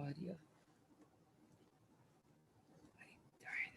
audio. Darn.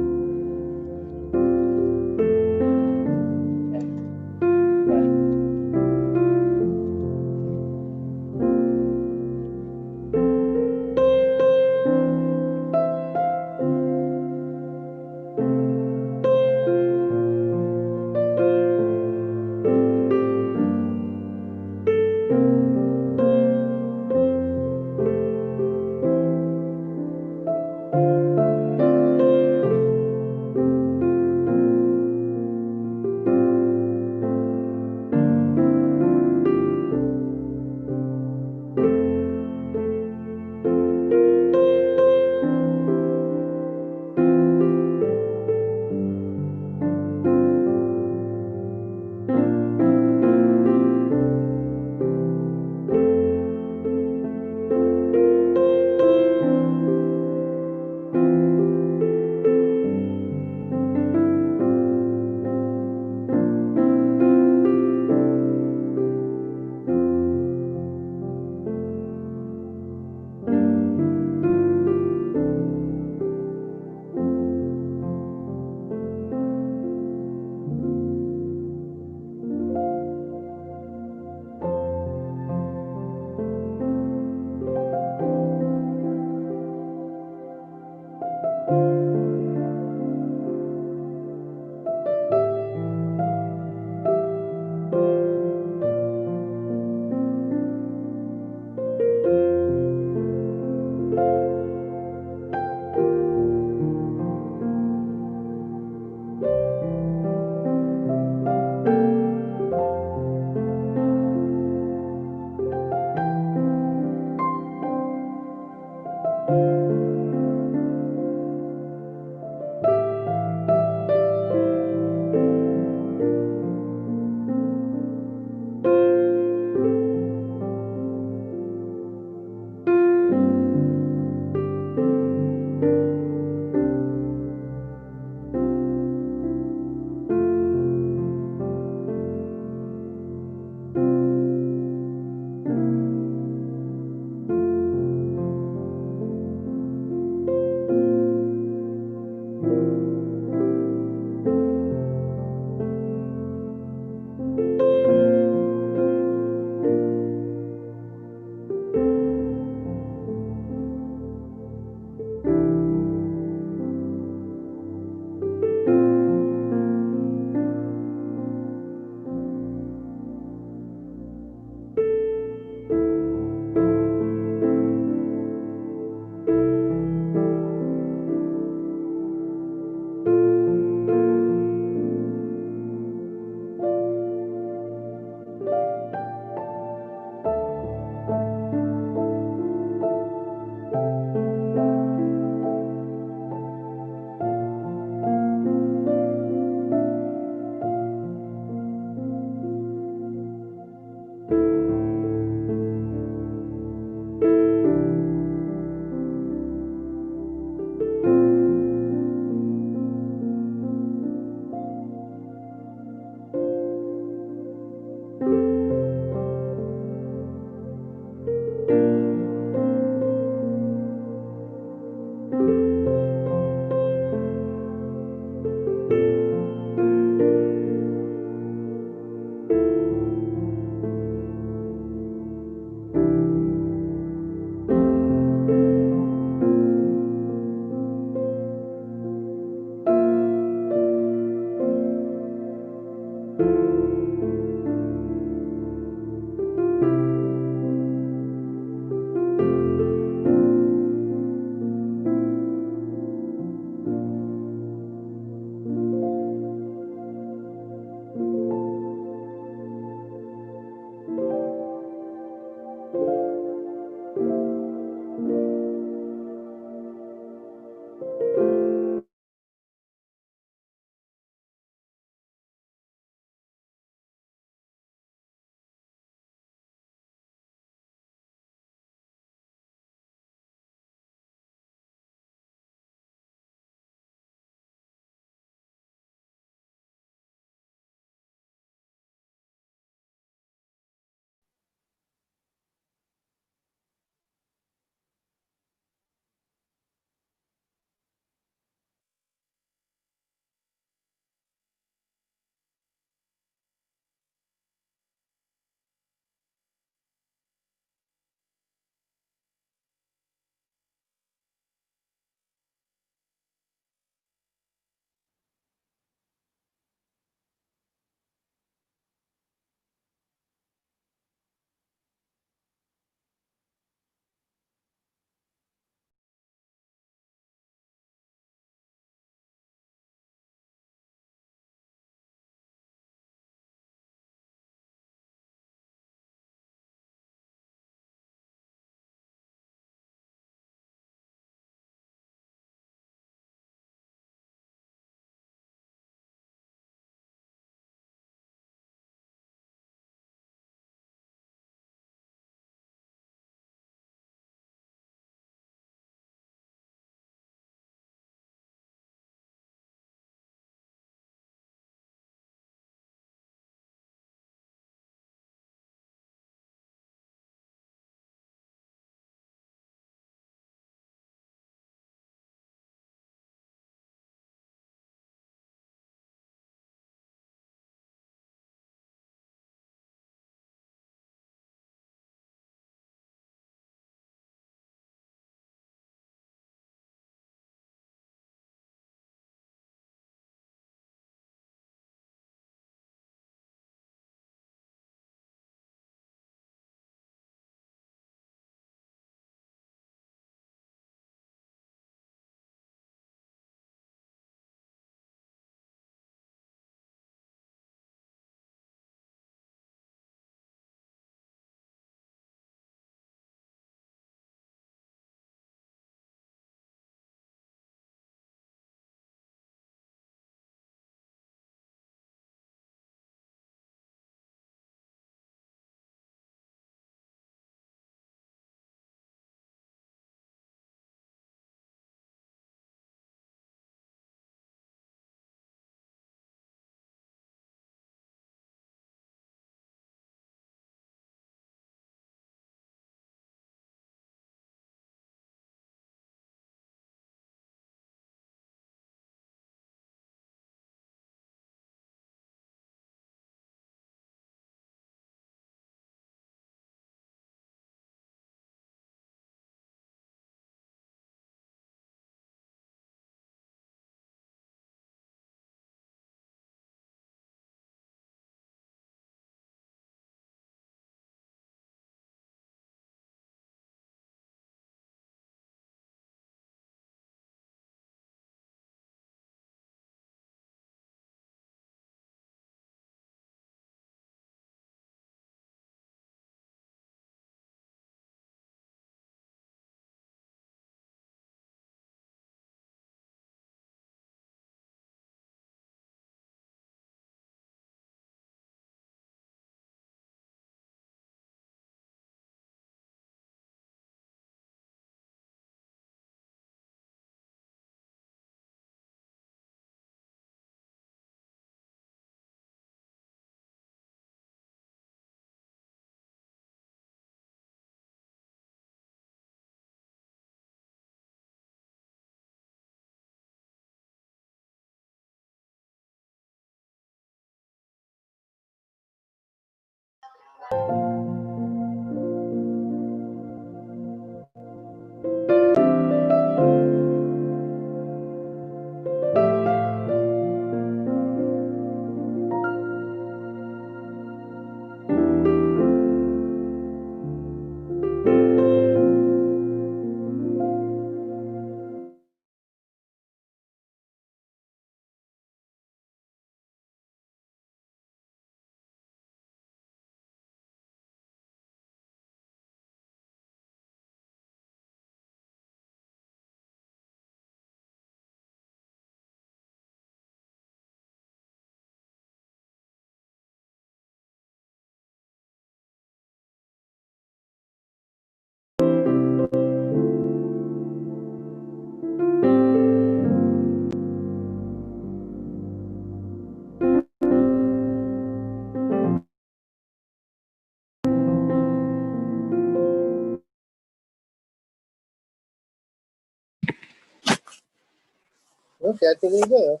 Oh, si Ate Liga, oh.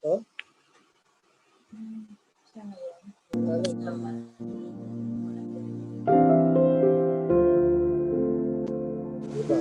Oh? Siya ngayon. Diba?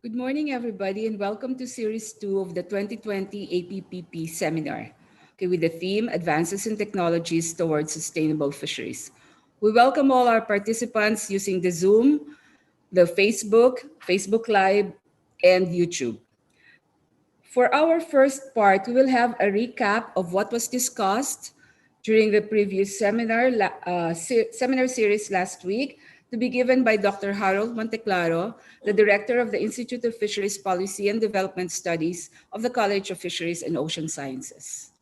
Good morning, everybody, and welcome to Series 2 of the 2020 APPP Seminar, okay, with the theme Advances in Technologies Towards Sustainable Fisheries. We welcome all our participants using the Zoom, the Facebook Live, and YouTube. For our first part, we will have a recap of what was discussed during the previous seminar series last week, to be given by Dr. Harold Monteclaro, the Director of the Institute of Fisheries Policy and Development Studies of the College of Fisheries and Ocean Sciences.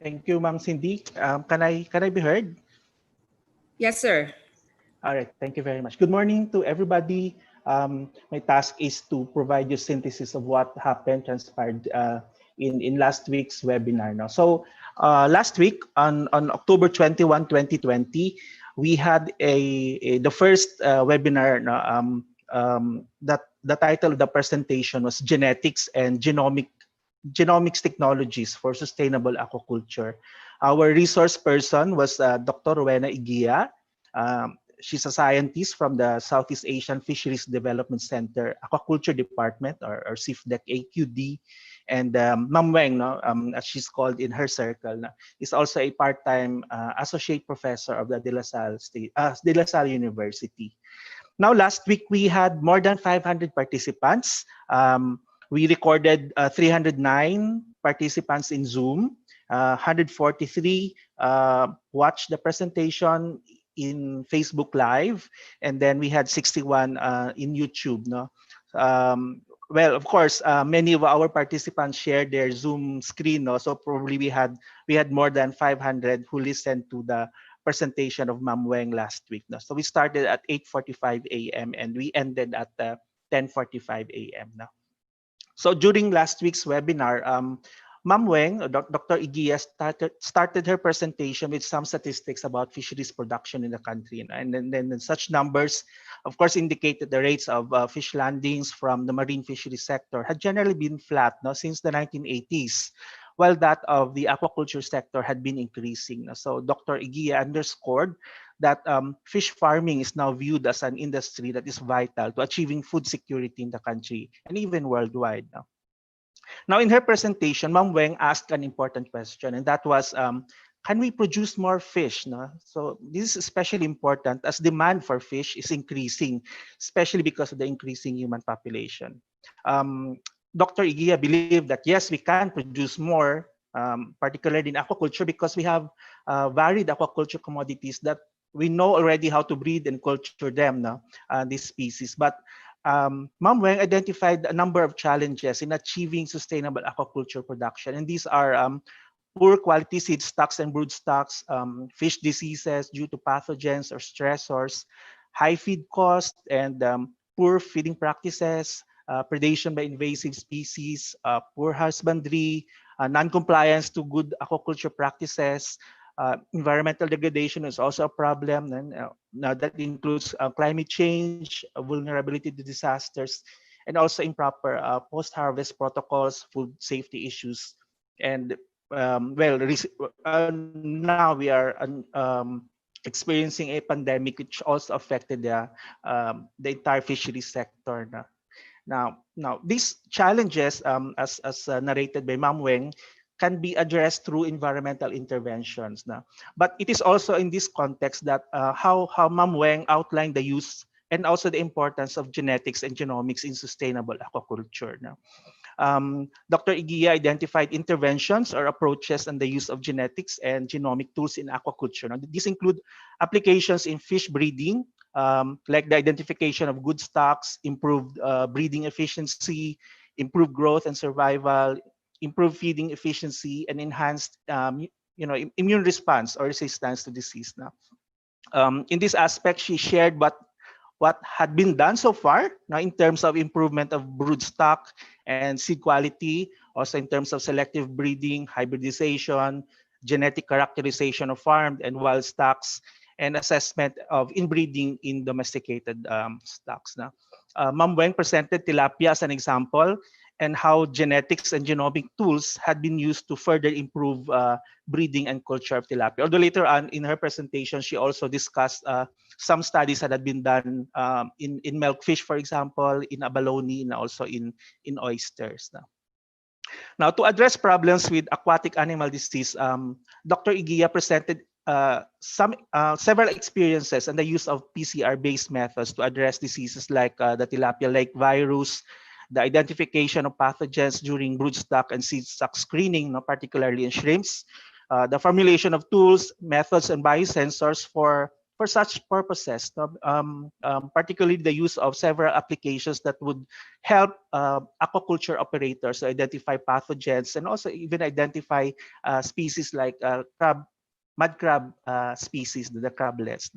Thank you, Ma'am Cindy. Can I be heard? Yes, sir. All right. Thank you very much. Good morning to everybody. My task is to provide you synthesis of what happened, transpired in last week's webinar. Now, so last week on October 21, 2020, we had the first webinar. That the title of the presentation was Genetics and Genomics Technologies for Sustainable Aquaculture. Our resource person was Dr. Rowena Iguia. She's a scientist from the Southeast Asian Fisheries Development Center Aquaculture Department, or CIFDEC AQD. And Ma'am Weng, no, as she's called in her circle, no, is also a part-time associate professor of the De La Salle University. Now, last week, we had more than 500 participants. We recorded 309 participants in Zoom. 143 watched the presentation in Facebook Live, and then we had 61 in YouTube. No, well, of course, many of our participants shared their Zoom screen. No, so probably we had more than 500 who listened to the presentation of Ma'am Weng last week. No? So we started at 8:45 a.m. and we ended at 10:45 a.m. No? So during last week's webinar, Ma'am Weng, Dr. Iguia started her presentation with some statistics about fisheries production in the country. And then such numbers, of course, indicated the rates of fish landings from the marine fisheries sector had generally been flat, no, since the 1980s, while that of the aquaculture sector had been increasing. No? So Dr. Iguia underscored that fish farming is now viewed as an industry that is vital to achieving food security in the country and even worldwide. No? Now, in her presentation, Ma'am Weng asked an important question, and that was, can we produce more fish? No? So this is especially important as demand for fish is increasing, especially because of the increasing human population. Dr. Iguia believed that yes, we can produce more, particularly in aquaculture, because we have varied aquaculture commodities that we know already how to breed and culture them, no? These species. But Ma'am Weng identified a number of challenges in achieving sustainable aquaculture production, and these are poor quality seed stocks and brood stocks, fish diseases due to pathogens or stressors, high feed cost, and poor feeding practices, predation by invasive species, poor husbandry, non-compliance to good aquaculture practices. Environmental degradation is also a problem, and now that includes climate change, vulnerability to disasters, and also improper post-harvest protocols, food safety issues, and now we are experiencing a pandemic which also affected the entire fisheries sector. Now, these challenges, as narrated by Ma'am Weng, can be addressed through environmental interventions. Now, but it is also in this context that how Ma'am Weng outlined the use and also the importance of genetics and genomics in sustainable aquaculture. Now, Dr. Iguia identified interventions or approaches and the use of genetics and genomic tools in aquaculture. Now, these include applications in fish breeding, like the identification of good stocks, improved breeding efficiency, improved growth and survival, improved feeding efficiency, and enhanced immune response or resistance to disease. Now, in this aspect, she shared what had been done so far now in terms of improvement of brood stock and seed quality, also in terms of selective breeding, hybridization, genetic characterization of farmed and wild stocks, and assessment of inbreeding in domesticated stocks. Now, Ma'am Weng presented tilapia as an example, and how genetics and genomic tools had been used to further improve breeding and culture of tilapia. Although later on in her presentation, she also discussed some studies that had been done in milkfish, for example, in abalone, and also in oysters. Now, to address problems with aquatic animal disease, Dr. Igia presented several experiences and the use of PCR-based methods to address diseases like the tilapia lake virus, the identification of pathogens during broodstock and seedstock screening, particularly in shrimps, the formulation of tools, methods, and biosensors for such purposes, particularly the use of several applications that would help aquaculture operators to identify pathogens and also even identify species like mud crab species, the crablets.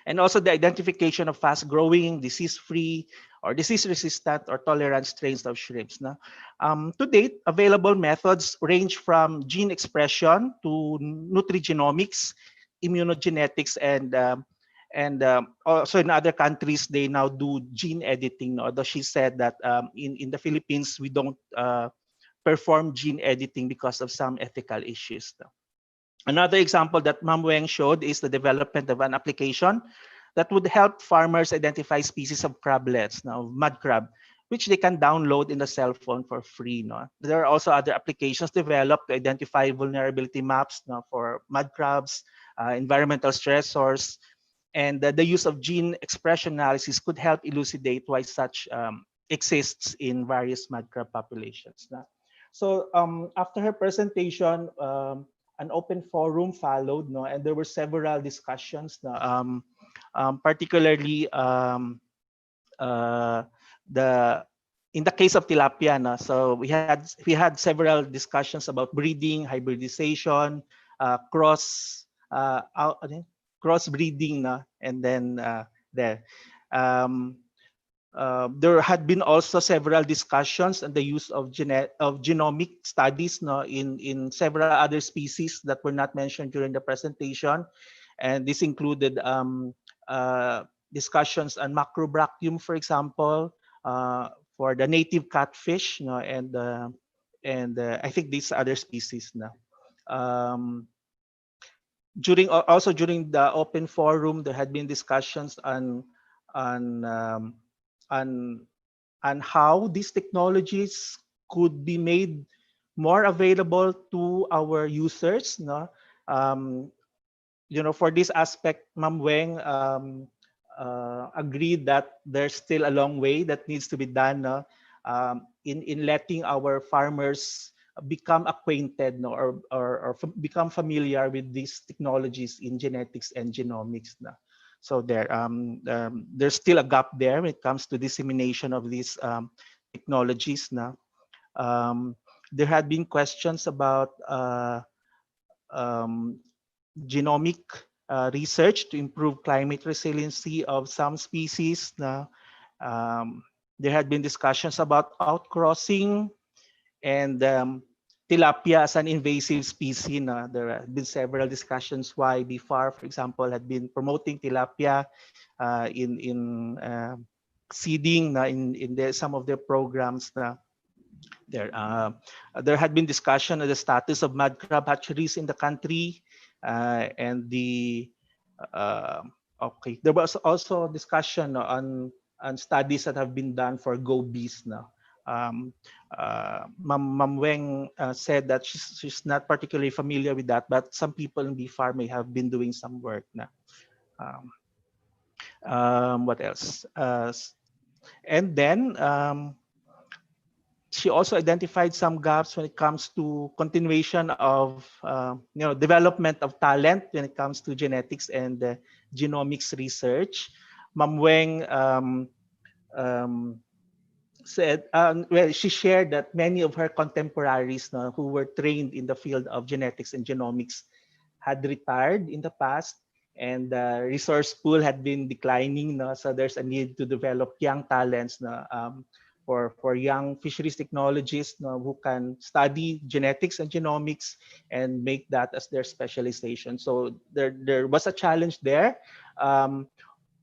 And also the identification of fast-growing, disease-free, or disease-resistant or tolerant strains of shrimps. To date, available methods range from gene expression to nutrigenomics, immunogenetics, and also in other countries they now do gene editing. Although she said that in the Philippines we don't perform gene editing because of some ethical issues. Another example that Ma'am Weng showed is the development of an application that would help farmers identify species of crablets, mud crab, which they can download in the cell phone for free. There are also other applications developed to identify vulnerability maps for mud crabs, environmental stressors, and the use of gene expression analysis could help elucidate why such exists in various mud crab populations. So after her presentation, an open forum followed, and there were several discussions, particularly the in the case of tilapia. So we had several discussions about breeding, hybridization, cross crossbreeding, and then um, there had been also several discussions on the use of genomic studies in several other species that were not mentioned during the presentation, and this included discussions on macrobrachium, for example, for the native catfish, and I think these other species now. During the open forum, there had been discussions on um, on on how these technologies could be made more available to our users. For this aspect, Ma'am Weng agreed that there's still a long way that needs to be done in letting our farmers become acquainted or become familiar with these technologies in genetics and genomics. So there's still a gap there when it comes to dissemination of these technologies. There had been questions about um, genomic research to improve climate resiliency of some species. Um, there had been discussions about outcrossing and tilapia as an invasive species. There have been several discussions why BFAR, for example, had been promoting tilapia in seeding in some of their programs. There had been discussion of the status of mud crab hatcheries in the country, and there was also discussion on studies that have been done for gobies now. Ma'am Weng said that she's not particularly familiar with that, but some people in BFAR may have been doing some work now. What else? And then she also identified some gaps when it comes to continuation of development of talent when it comes to genetics and genomics research. Ma'am Weng said, she shared that many of her contemporaries who were trained in the field of genetics and genomics had retired in the past, and the resource pool had been declining. So there's a need to develop young talents for young fisheries technologists who can study genetics and genomics and make that as their specialization. So there was a challenge there.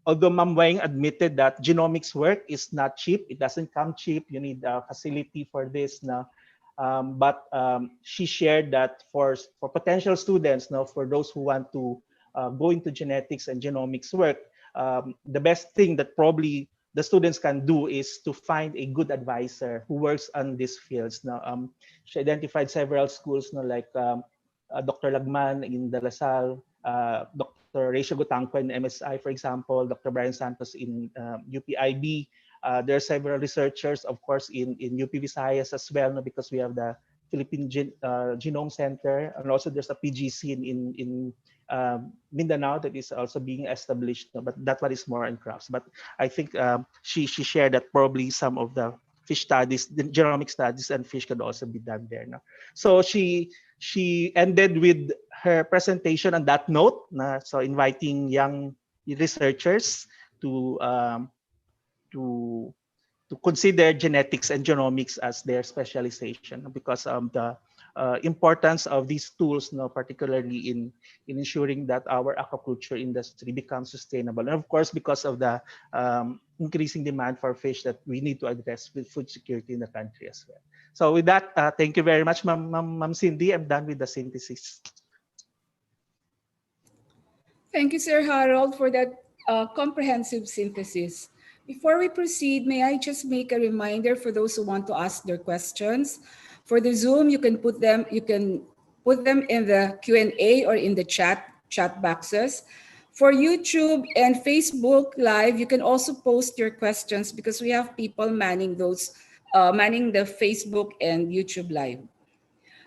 although Ma'am Wang admitted that genomics work is not cheap, it doesn't come cheap. You need a facility for this now. But she shared that for potential students, now for those who want to go into genetics and genomics work, the best thing that probably the students can do is to find a good advisor who works on these fields. Now, she identified several schools, now, like Dr. Lagman in De La Salle, Dr. Rachel Gutangco in MSI, for example, Dr. Brian Santos in UPIB. There are several researchers, of course, in UP Visayas as well, no, because we have the Philippine Genome Center, and also there's a PGC in Mindanao that is also being established, no, but that one is more on crops. But I think she shared that probably some of the fish studies, the genomic studies, and fish could also be done there. No? So she ended with her presentation on that note, so inviting young researchers to to to consider genetics and genomics as their specialization because of the importance of these tools, particularly in ensuring that our aquaculture industry becomes sustainable. And of course, because of the increasing demand for fish that we need to address with food security in the country as well. So with that, thank you very much, Ma'am Cindy. I'm done with the synthesis. Thank you, Sir Harold, for that comprehensive synthesis. Before we proceed, may I just make a reminder for those who want to ask their questions. For the Zoom, you can put them in the Q&A or in the chat boxes. For YouTube and Facebook Live, you can also post your questions because we have people manning the Facebook and YouTube Live.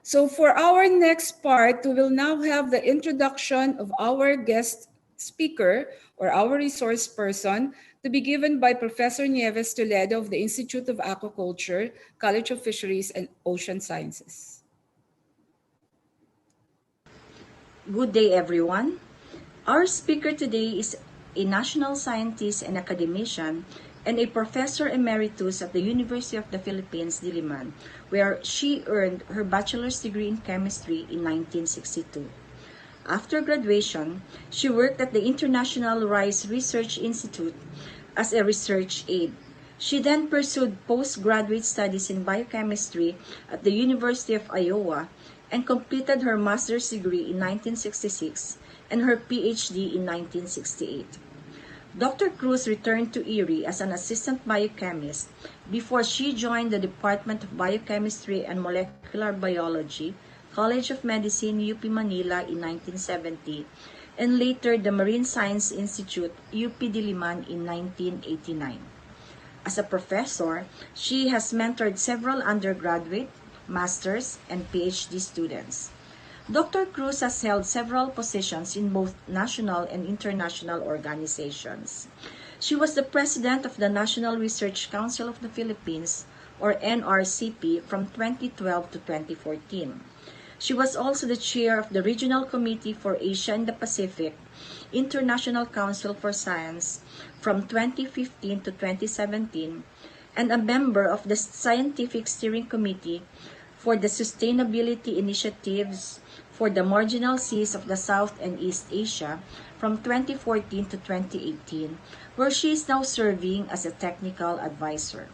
So for our next part, we will now have the introduction of our guest speaker or our resource person to be given by Professor Nieves Toledo of the Institute of Aquaculture, College of Fisheries and Ocean Sciences. Good day, everyone. Our speaker today is a national scientist and academician and a professor emeritus at the University of the Philippines, Diliman, where she earned her bachelor's degree in chemistry in 1962. After graduation, she worked at the International Rice Research Institute as a research aide. She then pursued postgraduate studies in biochemistry at the University of Iowa and completed her master's degree in 1966 and her PhD in 1968. Dr. Cruz returned to Erie as an assistant biochemist before she joined the Department of Biochemistry and Molecular Biology, College of Medicine, UP Manila in 1970, and later the Marine Science Institute, UP Diliman in 1989. As a professor, she has mentored several undergraduate, master's, and PhD students. Dr. Cruz has held several positions in both national and international organizations. She was the president of the National Research Council of the Philippines, or NRCP, from 2012 to 2014. She was also the chair of the Regional Committee for Asia and the Pacific, International Council for Science, from 2015 to 2017, and a member of the Scientific Steering Committee for the Sustainability Initiatives for the Marginal Seas of the South and East Asia from 2014 to 2018, where she is now serving as a technical advisor.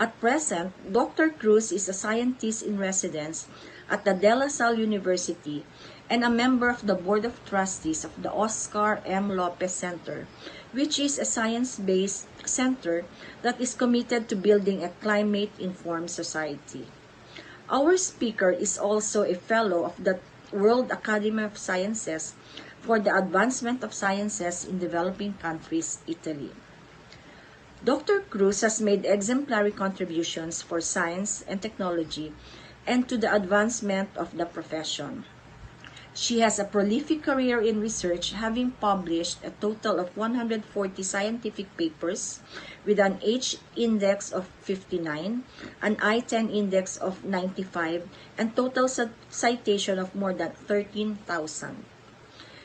At present, Dr. Cruz is a scientist in residence at the De La Salle University and a member of the Board of Trustees of the Oscar M. Lopez Center, which is a science-based center that is committed to building a climate-informed society. Our speaker is also a fellow of the World Academy of Sciences for the Advancement of Sciences in Developing Countries, Italy. Dr. Cruz has made exemplary contributions for science and technology and to the advancement of the profession. She has a prolific career in research, having published a total of 140 scientific papers with an H index of 59, an I-10 index of 95, and total citation of more than 13,000.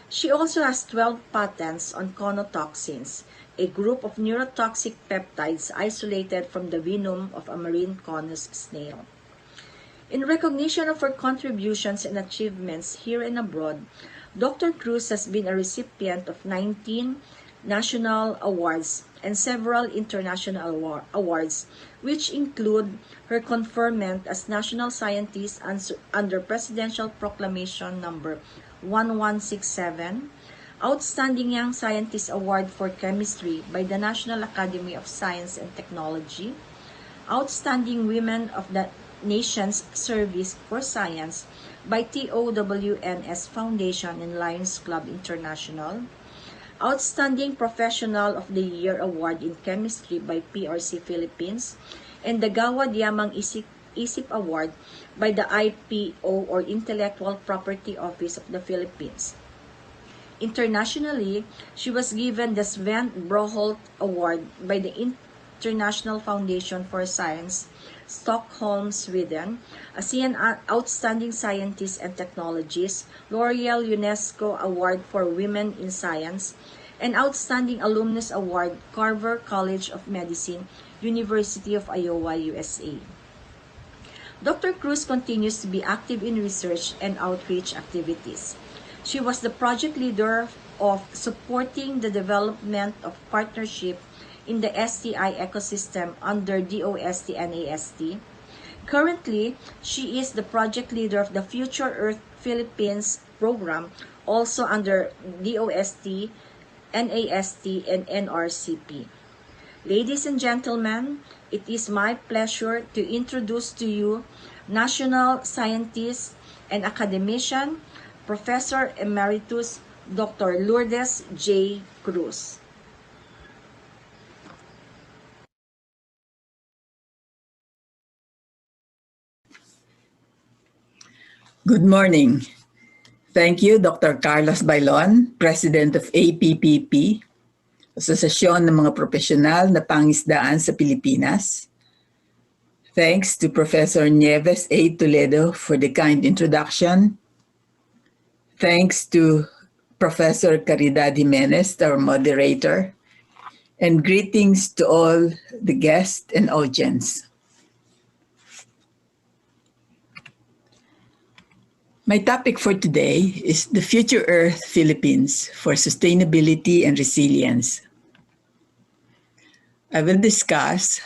She also has 12 patents on conotoxins, a group of neurotoxic peptides isolated from the venom of a marine conus snail. In recognition of her contributions and achievements here and abroad, Dr. Cruz has been a recipient of 19 national awards, and several international awards, which include her conferment as National Scientist under Presidential Proclamation number 1167, Outstanding Young Scientist Award for Chemistry by the National Academy of Science and Technology, Outstanding Women of the Nation's Service for Science by TOWNS Foundation and Lions Club International, Outstanding Professional of the Year Award in Chemistry by PRC Philippines, and the Gawad Yamang Isip Award by the IPO or Intellectual Property Office of the Philippines. Internationally, she was given the Sven Broholt Award by the International Foundation for Science, Stockholm, Sweden, ASEAN Outstanding Scientist and Technologist, L'Oreal UNESCO Award for Women in Science, and Outstanding Alumnus Award, Carver College of Medicine, University of Iowa, USA. Dr. Cruz continues to be active in research and outreach activities. She was the project leader of supporting the development of partnership in the STI ecosystem under DOST-NAST. Currently, she is the project leader of the Future Earth Philippines program, also under DOST, NAST, and NRCP. Ladies and gentlemen, it is my pleasure to introduce to you national scientist and academician, Professor Emeritus Dr. Lourdes J. Cruz. Good morning. Thank you, Dr. Carlos Bailon, President of APPP, Asosasyon ng mga Profesional na Pangisdaan sa Pilipinas. Thanks to Professor Nieves A. Toledo for the kind introduction. Thanks to Professor Caridad Jimenez, our moderator. And greetings to all the guests and audience. My topic for today is the Future Earth Philippines for Sustainability and Resilience. I will discuss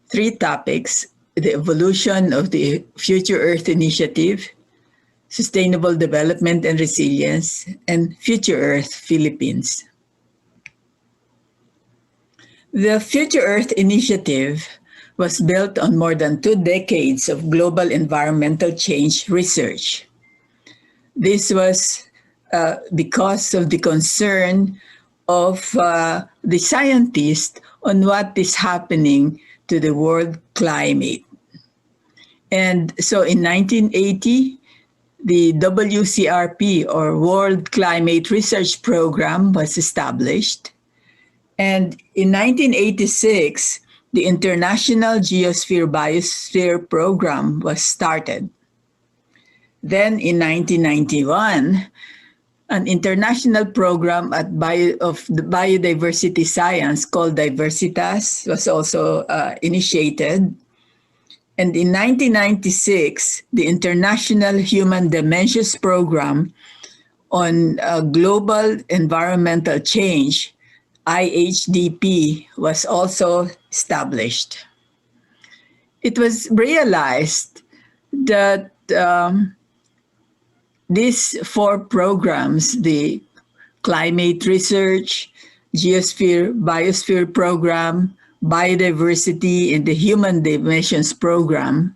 three topics: the evolution of the Future Earth Initiative, Sustainable Development and Resilience, and Future Earth Philippines. The Future Earth Initiative was built on more than 2 decades of global environmental change research. This was because of the concern of the scientists on what is happening to the world climate. And so in 1980, the WCRP, or World Climate Research Program, was established. And in 1986, the International Geosphere-Biosphere Program was started. Then in 1991, an international program of the biodiversity science called Diversitas was also initiated. And in 1996, the International Human Dimensions Program on Global Environmental Change, IHDP, was also established. It was realized that these 4 programs, the climate research, geosphere, biosphere program, biodiversity, and the human dimensions program,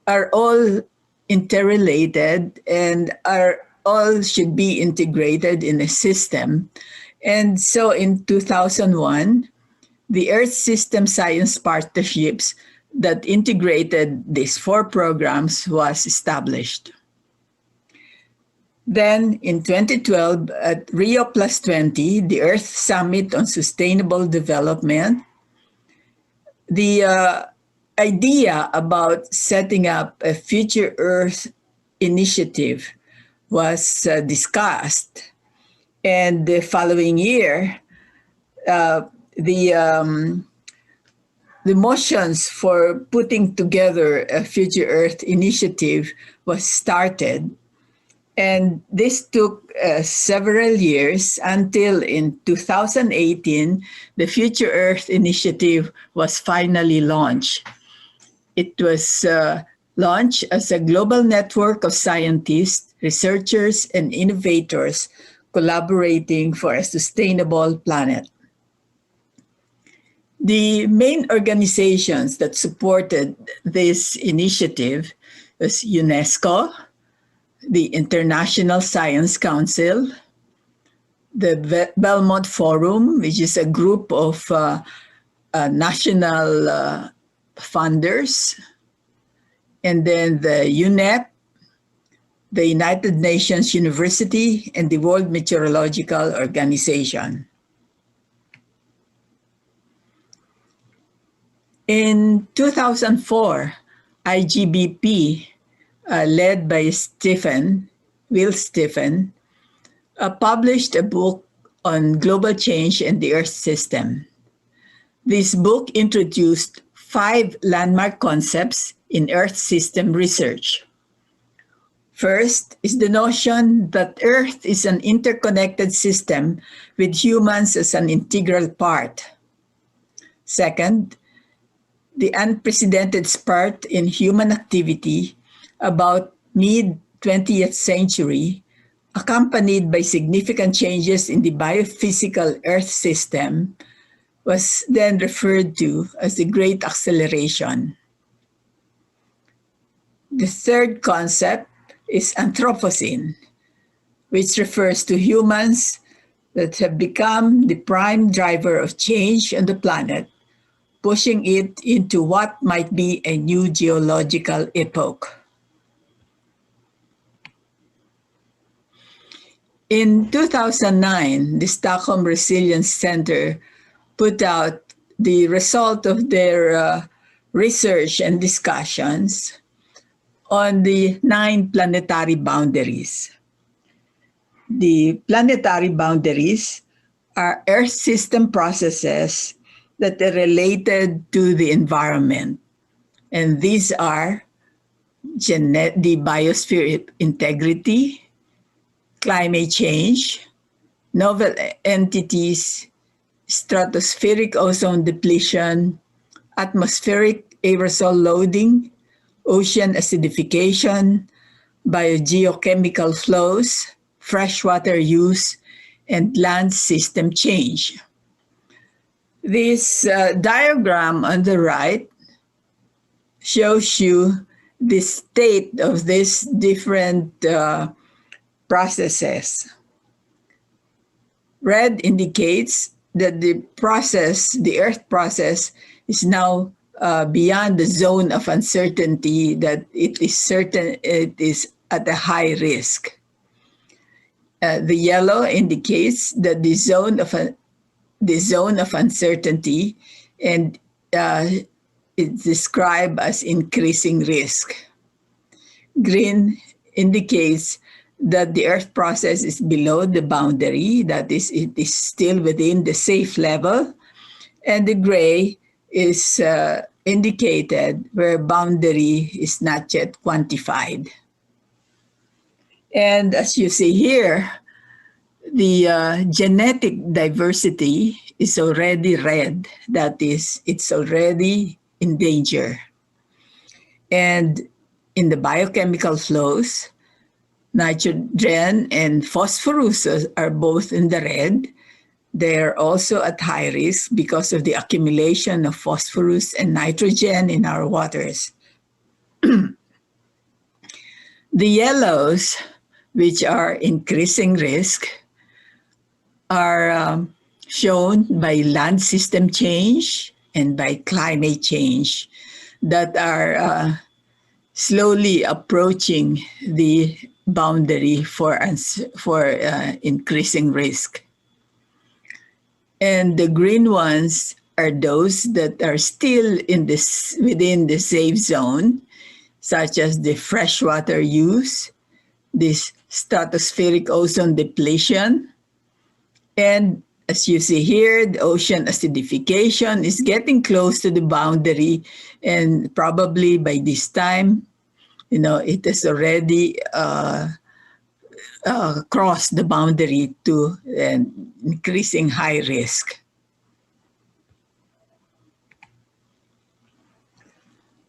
are all interrelated and are all should be integrated in a system. And so in 2001, the Earth System Science Partnerships that integrated these 4 programs was established. Then in 2012, at Rio Plus 20, the Earth Summit on Sustainable Development, the idea about setting up a Future Earth initiative was discussed. And the following year, the motions for putting together a Future Earth initiative was started. And this took several years until in 2018, the Future Earth Initiative was finally launched. It was launched as a global network of scientists, researchers, and innovators collaborating for a sustainable planet. The main organizations that supported this initiative was UNESCO, the International Science Council, the Belmont Forum, which is a group of national funders, and then the UNEP, the United Nations University, and the World Meteorological Organization. In 2004, IGBP, led by Will Stephen, published a book on global change and the Earth system. This book introduced 5 landmark concepts in Earth system research. First is the notion that Earth is an interconnected system with humans as an integral part. Second, the unprecedented spurt in human activity about mid-20th century, accompanied by significant changes in the biophysical Earth system, was then referred to as the Great Acceleration. The third concept is Anthropocene, which refers to humans that have become the prime driver of change on the planet, pushing it into what might be a new geological epoch. In 2009, the Stockholm Resilience Center put out the result of their research and discussions on the 9 planetary boundaries. The planetary boundaries are Earth system processes that are related to the environment. And these are the biosphere integrity, climate change, novel entities, stratospheric ozone depletion, atmospheric aerosol loading, ocean acidification, biogeochemical flows, freshwater use, and land system change. This diagram on the right shows you the state of these different processes. Red indicates that the Earth process, is now beyond the zone of uncertainty, that it is at a high risk. The yellow indicates that the zone of uncertainty, and it's described as increasing risk. Green indicates that the Earth process is below the boundary, that is, it is still within the safe level, and the gray is indicated where boundary is not yet quantified. And as you see here, the genetic diversity is already red. That is, it's already in danger. And in the biochemical flows, nitrogen and phosphorus are both in the red. They're also at high risk because of the accumulation of phosphorus and nitrogen in our waters. The yellows, which are increasing risk, are shown by land system change and by climate change that are slowly approaching the boundary for increasing risk. And the green ones are those that are still within the safe zone, such as the freshwater use, this stratospheric ozone depletion, and as you see here, the ocean acidification is getting close to the boundary, and probably by this time, it has already cross the boundary to increasing high risk.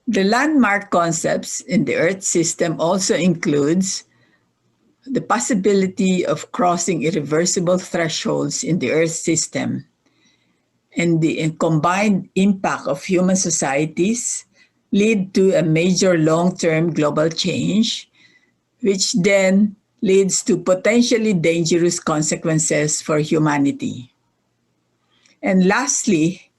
The landmark concepts in the Earth system also includes the possibility of crossing irreversible thresholds in the Earth system and the combined impact of human societies lead to a major long-term global change, which then leads to potentially dangerous consequences for humanity. And lastly,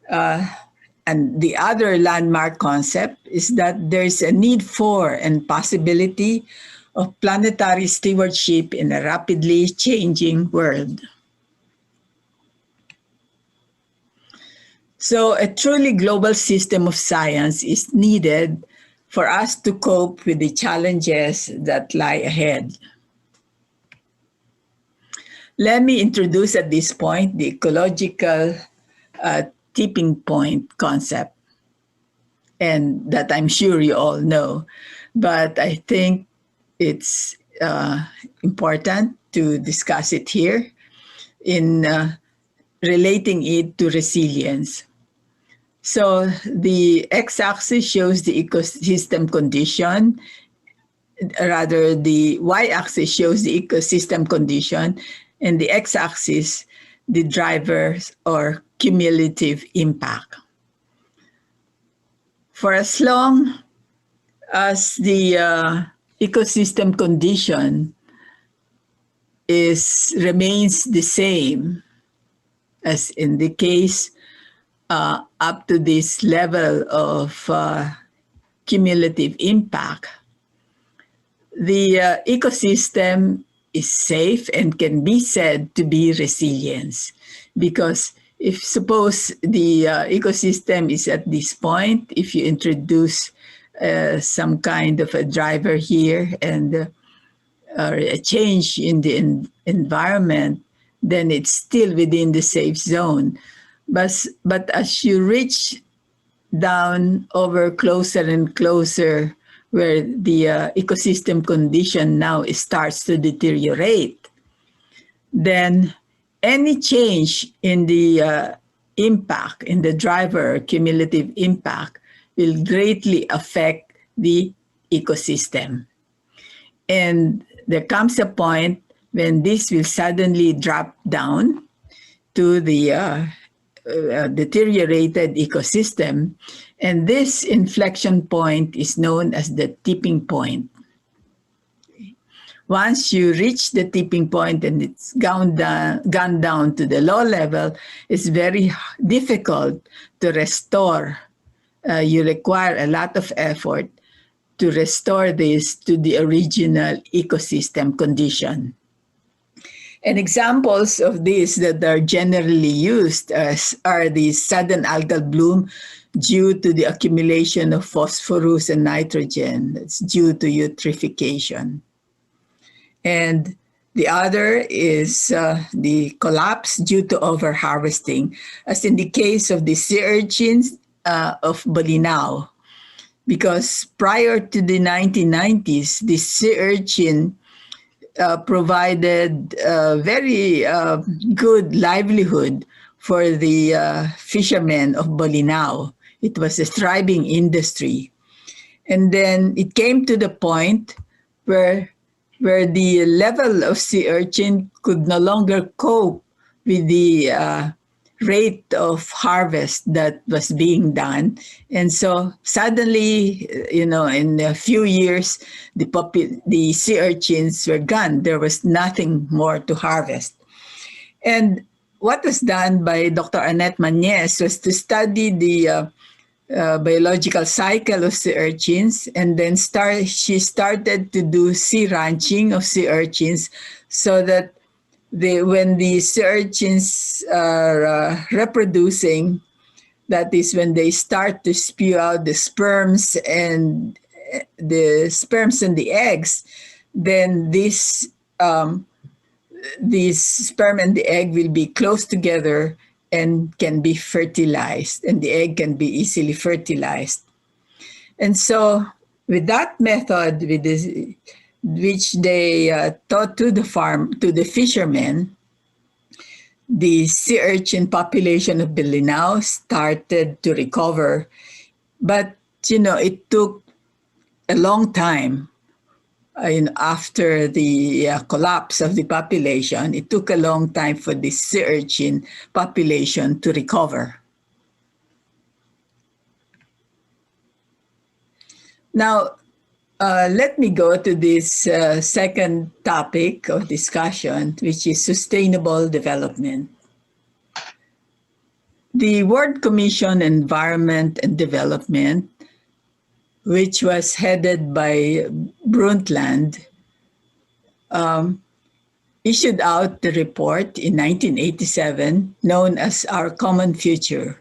and the other landmark concept is that there's a need for and possibility of planetary stewardship in a rapidly changing world. So a truly global system of science is needed for us to cope with the challenges that lie ahead. Let me introduce at this point the ecological tipping point concept, and that I'm sure you all know, but I think it's important to discuss it here in relating it to resilience. So the x-axis shows the ecosystem condition, rather the y-axis shows the ecosystem condition, and the x-axis the drivers or cumulative impact. For as long as the ecosystem condition remains the same, as in the case up to this level of cumulative impact, the ecosystem is safe and can be said to be resilient. Because if suppose the ecosystem is at this point, if you introduce some kind of a driver here and a change in the environment, then it's still within the safe zone. But as you reach down over closer and closer where the ecosystem condition now starts to deteriorate, then any change in the impact, in the driver cumulative impact, will greatly affect the ecosystem. And there comes a point when this will suddenly drop down to the deteriorated ecosystem, and this inflection point is known as the tipping point. Once you reach the tipping point and it's gone down to the low level, it's very difficult to restore. You require a lot of effort to restore this to the original ecosystem condition. And examples of these that are generally used are the sudden algal bloom due to the accumulation of phosphorus and nitrogen. That's due to eutrophication. And the other is the collapse due to overharvesting, as in the case of the sea urchins of Bolinao. Because prior to the 1990s, the sea urchin provided very good livelihood for the fishermen of Bolinao. It was a thriving industry. And then it came to the point where the level of sea urchin could no longer cope with the rate of harvest that was being done. And so suddenly, in a few years, the sea urchins were gone. There was nothing more to harvest. And what was done by Dr. Annette Mañez was to study the biological cycle of sea urchins, and then she started to do sea ranching of sea urchins so that when the sea urchins are reproducing, that is when they start to spew out the sperms and the eggs, then this sperm and the egg will be close together and can be fertilized, and the egg can be easily fertilized. And so with that method, with this, which they taught to the fishermen. The sea urchin population of Bilinao started to recover, but it took a long time. After the collapse of the population, it took a long time for the sea urchin population to recover. Now, let me go to this second topic of discussion, which is sustainable development. The World Commission on Environment and Development, which was headed by Brundtland, issued out the report in 1987 known as Our Common Future.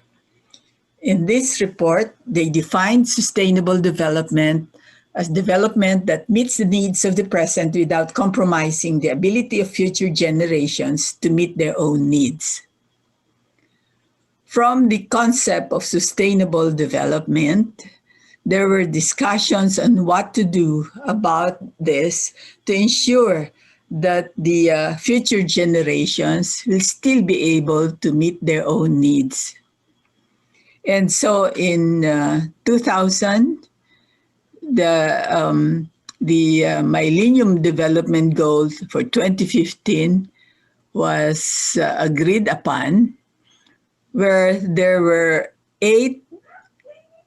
In this report, they defined sustainable development as development that meets the needs of the present without compromising the ability of future generations to meet their own needs. From the concept of sustainable development, there were discussions on what to do about this to ensure that the future generations will still be able to meet their own needs. And so in 2000, the Millennium Development Goal for 2015 was agreed upon, where there were 8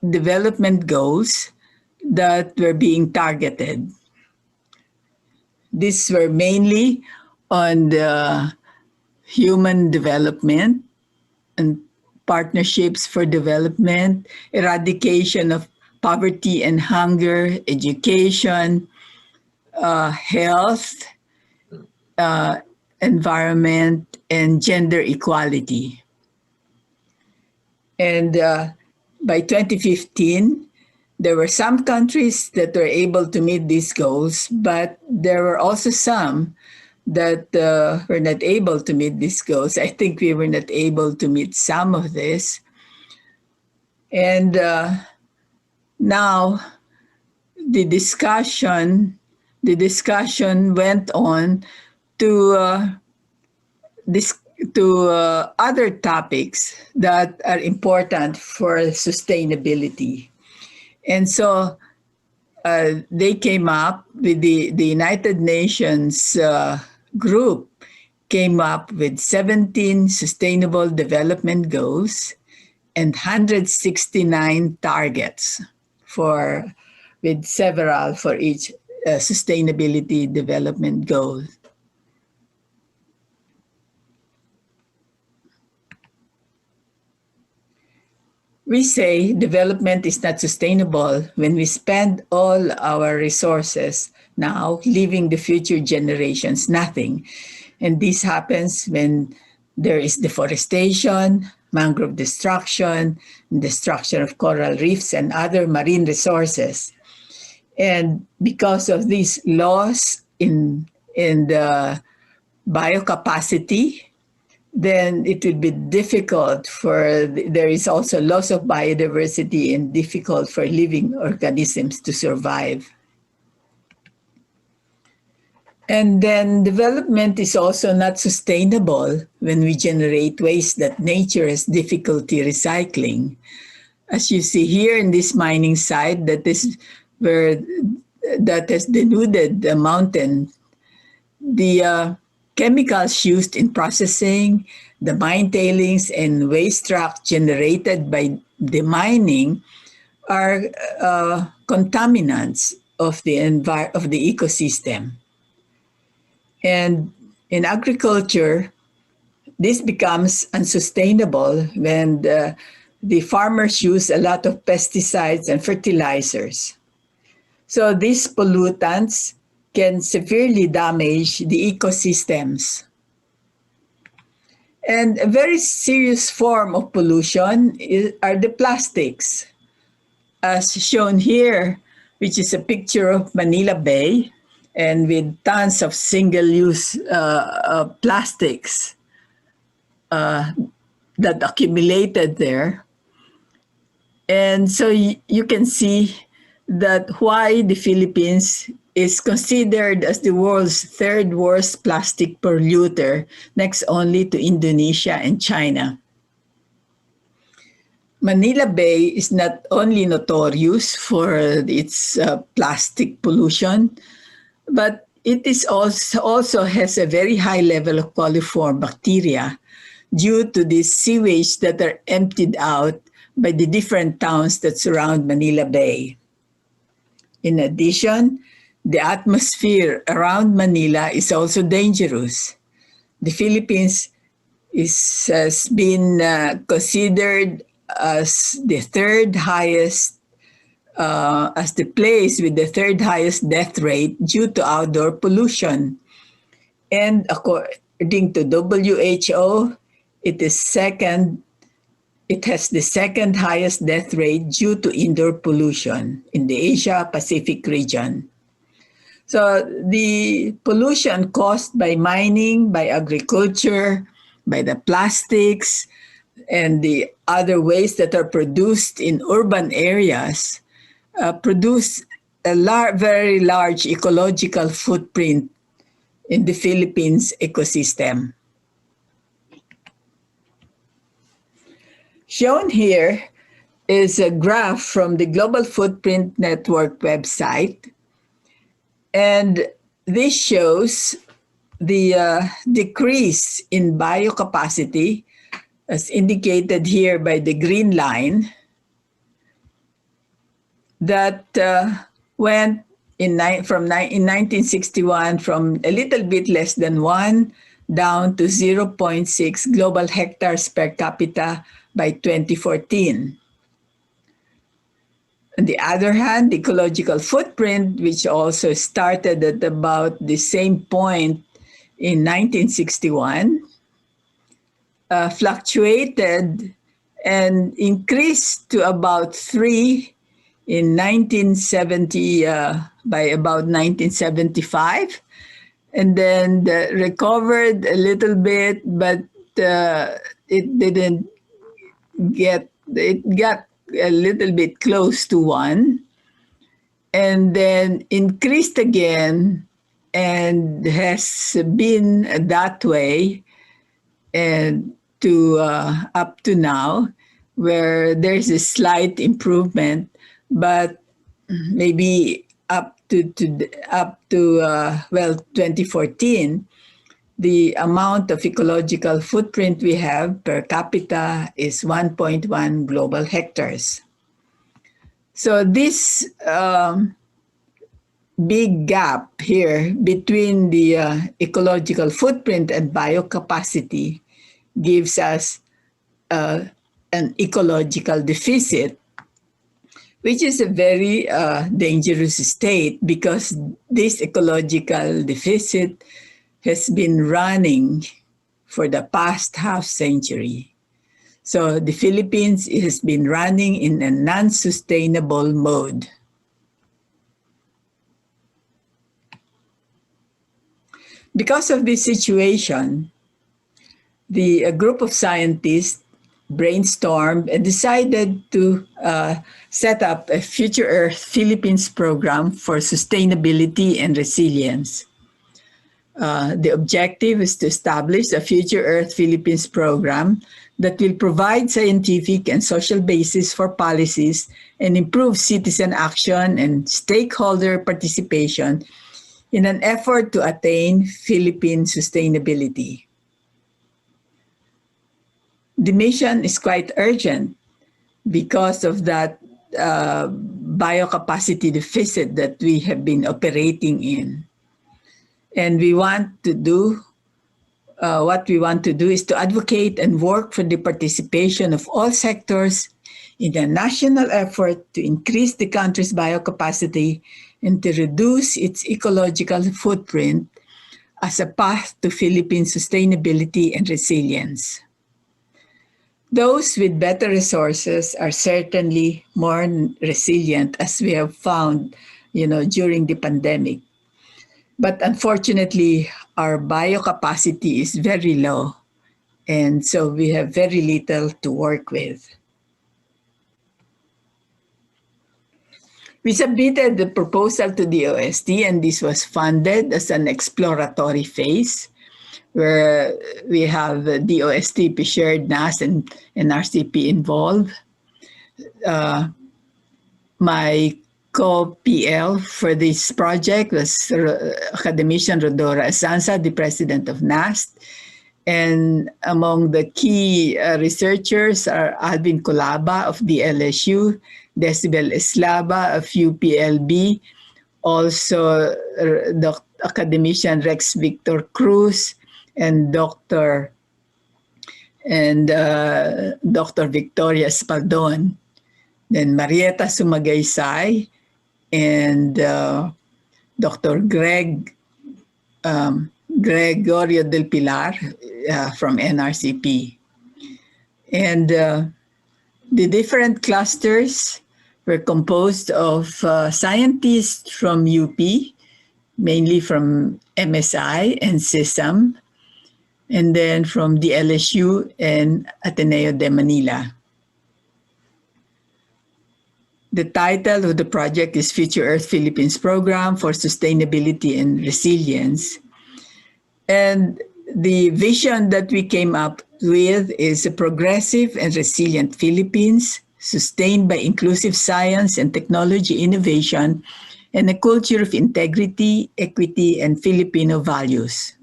development goals that were being targeted. These were mainly on the human development and partnerships for development, eradication of poverty and hunger, education, health, environment, and gender equality. And by 2015, there were some countries that were able to meet these goals, but there were also some that were not able to meet these goals. I think we were not able to meet some of this. And now the discussion went on to other topics that are important for sustainability. And so they came up with the United Nations group came up with 17 sustainable development goals and 169 targets with several for each sustainability development goal. We say development is not sustainable when we spend all our resources now, leaving the future generations nothing. And this happens when there is deforestation, mangrove destruction of coral reefs and other marine resources. And because of this loss in the biocapacity, then it would be difficult there is also loss of biodiversity and difficult for living organisms to survive. And then development is also not sustainable when we generate waste that nature has difficulty recycling. As you see here in this mining site that has denuded the mountain, the chemicals used in processing, the mine tailings and waste rock generated by the mining are contaminants of the ecosystem. And in agriculture, this becomes unsustainable when the farmers use a lot of pesticides and fertilizers. So these pollutants can severely damage the ecosystems. And a very serious form of pollution are the plastics, as shown here, which is a picture of Manila Bay, and with tons of single-use plastics that accumulated there. And so you can see that why the Philippines is considered as the world's third worst plastic polluter, next only to Indonesia and China. Manila Bay is not only notorious for its plastic pollution, but it is also has a very high level of coliform bacteria due to the sewage that are emptied out by the different towns that surround Manila Bay. In addition, the atmosphere around Manila is also dangerous. The Philippines has been considered as the third highest, as the place with the third highest death rate due to outdoor pollution. And according to WHO, it is second. It has the second highest death rate due to indoor pollution in the Asia Pacific region. So the pollution caused by mining, by agriculture, by the plastics, and the other waste that are produced in urban areas produce a very large ecological footprint in the Philippines ecosystem. Shown here is a graph from the Global Footprint Network website, and this shows the decrease in biocapacity as indicated here by the green line that went in 1961 from a little bit less than 1 down to 0.6 global hectares per capita by 2014. On the other hand, the ecological footprint, which also started at about the same point in 1961, fluctuated and increased to about 3 in 1970, by about 1975, and then recovered a little bit, but it didn't it got a little bit close to 1, and then increased again and has been that way and to up to now, where there's a slight improvement, but maybe up to 2014, the amount of ecological footprint we have per capita is 1.1 global hectares. So this big gap here between the ecological footprint and biocapacity gives us an ecological deficit, which is a very dangerous state because this ecological deficit has been running for the past half century. So the Philippines has been running in a non-sustainable mode. Because of this situation, a group of scientists brainstormed and decided to set up a Future Earth Philippines program for sustainability and resilience. The objective is to establish a Future Earth Philippines program that will provide scientific and social basis for policies and improve citizen action and stakeholder participation in an effort to attain Philippine sustainability. The mission is quite urgent because of that biocapacity deficit that we have been operating in. And we want to do, what we want to do is to advocate and work for the participation of all sectors in a national effort to increase the country's biocapacity and to reduce its ecological footprint as a path to Philippine sustainability and resilience. Those with better resources are certainly more resilient, as we have found, during the pandemic. But unfortunately, our biocapacity is very low, and so we have very little to work with. We submitted the proposal to the OST, and this was funded as an exploratory phase where we have the DOST, shared NAS, and RCP involved. My co-PL for this project was academician Rodora Asansa, the president of NAST. And among the key researchers are Alvin Colaba of the LSU, Decibel Eslava of UPLB, also academician Rex Victor Cruz, and Dr. Victoria Espaldon. Then Marieta Sumagaysay and Dr. Gregorio del Pilar from NRCP. And the different clusters were composed of scientists from UP, mainly from MSI and CISAM, and then from the LSU and Ateneo de Manila. The title of the project is Future Earth Philippines Program for Sustainability and Resilience. And the vision that we came up with is a progressive and resilient Philippines, sustained by inclusive science and technology innovation, and a culture of integrity, equity, and Filipino values.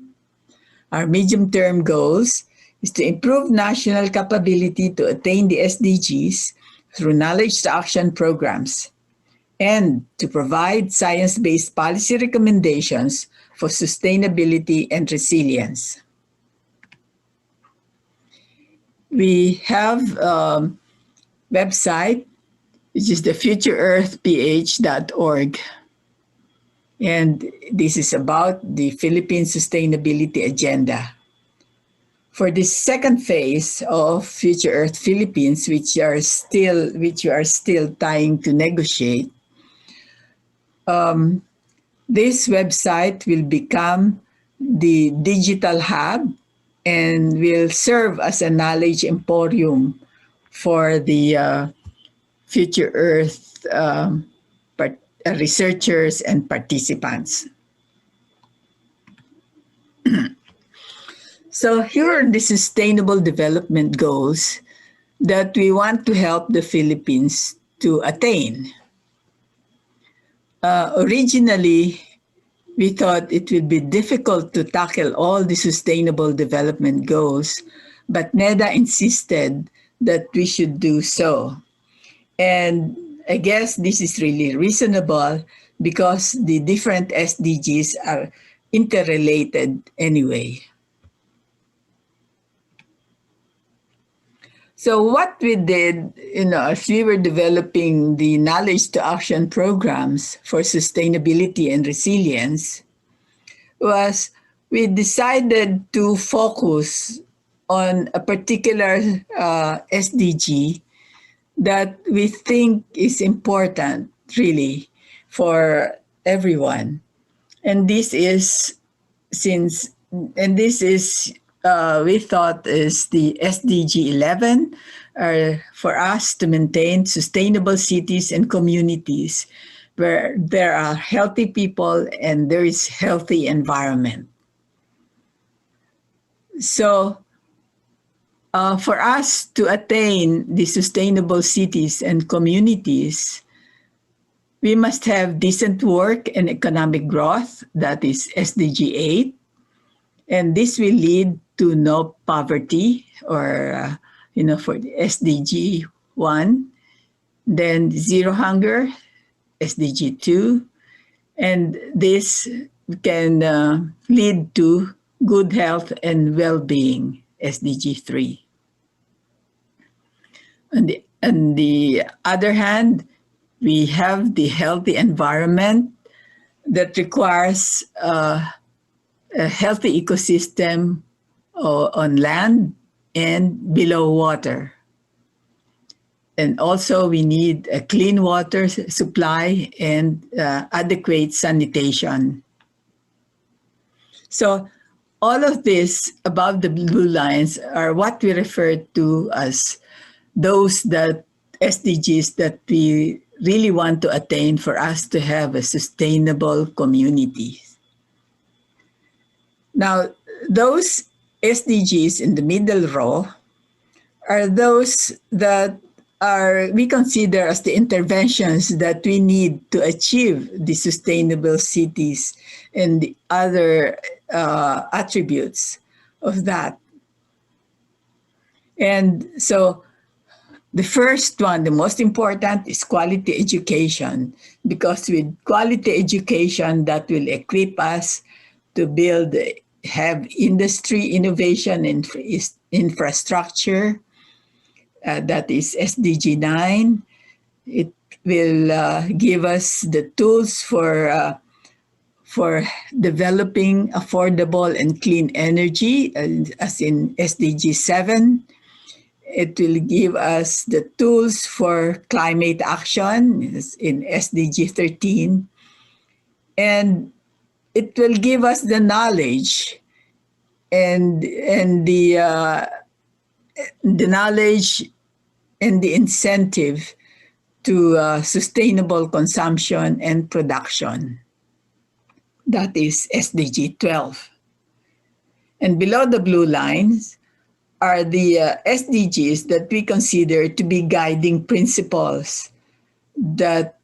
Our medium-term goals is to improve national capability to attain the SDGs through knowledge to action programs, and to provide science-based policy recommendations for sustainability and resilience. We have a website, which is the futureearthph.org. And this is about the Philippine Sustainability Agenda. For this second phase of Future Earth Philippines, which you are still trying to negotiate, this website will become the digital hub and will serve as a knowledge emporium for the Future Earth researchers and participants. So here are the sustainable development goals that we want to help the Philippines to attain. Originally, we thought it would be difficult to tackle all the sustainable development goals, but NEDA insisted that we should do so. And I guess this is really reasonable because the different SDGs are interrelated anyway. So what we did, as we were developing the knowledge to action programs for sustainability and resilience, was we decided to focus on a particular SDG that we think is important, really, for everyone. And this is we thought is the SDG 11, for us to maintain sustainable cities and communities where there are healthy people and there is healthy environment. So for us to attain the sustainable cities and communities, we must have decent work and economic growth, that is SDG 8. And this will lead to no poverty, or, for the SDG 1. Then zero hunger, SDG 2. And this can lead to good health and well-being, SDG 3. On the other hand, we have the healthy environment that requires a healthy ecosystem on land and below water. And also we need a clean water supply and adequate sanitation. So all of this above the blue lines are what we refer to as those SDGs that we really want to attain for us to have a sustainable community. Now, those SDGs in the middle row are those that are we consider as the interventions that we need to achieve the sustainable cities and the other attributes of that. And so the first one, the most important, is quality education, because with quality education, that will equip us to build, have industry innovation and infrastructure. That is SDG 9. It will give us the tools for developing affordable and clean energy, as in SDG 7. It will give us the tools for climate action in SDG 13. And it will give us the knowledge and the knowledge and the incentive to sustainable consumption and production. That is SDG 12. And below the blue lines are the SDGs that we consider to be guiding principles that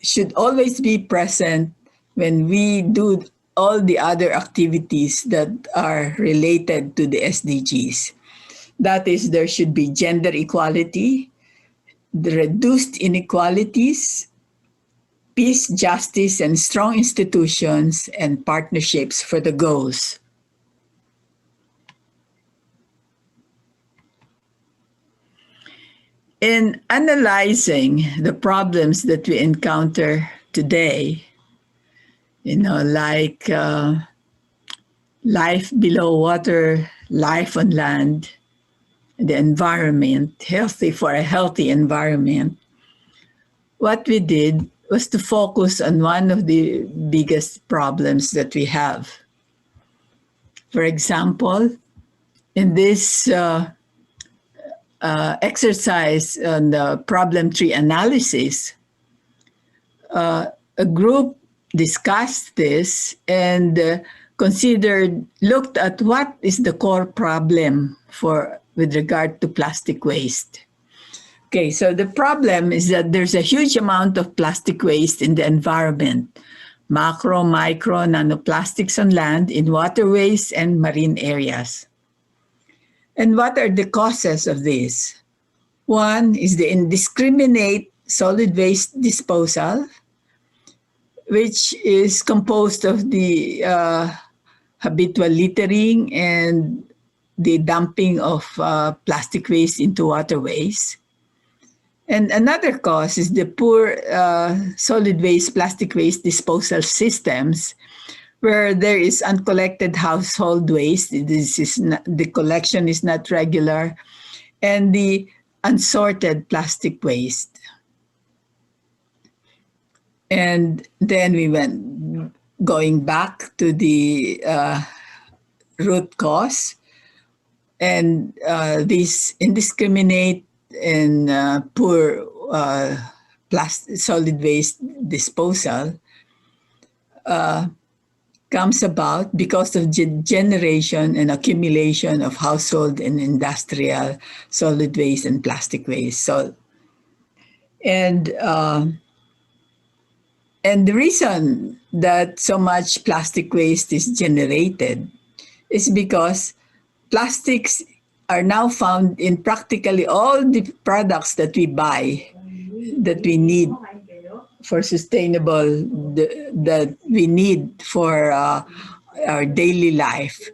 should always be present when we do all the other activities that are related to the SDGs. That is, there should be gender equality, the reduced inequalities, peace, justice, and strong institutions and partnerships for the goals. In analyzing the problems that we encounter today, like life below water, life on land, the environment, healthy for a healthy environment, what we did was to focus on one of the biggest problems that we have. For example, in this exercise on the problem tree analysis, a group discussed this and looked at what is the core problem with regard to plastic waste. Okay, so the problem is that there's a huge amount of plastic waste in the environment, macro, micro, nanoplastics on land, in waterways and marine areas. And what are the causes of this? One is the indiscriminate solid waste disposal, which is composed of the habitual littering and the dumping of plastic waste into waterways. And another cause is the poor solid waste, plastic waste disposal systems, where there is uncollected household waste. The collection is not regular, and the unsorted plastic waste. And then we went going back to the root cause, and this indiscriminate and poor solid waste disposal comes about because of generation and accumulation of household and industrial solid waste and plastic waste. And the reason that so much plastic waste is generated is because plastics are now found in practically all the products that we buy, that we need for sustainable, that we need for our daily life.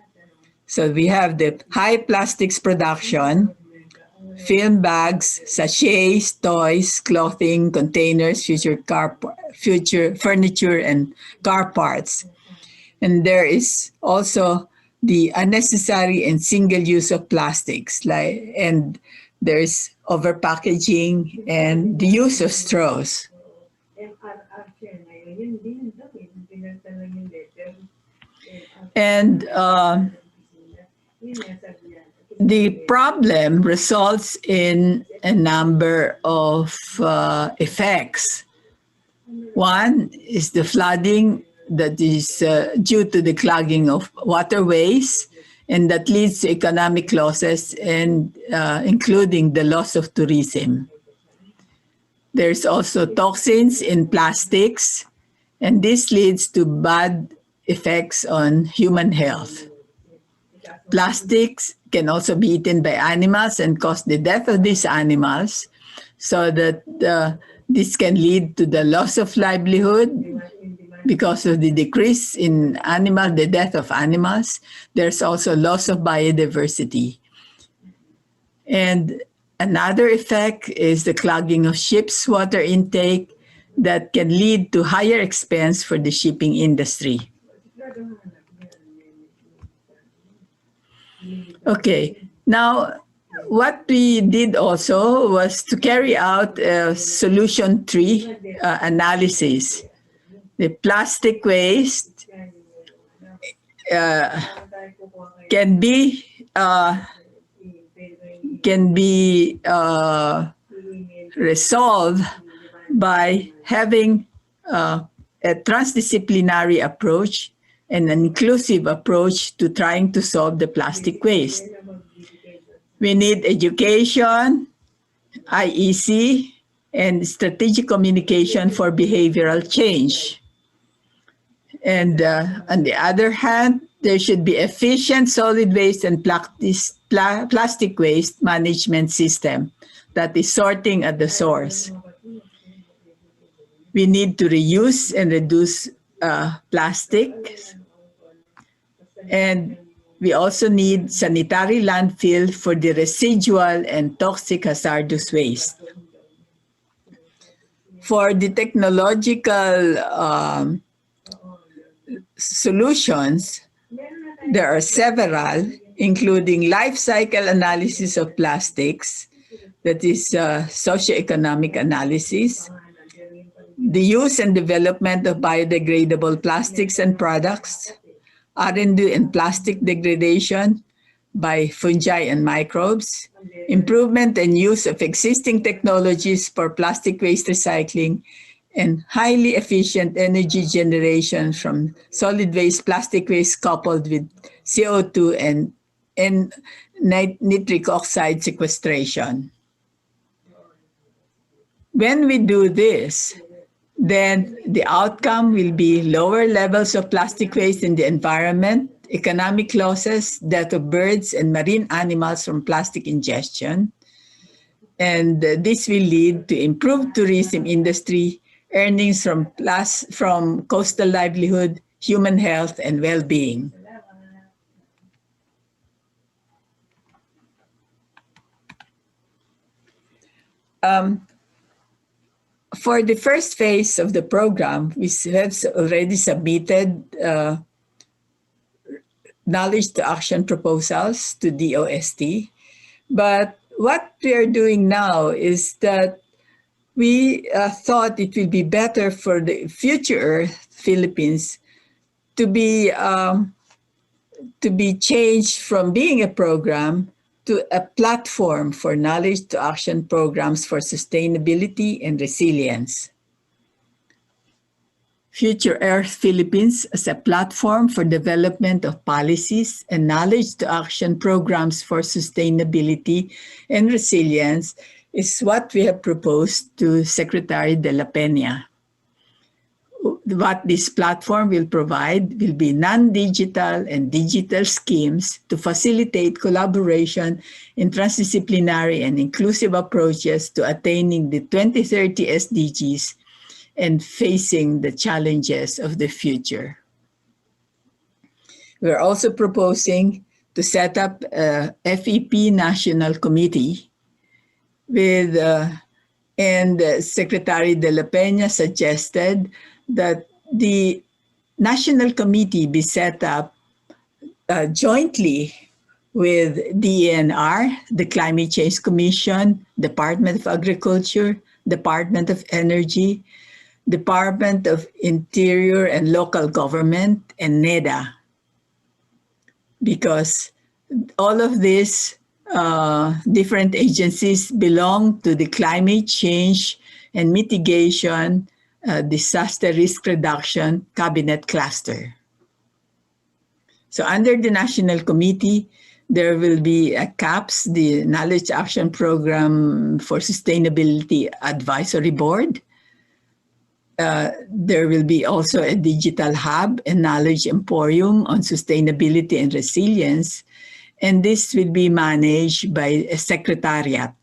So we have the high plastics production, film bags, sachets, toys, clothing, containers, future furniture, and car parts. And there is also the unnecessary and single use of plastics, and there's overpackaging and the use of straws. And the problem results in a number of effects. One is the flooding that is due to the clogging of waterways, and that leads to economic losses, and including the loss of tourism. There's also toxins in plastics, and this leads to bad effects on human health. Plastics can also be eaten by animals and cause the death of these animals, so that this can lead to the loss of livelihood because of the decrease in the death of animals. There's also loss of biodiversity. And another effect is the clogging of ships' water intake that can lead to higher expense for the shipping industry. Okay, now what we did also was to carry out a solution tree analysis. The plastic waste can be resolved by having a transdisciplinary approach and an inclusive approach to trying to solve the plastic waste. We need education, IEC, and strategic communication for behavioral change. And on the other hand, there should be efficient solid waste and plastic waste management system that is sorting at the source. We need to reuse and reduce plastic. And we also need sanitary landfill for the residual and toxic hazardous waste. For the technological solutions, there are several, including life cycle analysis of plastics, that is socioeconomic analysis, the use and development of biodegradable plastics and products, R&D and plastic degradation by fungi and microbes, improvement and use of existing technologies for plastic waste recycling, and highly efficient energy generation from solid waste, plastic waste coupled with CO2 and nitric oxide sequestration. When we do this, then the outcome will be lower levels of plastic waste in the environment, economic losses, death of birds and marine animals from plastic ingestion. And this will lead to improved tourism industry, earnings from coastal livelihood, human health, and well-being. For the first phase of the program, we have already submitted knowledge to action proposals to DOST. But what we are doing now is that we thought it will be better for the future Earth Philippines to be changed from being a program to a platform for knowledge to action programs for sustainability and resilience. Future Earth Philippines as a platform for development of policies and knowledge to action programs for sustainability and resilience is what we have proposed to Secretary de la Peña. What this platform will provide will be non-digital and digital schemes to facilitate collaboration in transdisciplinary and inclusive approaches to attaining the 2030 SDGs and facing the challenges of the future. We're also proposing to set up a FEP National Committee with, and Secretary de la Peña suggested that the National Committee be set up jointly with DENR, the Climate Change Commission, Department of Agriculture, Department of Energy, Department of Interior and Local Government, and NEDA. Because all of these different agencies belong to the Climate Change and Mitigation Disaster Risk Reduction Cabinet Cluster. So under the National Committee, there will be a CAPS, the Knowledge Action Program for Sustainability Advisory Board. There will be also a digital hub and knowledge emporium on sustainability and resilience, and this will be managed by a secretariat.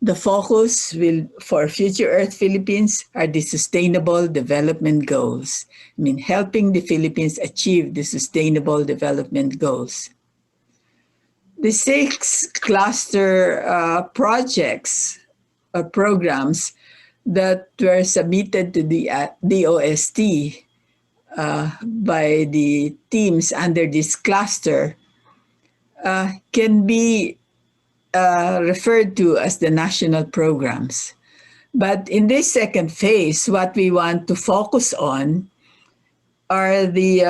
The focus for Future Earth Philippines are the Sustainable Development Goals. I mean, helping the Philippines achieve the Sustainable Development Goals. The 6 cluster projects or programs that were submitted to the DOST by the teams under this cluster can be referred to as the national programs. But in this second phase, what we want to focus on are the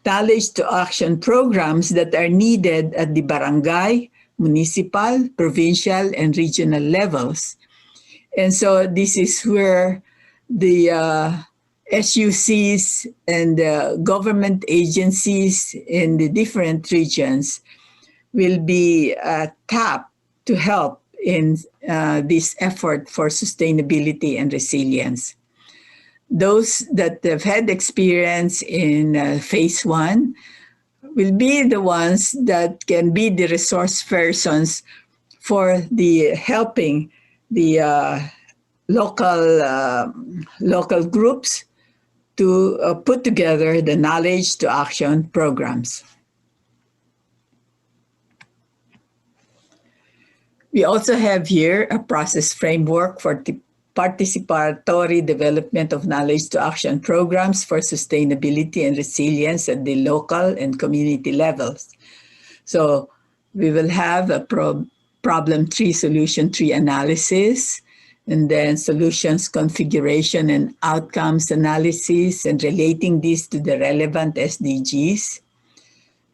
knowledge to action programs that are needed at the barangay, municipal, provincial, and regional levels. And so this is where the SUCs and government agencies in the different regions will be tapped to help in this effort for sustainability and resilience. Those that have had experience in phase 1 will be the ones that can be the resource persons for the helping the local groups to put together the knowledge to action programs. We also have here a process framework for the participatory development of knowledge to action programs for sustainability and resilience at the local and community levels. So we will have a problem tree, solution tree analysis, and then solutions configuration and outcomes analysis, and relating this to the relevant SDGs.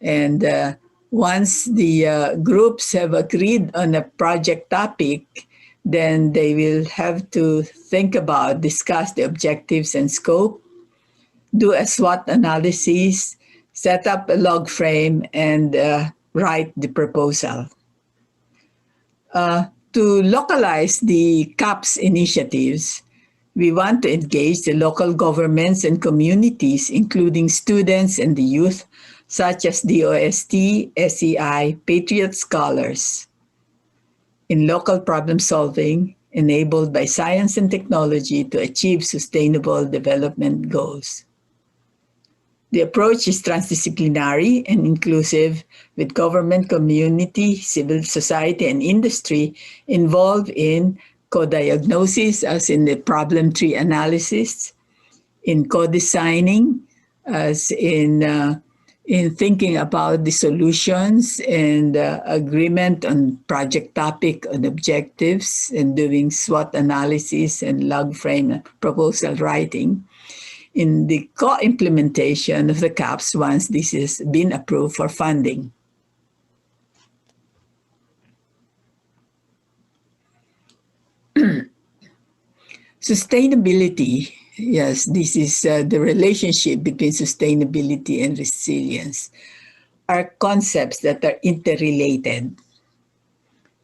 And once the groups have agreed on a project topic, then they will have to think about, discuss the objectives and scope, do a SWOT analysis, set up a log frame, and write the proposal. To localize the CAPS initiatives, we want to engage the local governments and communities, including students and the youth, such as DOST, SEI, Patriot Scholars, in local problem solving enabled by science and technology to achieve sustainable development goals. The approach is transdisciplinary and inclusive, with government, community, civil society, and industry involved in co-diagnosis, as in the problem tree analysis, in co-designing, as in thinking about the solutions and agreement on project topic and objectives, and doing SWOT analysis and log frame and proposal writing, in the co-implementation of the CAPS once this has been approved for funding. Sustainability, yes, this is the relationship between sustainability and resilience, are concepts that are interrelated.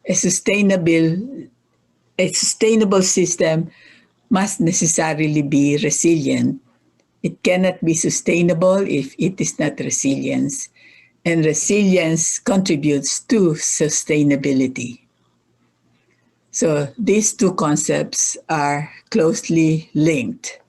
A sustainable system must necessarily be resilient. It cannot be sustainable if it is not resilience, and resilience contributes to sustainability. So these two concepts are closely linked.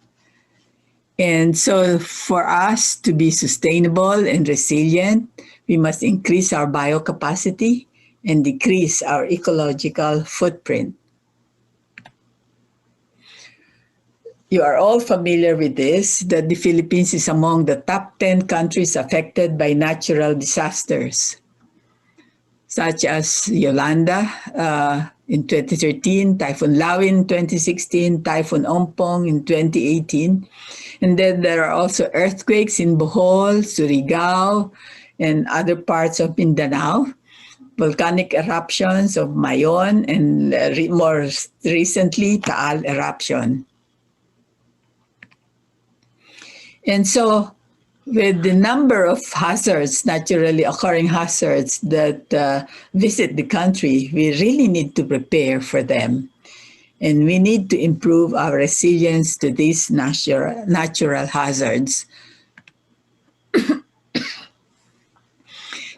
And so for us to be sustainable and resilient, we must increase our biocapacity and decrease our ecological footprint. You are all familiar with this, that the Philippines is among the top 10 countries affected by natural disasters, such as Yolanda in 2013, Typhoon Lawi in 2016, Typhoon Ompong in 2018. And then there are also earthquakes in Bohol, Surigao, and other parts of Mindanao. volcanic eruptions of Mayon and more recently, Taal eruption. And so with the number of hazards, naturally occurring hazards that visit the country, we really need to prepare for them. And we need to improve our resilience to these natural hazards.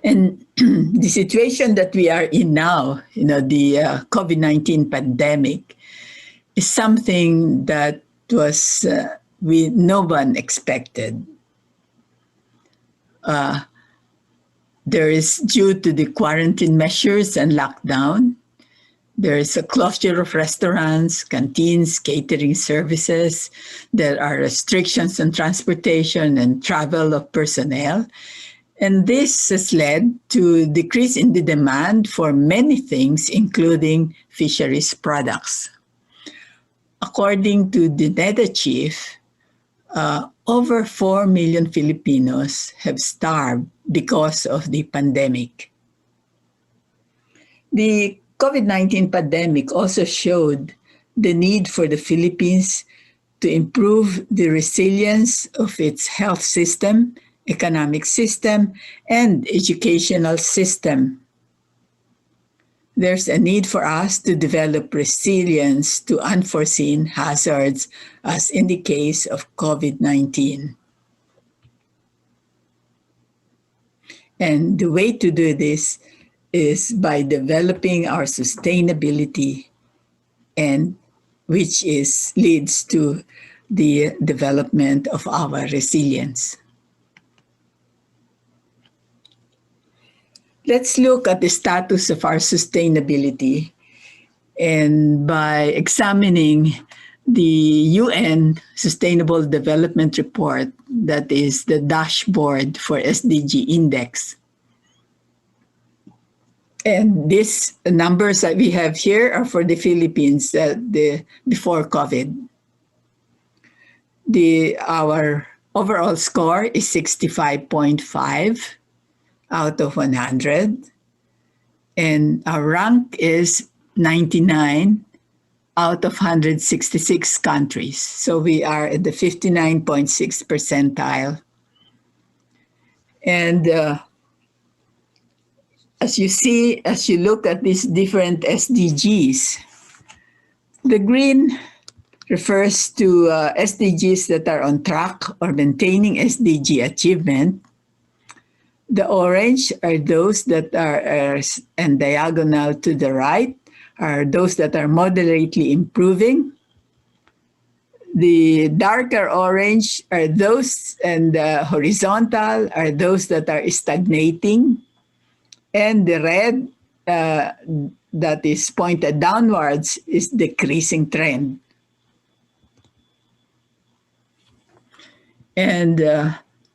And the situation that we are in now, the COVID-19 pandemic, is something that was no one expected. There is, due to the quarantine measures and lockdown, there is a closure of restaurants, canteens, catering services. There are restrictions on transportation and travel of personnel. And this has led to decrease in the demand for many things, including fisheries products. According to the NEDA chief, over 4 million Filipinos have starved because of the pandemic. The COVID-19 pandemic also showed the need for the Philippines to improve the resilience of its health system, economic system, and educational system. There's a need for us to develop resilience to unforeseen hazards, as in the case of COVID-19. And the way to do this is by developing our sustainability, and which leads to the development of our resilience. Let's look at the status of our sustainability, and by examining the UN Sustainable Development Report, that is the dashboard for SDG Index. And these numbers that we have here are for the Philippines before COVID. Our overall score is 65.5 out of 100. And our rank is 99 out of 166 countries. So we are at the 59.6 percentile. And as you look at these different SDGs, the green refers to SDGs that are on track or maintaining SDG achievement. The orange are those that are and diagonal to the right are those that are moderately improving. The darker orange are those, and the horizontal are those that are stagnating. And the red that is pointed downwards is decreasing trend. And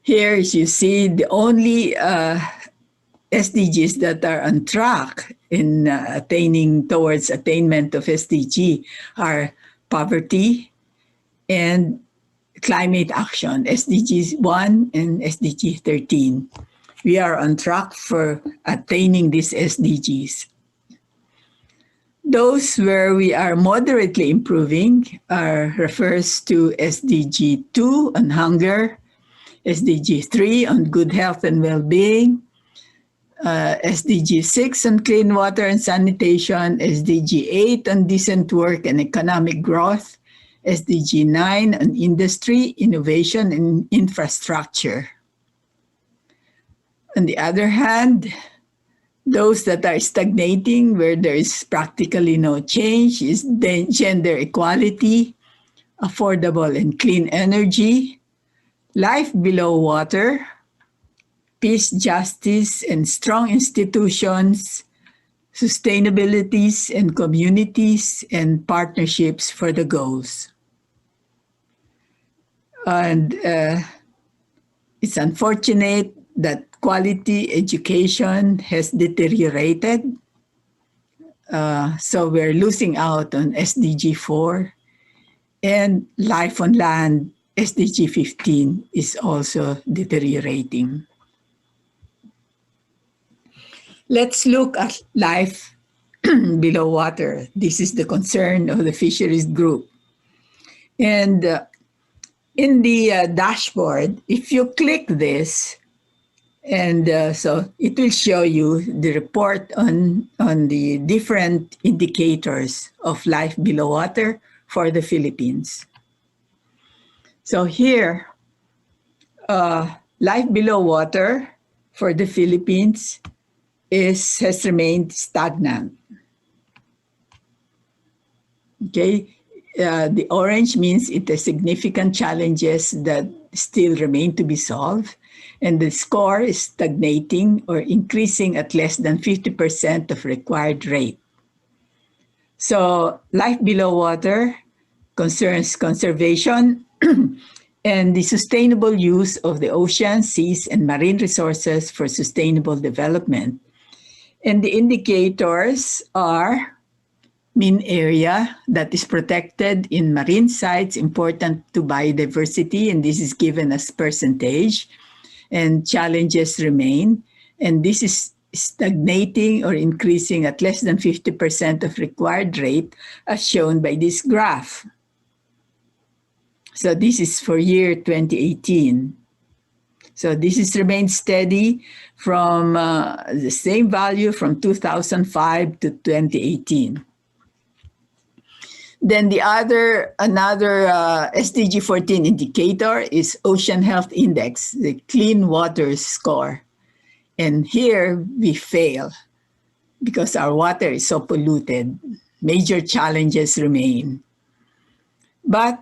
here, as you see, the only SDGs that are on track in attaining towards attainment of SDG are poverty and climate action, SDGs 1 and SDG 13. We are on track for attaining these SDGs. Those where we are moderately improving refers to SDG 2 on hunger, SDG 3 on good health and well-being, SDG 6 on clean water and sanitation, SDG 8 on decent work and economic growth, SDG 9 on industry, innovation, and infrastructure. On the other hand, those that are stagnating, where there is practically no change, is gender equality, affordable and clean energy, life below water, peace, justice, and strong institutions, sustainabilities and communities, and partnerships for the goals. And it's unfortunate that quality education has deteriorated. So we're losing out on SDG 4, and life on land, SDG 15, is also deteriorating. Let's look at life below water. This is the concern of the fisheries group. And in the dashboard, if you click this, and so it will show you the report on the different indicators of life below water for the Philippines. So here, life below water for the Philippines has remained stagnant. Okay, the orange means it has significant challenges that still remain to be solved, and the score is stagnating or increasing at less than 50% of required rate. So life below water concerns conservation and the sustainable use of the ocean, seas, and marine resources for sustainable development. And the indicators are mean area that is protected in marine sites important to biodiversity, and this is given as percentage, and challenges remain, and this is stagnating or increasing at less than 50% of required rate as shown by this graph. So this is for year 2018. So this has remained steady from the same value from 2005 to 2018. Then another SDG 14 indicator is Ocean Health Index, the clean water score. And here we fail because our water is so polluted. Major challenges remain. But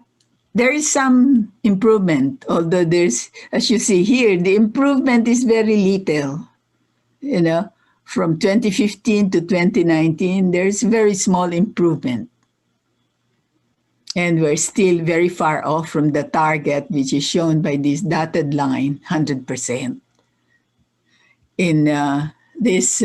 there is some improvement, although there's, as you see here, the improvement is very little. You know, from 2015 to 2019, there's very small improvement. And we're still very far off from the target, which is shown by this dotted line, 100%. In these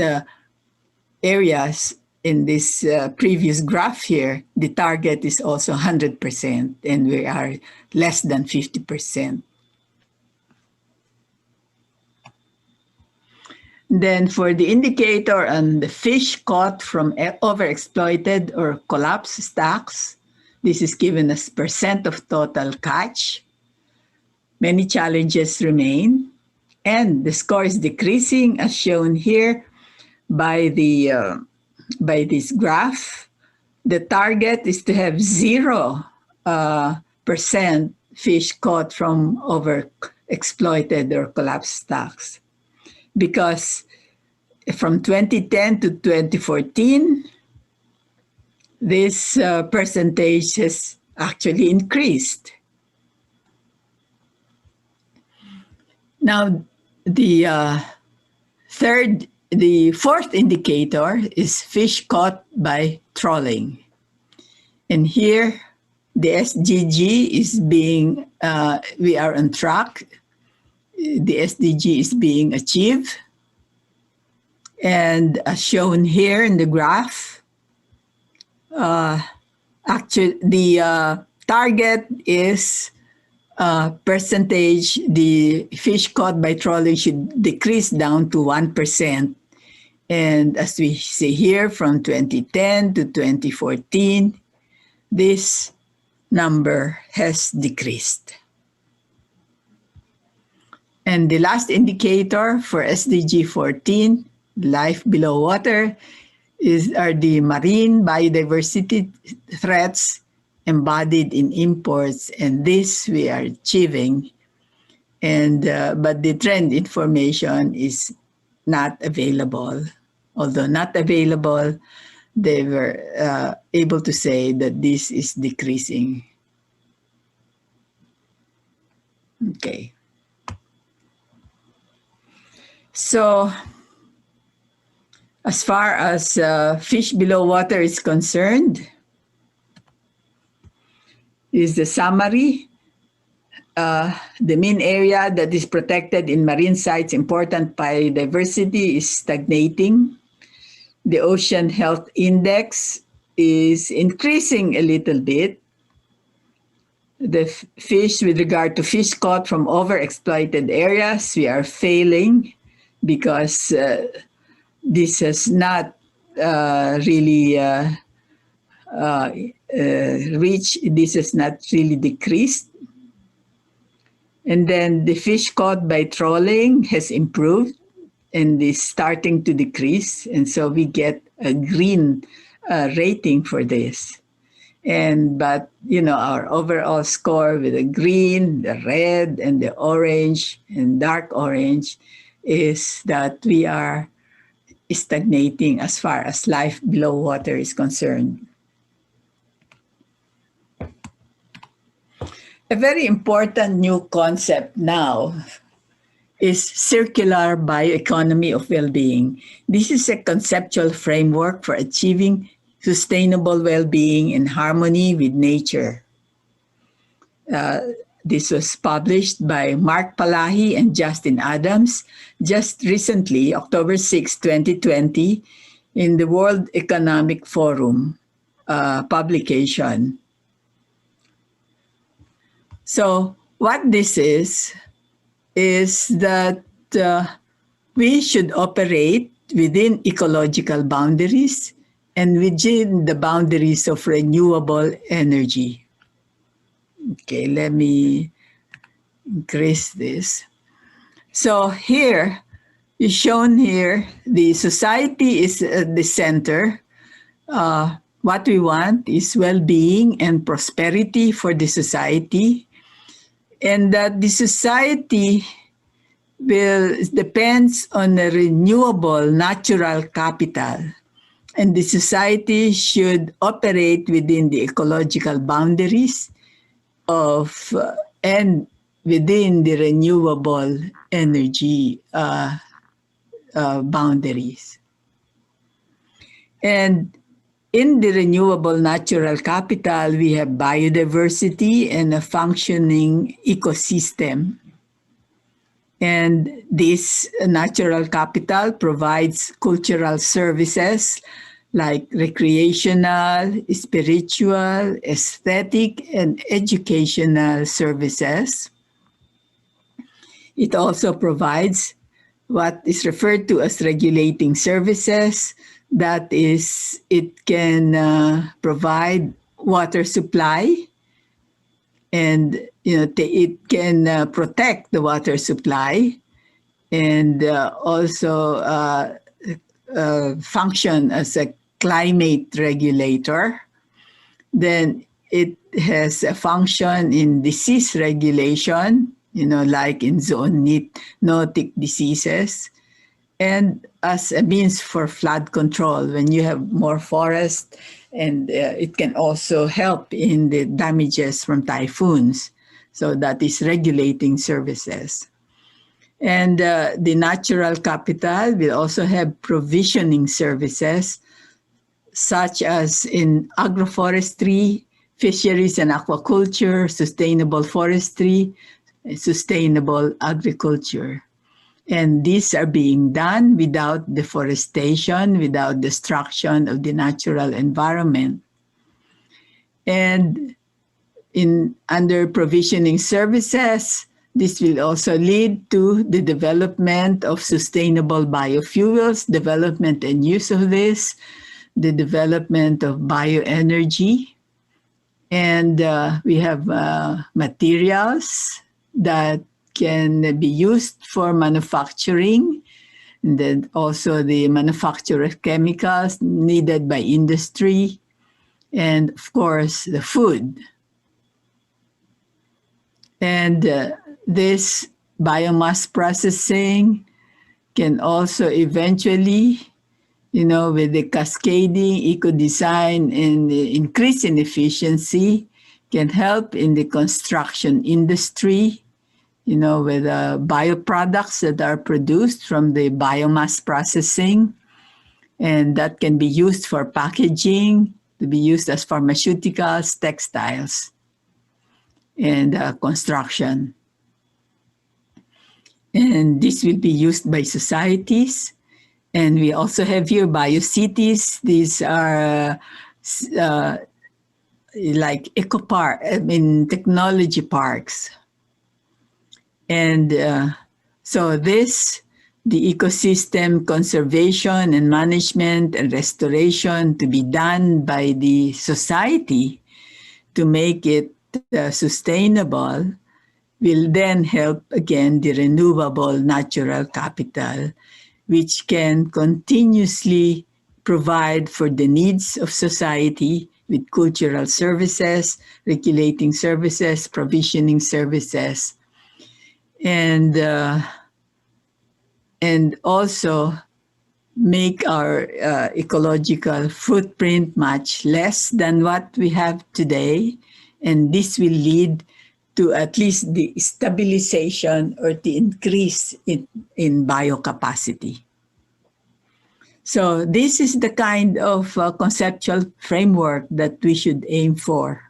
areas, in this previous graph here, the target is also 100%, and we are less than 50%. Then for the indicator on the fish caught from overexploited or collapsed stocks, this is given as percent of total catch. Many challenges remain, and the score is decreasing as shown here by this graph. The target is to have 0% fish caught from overexploited or collapsed stocks. Because from 2010 to 2014, this percentage has actually increased. Now, the fourth indicator is fish caught by trawling. And here, the SDG is being, we are on track. The SDG is being achieved. And as shown here in the graph, actually, the target is percentage. The fish caught by trawling should decrease down to 1%. And as we see here, from 2010 to 2014, this number has decreased. And the last indicator for SDG 14, life below water, are the marine biodiversity threats embodied in imports, and this we are achieving. And but the trend information is not available. Although not available, they were able to say that this is decreasing. Okay. So, as far as fish below water is concerned, is the summary. The main area that is protected in marine sites important biodiversity is stagnating. The Ocean Health Index is increasing a little bit. The fish, with regard to fish caught from overexploited areas, we are failing because this has not really reached, this has not really decreased. And then the fish caught by trawling has improved and is starting to decrease. And so we get a green rating for this. But our overall score with the green, the red, and the orange and dark orange is that we are stagnating as far as life below water is concerned. A very important new concept now is circular bioeconomy of well-being. This is a conceptual framework for achieving sustainable well-being in harmony with nature. This was published by Mark Palahi and Justin Adams just recently, October 6, 2020, in the World Economic Forum publication. So what this is that we should operate within ecological boundaries and within the boundaries of renewable energy. Okay, let me increase this. So here, is shown here, the society is at the center. What we want is well-being and prosperity for the society, and that the society depends on a renewable natural capital, and the society should operate within the ecological boundaries of and within the renewable energy boundaries. And in the renewable natural capital, we have biodiversity and a functioning ecosystem. And this natural capital provides cultural services like recreational, spiritual, aesthetic, and educational services. It also provides what is referred to as regulating services. That is, it can provide water supply, and it can protect the water supply, and also function as a climate regulator. Then it has a function in disease regulation, like in zoonotic diseases, and as a means for flood control when you have more forest, and it can also help in the damages from typhoons. So that is regulating services. And the natural capital will also have provisioning services, such as in agroforestry, fisheries and aquaculture, sustainable forestry, sustainable agriculture. And these are being done without deforestation, without destruction of the natural environment. And under provisioning services, this will also lead to the development of sustainable biofuels, development and use of this, the development of bioenergy. And we have materials that can be used for manufacturing, and then also the manufacture of chemicals needed by industry, and of course the food. And this biomass processing can also eventually, with the cascading eco-design and the increase in efficiency, can help in the construction industry, with bioproducts that are produced from the biomass processing, and that can be used for packaging, to be used as pharmaceuticals, textiles, and construction. And this will be used by societies. And we also have here biocities. These are like technology parks. And so this the ecosystem conservation and management and restoration to be done by the society to make it sustainable will then help again the renewable natural capital, which can continuously provide for the needs of society with cultural services, regulating services, provisioning services, and also make our ecological footprint much less than what we have today. And this will lead to at least the stabilization or the increase in biocapacity. So this is the kind of conceptual framework that we should aim for.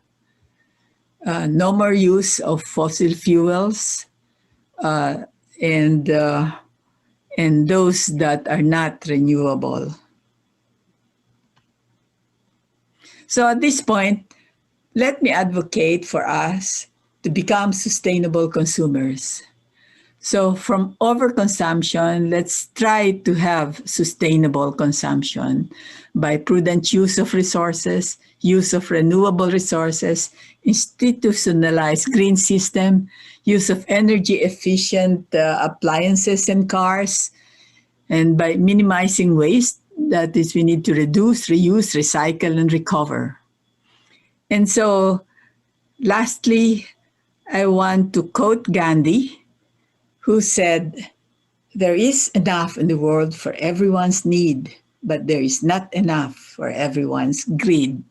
No more use of fossil fuels and those that are not renewable. So at this point, let me advocate for us to become sustainable consumers. So from overconsumption, let's try to have sustainable consumption by prudent use of resources, use of renewable resources, institutionalized green system, use of energy efficient appliances and cars, and by minimizing waste, that is, we need to reduce, reuse, recycle, and recover. And so, lastly, I want to quote Gandhi, who said, "There is enough in the world for everyone's need, but there is not enough for everyone's greed."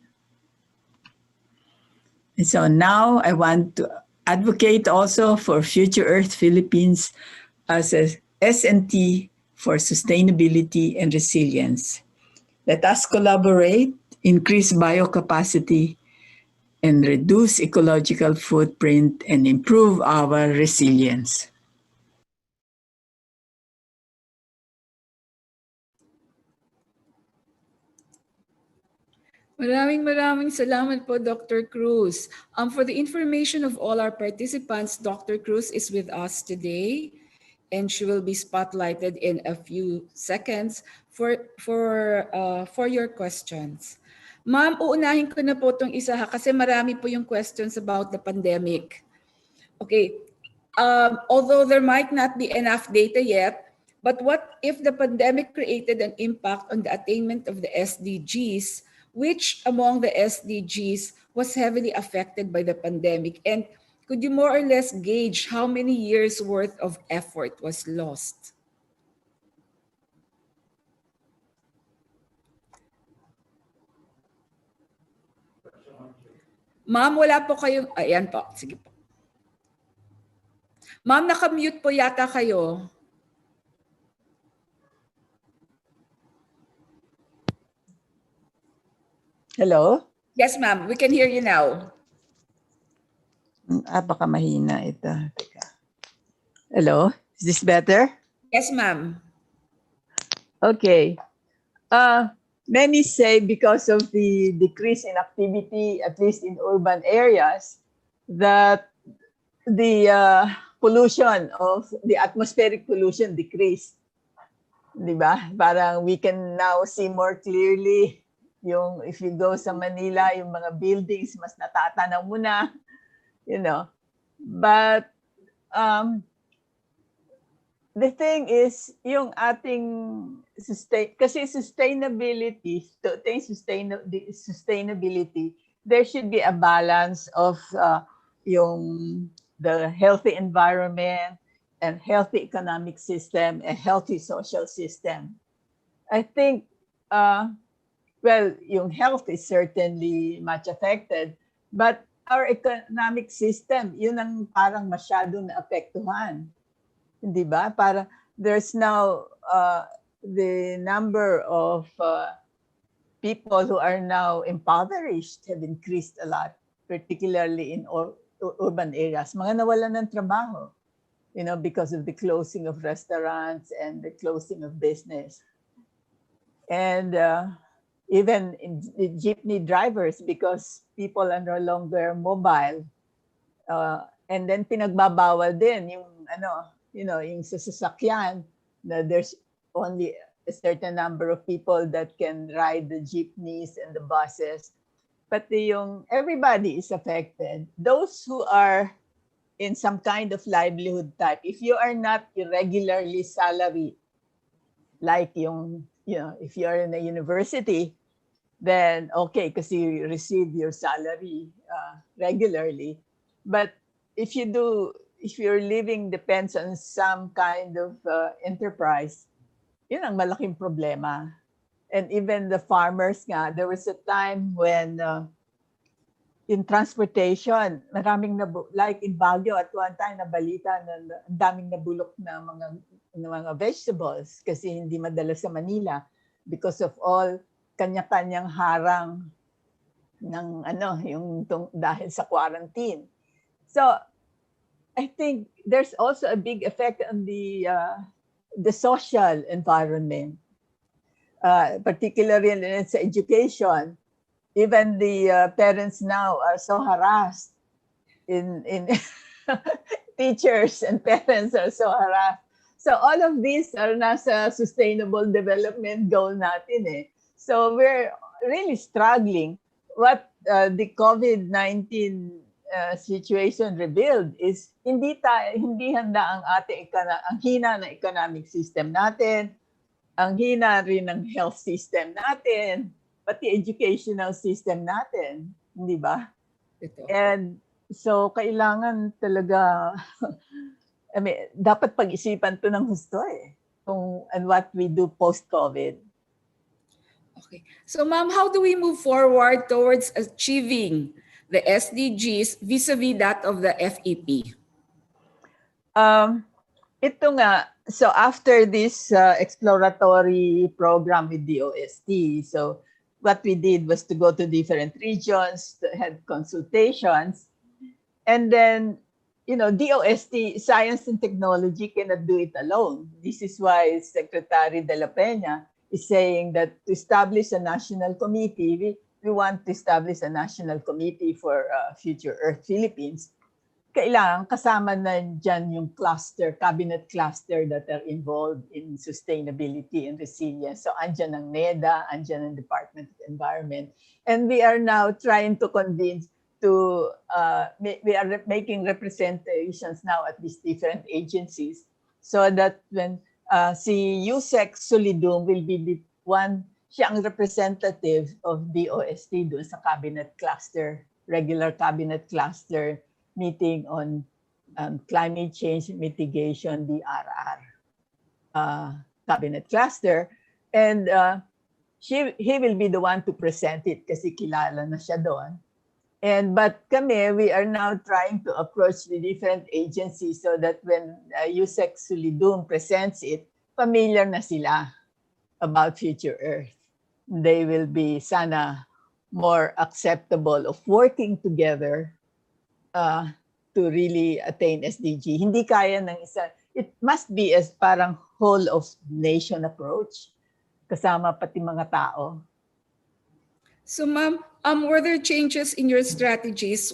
And so now I want to advocate also for Future Earth Philippines as a S&T for sustainability and resilience. Let us collaborate, increase biocapacity, and reduce ecological footprint and improve our resilience. Maraming salamat po, Dr. Cruz. For the information of all our participants, Dr. Cruz is with us today, and she will be spotlighted in a few seconds for your questions. Ma'am, uunahin ko na po itong isa kasi marami po yung questions about the pandemic. Okay, although there might not be enough data yet, but what if the pandemic created an impact on the attainment of the SDGs? Which among the SDGs was heavily affected by the pandemic? And could you more or less gauge how many years worth of effort was lost? Ma'am, wala po kayong... Ayan po, sige po. Ma'am, nakamute po yata kayo. Hello? Yes, ma'am. We can hear you now. Baka mahina ito. Teka. Hello? Is this better? Yes, ma'am. Okay. Many say because of the decrease in activity, at least in urban areas, that the pollution of the atmospheric pollution decreased. Diba? Parang we can now see more clearly yung if you go sa Manila, yung mga buildings, mas natatanaw mo na, you know. But the thing is, yung ating kasi sustainability, to attain sustainability, there should be a balance of yung the healthy environment and healthy economic system, a healthy social system. I think, well, yung health is certainly much affected, but our economic system, yun ang parang masyadong naapektuhan. Hindi ba? Para there's now the number of people who are now impoverished have increased a lot, particularly in urban areas. Mga nawalan ng trabaho, you know, because of the closing of restaurants and the closing of business. And even in the jeepney drivers, because people are no longer mobile. And then pinagbabawal din yung ano, you know, yung sa sasakyan na there's only a certain number of people that can ride the jeepneys and the buses. But everybody is affected. Those who are in some kind of livelihood type, if you are not irregularly salaried, like if you are in a university, then okay, because you receive your salary regularly. But if your living depends on some kind of enterprise, yun ang malaking problema. And even the farmers nga, there was a time when in transportation, maraming like in Baguio at one time nabalita na ang daming nabulok na mga vegetables kasi hindi madala sa Manila because of all kanya-kanyang harang ng dahil sa quarantine. So I think there's also a big effect on the social environment, particularly in sa education. Even the parents now are so harassed in teachers and parents are so harassed. So all of these are nasa sustainable development goal natin eh. So we're really struggling. What the COVID-19 situation revealed is hindi handa ang ang hina ng economic system natin, ang hina rin ng health system natin, pati educational system natin, hindi ba? Ito. And so kailangan talaga dapat pag-isipan 'to ng husto eh. And what we do post-COVID. Okay. So ma'am, how do we move forward towards achieving the SDGs vis-a-vis that of the FEP? Ito nga, so after this exploratory program with DOST, so what we did was to go to different regions, to have consultations, and then, DOST, science and technology cannot do it alone. This is why Secretary De La Peña is saying that to establish a national committee, we want to establish a national committee for Future Earth Philippines. Kailangan kasama na dyan yung cabinet cluster that are involved in sustainability and resilience. So andyan ang NEDA, andyan ang Department of Environment. And we are now trying to convince we are making representations now at these different agencies so that when si Yusek Solidum will be the one, siya ang representative of DOST doon sa cabinet cluster, regular cabinet cluster meeting on climate change mitigation, DRR cabinet cluster. And he will be the one to present it kasi kilala na siya doon. But kami, we are now trying to approach the different agencies so that when Yusek Solidum presents it, familiar na sila about Future Earth. They will be sana more acceptable of working together to really attain SDG. Hindi kaya ng isa. It must be as parang whole of nation approach, kasama pati mga tao. So ma'am, were there changes in your strategies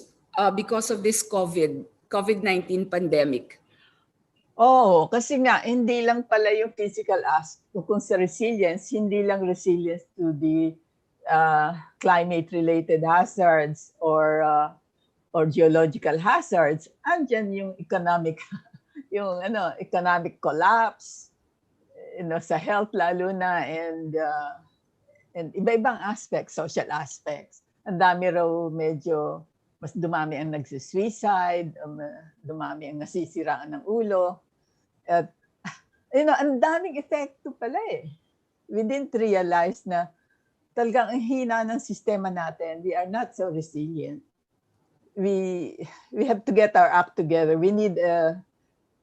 because of this COVID-19 pandemic? Oh, kasi nga, hindi lang pala yung physical aspect. Kung sa resilience, hindi lang resilience to the climate-related hazards or geological hazards, andyan yung economic collapse, sa health lalo na, and iba-ibang aspects, social aspects. Ang dami raw medyo mas dumami ang nagsi-suicide, dumami ang nasisiraan ng ulo. At ang daming epekto pala eh. We didn't realize na talagang ang hina ng sistema natin. We are not so resilient. We have to get our act together. We need a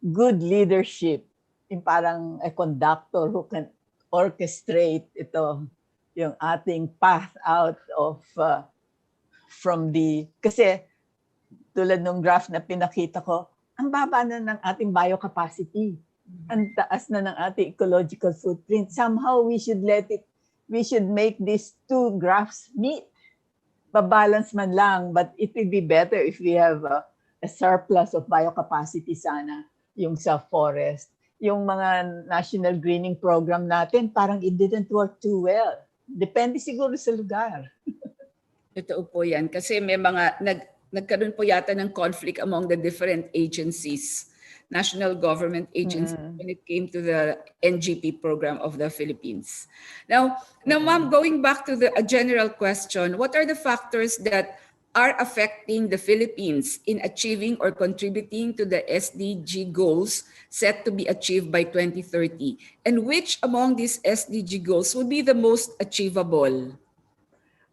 good leadership, yung parang a conductor who can orchestrate ito, yung ating path out of kasi tulad ng graph na pinakita ko, ang baba na ng ating biocapacity. Ang taas na ng ating ecological footprint. Somehow we should make these two graphs meet. Babalance man lang, but it would be better if we have a surplus of biocapacity sana, yung sa forest, yung mga national greening program natin, parang it didn't work too well. Depende siguro sa lugar. Totoo po yan. Kasi may mga nagkaroon po yata ng conflict among the different agencies, national government agencies, when it came to the NGP program of the Philippines. Now ma'am, going back to a general question, what are the factors that are affecting the Philippines in achieving or contributing to the SDG goals set to be achieved by 2030? And which among these SDG goals would be the most achievable?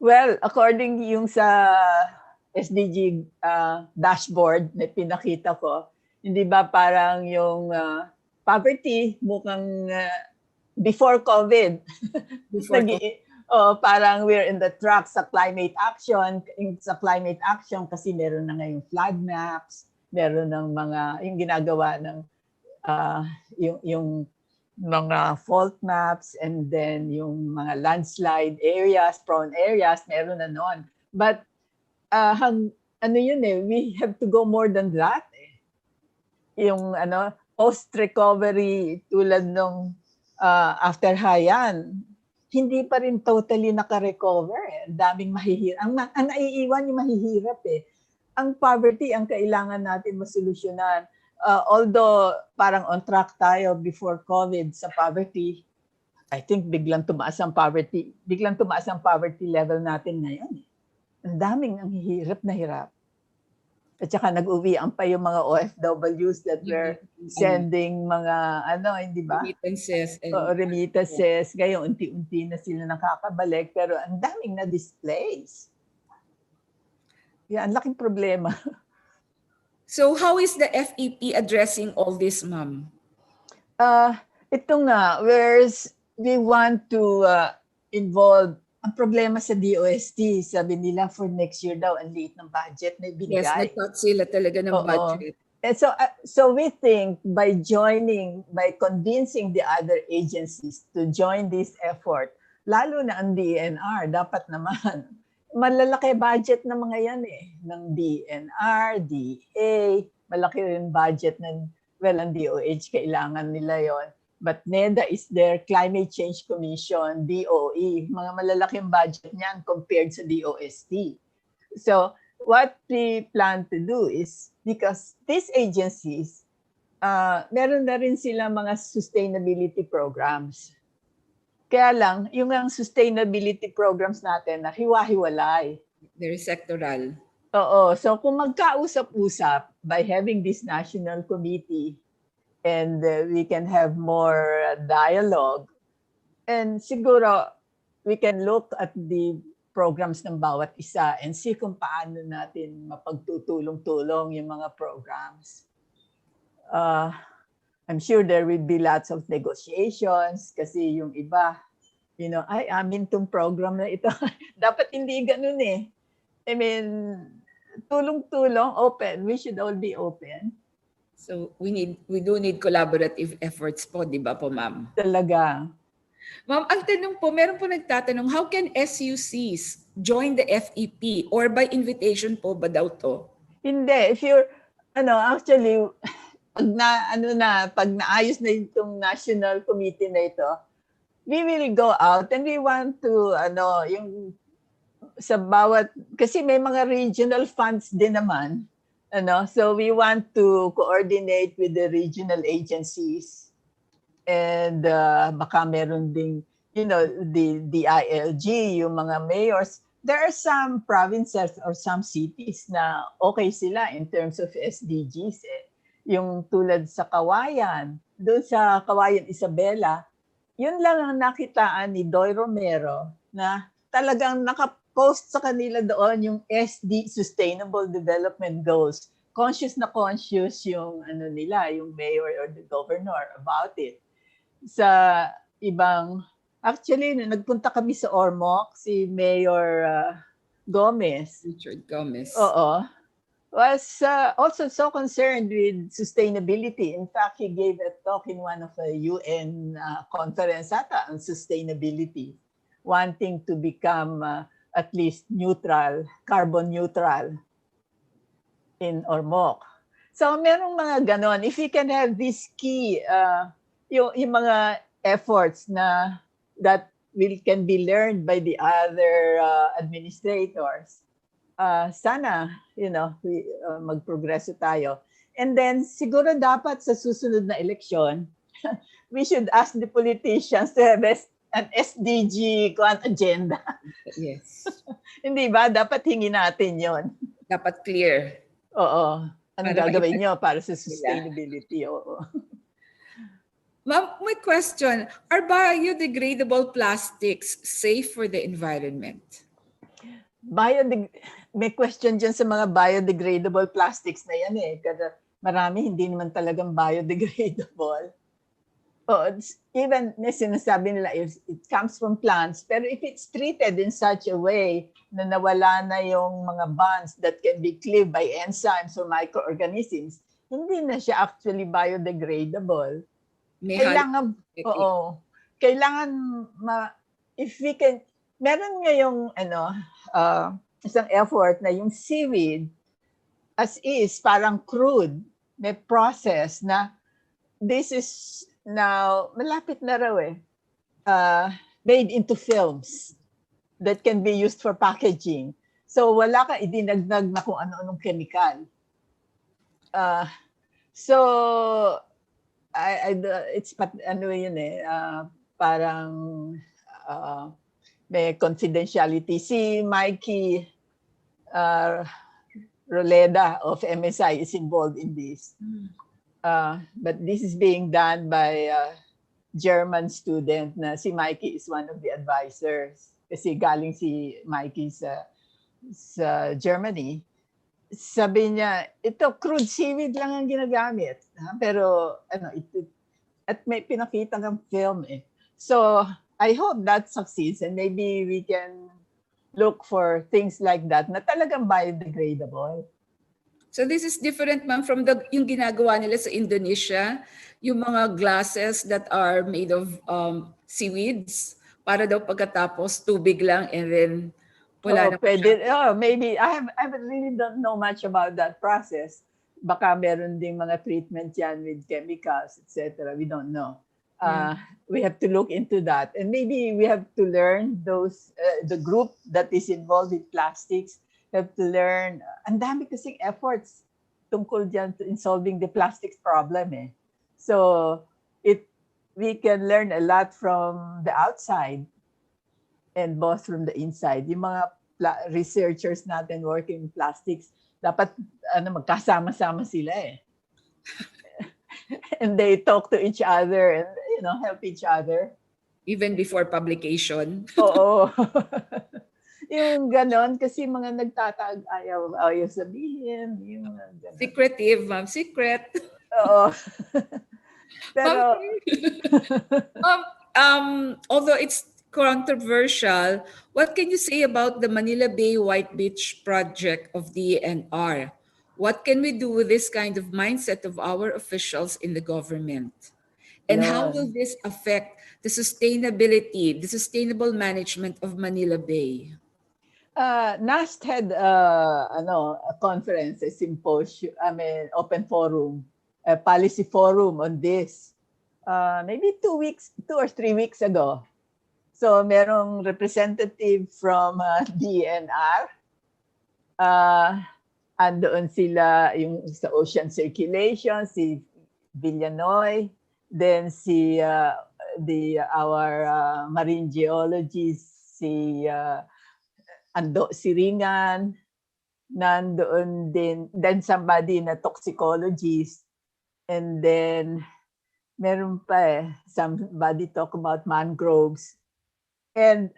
Well, according yung sa SDG dashboard na pinakita ko, hindi ba parang yung poverty mukhang before COVID. Parang we're in the track sa climate action. Sa climate action kasi meron na ngayong flood maps, meron ng mga, yung ginagawa ng yung mga fault maps, and then yung mga landslide areas, prone areas, meron na noon. But we have to go more than that. Yung post-recovery tulad nung after Haiyan, hindi pa rin totally naka-recover. Daming mahihirap. Ang naiiwan yung mahihirap eh. Ang poverty ang kailangan natin masolusyonan. Although parang on track tayo before COVID sa poverty, I think biglang tumaas ang poverty level natin ngayon. Ang daming ang hirap na hirap. At saka nag-uwian pa yung mga OFWs that were sending mga hindi ba? Remittances. Remittances. Ngayon, unti-unti na sila nakakabalik. Pero ang daming na-displace. Yeah, ang laking problema. So how is the FEP addressing all this, ma'am? Ito nga, whereas we want to involve, ang problema sa DOST, sabi nila for next year daw, ang liit ng budget na ibigay. Yes, nag-cut sila talaga ng budget. And so we think by convincing the other agencies to join this effort, lalo na ang DNR, dapat naman, malalaki budget ng mga yan ng DNR, DA, malaki rin budget ng, ang DOH, kailangan nila yon. But NEDA is there, Climate Change Commission, DOE, mga malalaking budget niyan compared sa DOST. So what we plan to do is, because these agencies, meron na rin sila mga sustainability programs. Kaya lang, yung ang sustainability programs natin na hiwa-hiwalay. Very sectoral. Oo. So kung magkausap-usap by having this national committee, and we can have more dialogue, and siguro we can look at the programs ng bawat isa and see kung paano natin mapagtutulong-tulong yung mga programs. I'm sure there will be lots of negotiations kasi yung iba, ay amin tong program na ito. Dapat hindi ganun eh. I mean, tulong-tulong, open. We should all be open. So we do need collaborative efforts po, di ba po, ma'am? Talaga. Ma'am, ang tanong po, meron po nagtatanong, how can SUCs join the FEP or by invitation po ba daw to? Hindi. If you're, actually, pag naayos na itong national committee na ito, we will go out and we want to, yung sa bawat, kasi may mga regional funds din naman, so we want to coordinate with the regional agencies, and baka meron ding, the ILG, yung mga mayors. There are some provinces or some cities na okay sila in terms of SDGs. Yung tulad sa Kawayan, doon sa Kawayan Isabela, yun lang ang nakitaan ni Doy Romero na talagang nakapost sa kanila doon yung SD, Sustainable Development Goals. Conscious na conscious yung nila, yung mayor or the governor about it. Sa ibang, actually, nagpunta kami sa Ormoc, si Mayor Gomez. Richard Gomez. Oo. Was also so concerned with sustainability. In fact, he gave a talk in one of the UN conference on sustainability, wanting to become at least neutral, carbon neutral in Ormoc. So merong mga ganon. If we can have these key yung mga efforts na that can be learned by the other administrators. Sana, magprogreso tayo. And then, siguro dapat sa susunod na eleksyon, we should ask the politicians to have an SDG agenda. Yes. Hindi ba? Dapat hingin natin yon. Dapat clear. Oo. Anong Para gagawin nyo para sa sustainability? Oo. Ma'am, my question, are biodegradable plastics safe for the environment? May question dyan sa mga biodegradable plastics na yan eh. Kasi marami hindi naman talagang biodegradable. Even may sinasabi nila it comes from plants, pero if it's treated in such a way na nawala na yung mga bonds that can be cleaved by enzymes or microorganisms, hindi na siya actually biodegradable. Kailangan, if we can, meron ngayong isang effort na yung seaweed as is, parang crude, may process na this is now, malapit na raw made into films that can be used for packaging. So wala ka idinagdag na kung ano-anong chemical. So it's parang may confidentiality. Si Mikey Roleda of MSI is involved in this. But this is being done by a German student na si Mikey is one of the advisors. Kasi galing si Mikey sa Germany. Sabi niya, ito crude seaweed lang ang ginagamit. Pero at may pinakita ng film eh. So I hope that succeeds and maybe we can look for things like that na talagang biodegradable. So this is different, ma'am, from yung ginagawa nila sa Indonesia, yung mga glasses that are made of seaweeds, para daw pagkatapos tubig lang and then wala na. Pwede. Maybe I really don't know much about that process. Baka meron ding mga treatment yan with chemicals, etc. We don't know. We have to look into that, and maybe we have to learn the group that is involved with plastics have to learn. Ang dami kasing efforts tungkol dyan in solving the plastics problem eh. So we can learn a lot from the outside and both from the inside. Yung mga researchers natin working in plastics, dapat magkasama-sama sila eh. And they talk to each other and help each other. Even before publication. Oo. Yung ganon, kasi mga nagtatag, ayaw sabihin. Yung secretive, ma'am. Secret. Oo. Pero, although it's controversial, what can you say about the Manila Bay White Beach project of DNR? What can we do with this kind of mindset of our officials in the government? And how will this affect the sustainability, the sustainable management of Manila Bay? NAST had a conference, a symposium, open forum, a policy forum on this. Maybe 2 or 3 weeks ago. So merong representative from DNR. Andoon sila yung sa ocean circulation, si Villanoy, then our marine geologist, si Ringan, nandoon din, then somebody na toxicologist, and then meron pa somebody talk about mangroves. And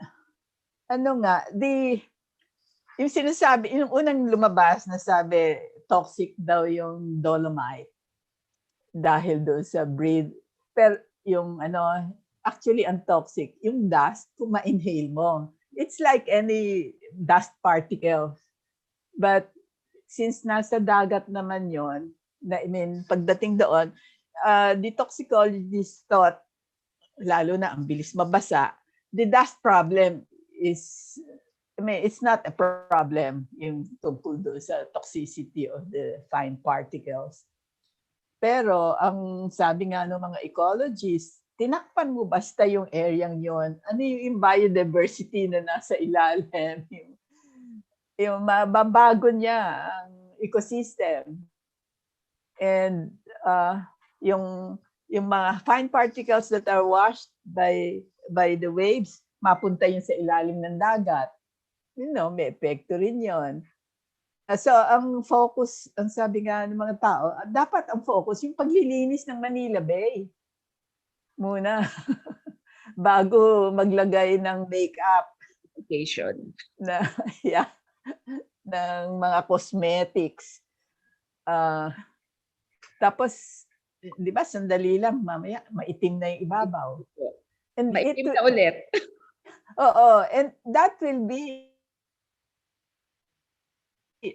yung sinasabi, yung unang lumabas na sabi, toxic daw yung dolomite dahil doon sa breed. Pero yung actually ang toxic, yung dust, kung ma-inhale mo. It's like any dust particle. But since nasa dagat naman yon, pagdating doon, the toxicologists thought, lalo na ang bilis mabasa, the dust problem is, it's not a problem yung tungkol doon sa toxicity of the fine particles. Pero ang sabi nga ng mga ecologists, tinakpan mo basta yung areang yon. Ano yung biodiversity na nasa ilalim? Yung mababago niya ang ecosystem. And yung mga fine particles that are washed by the waves, mapunta yun sa ilalim ng dagat. May epekto rin yun. So, ang focus, ang sabi nga ng mga tao, dapat ang focus yung paglilinis ng Manila Bay. Muna. Bago maglagay ng makeup. Na, yeah, ng mga cosmetics. Tapos, di ba, sandali lang, mamaya, maitim na yung ibabaw. And maitim na ulit. Oo, and that will be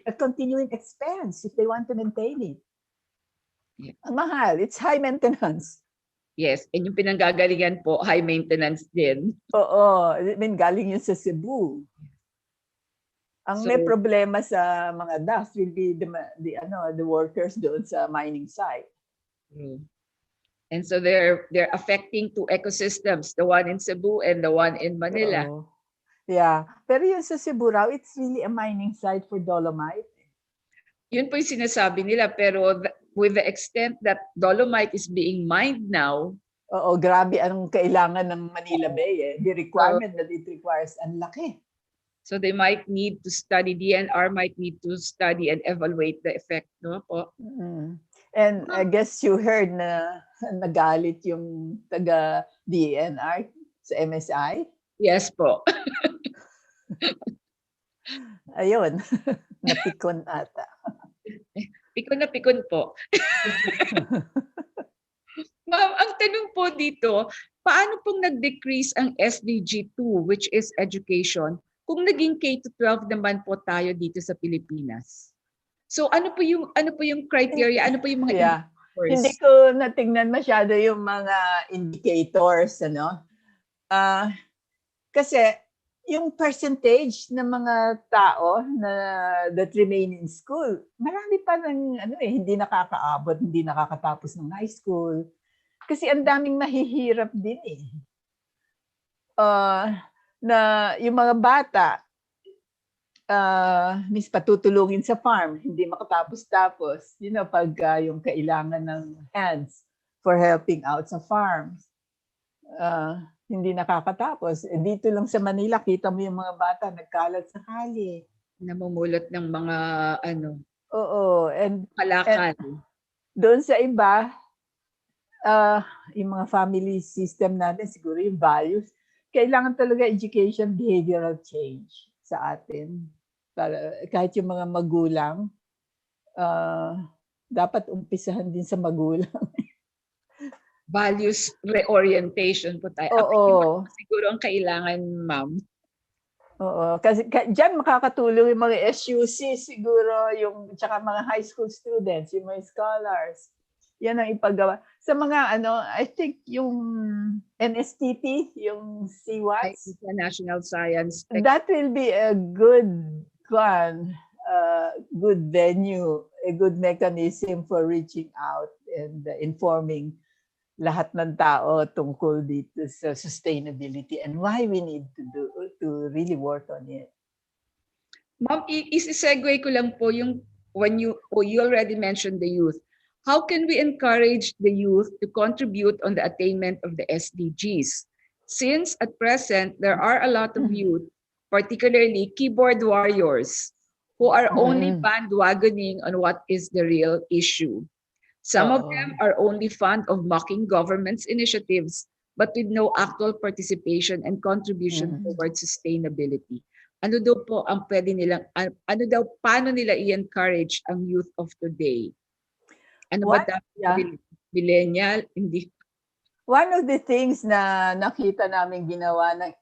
a continuing expense if they want to maintain it. Yeah. Ang mahal, it's high maintenance. Yes, and yung pinanggagalingan po, high maintenance din. Oo, I mean, galing yun sa Cebu. Ang may problema sa mga dust will be the workers doon sa mining site. And so they're affecting two ecosystems, the one in Cebu and the one in Manila. Yeah, pero yun sa Cebu raw, it's really a mining site for dolomite. Yun po yung sinasabi nila, pero with the extent that dolomite is being mined now. Oo, grabe ang kailangan ng Manila Bay. The requirement that it requires, ang laki. So they might need to study, DNR might need to study and evaluate the effect, no po? And I guess you heard na nagalit yung taga DNR sa MSI? Yes po. Ayun, napikon ata. Pikon po. Ma'am, ang tanong po dito, paano pong nag-decrease ang SDG 2, which is education, kung naging K-12 naman po tayo dito sa Pilipinas? So ano po yung criteria, ano po yung mga indicators? Hindi ko natingnan masyado yung mga indicators, kasi yung percentage ng mga tao na that remain in school, marami pa ng hindi nakakaabot, hindi nakakatapos ng high school. Kasi ang daming mahihirap din na yung mga bata patutulungin sa farm, hindi makatapos-tapos. Pag yung kailangan ng hands for helping out sa farms. Hindi nakakatapos. Dito lang sa Manila, kita mo yung mga bata nagkalat sa kali. Namumulot ng mga Oo. And doon sa iba, yung mga family system natin, siguro yung values, kailangan talaga education, behavioral change sa atin. Para kahit yung mga magulang, dapat umpisahan din sa magulang. Values reorientation po tayo. Oo. Siguro ang kailangan, ma'am. Oo. Kasi dyan makakatulong yung mga SUC siguro, tsaka mga high school students, yung mga scholars. Yan ang ipagawa. Sa mga I think yung NSTP, yung CWATS. National Science. That will be a good good venue, a good mechanism for reaching out and informing lahat ng tao tungkol dito sa sustainability and why we need to really work on it. Ma'am, isi-segue ko lang po yung when you already mentioned the youth. How can we encourage the youth to contribute on the attainment of the SDGs? Since at present, there are a lot of youth, particularly keyboard warriors, who are only bandwagoning on what is the real issue. Some of them are only fond of mocking government's initiatives, but with no actual participation and contribution towards sustainability. Ano daw po ang pwede nilang, paano nila i-encourage ang youth of today? Ano ba dapat millennial? Hindi. One of the things na nakita namin ginawa ng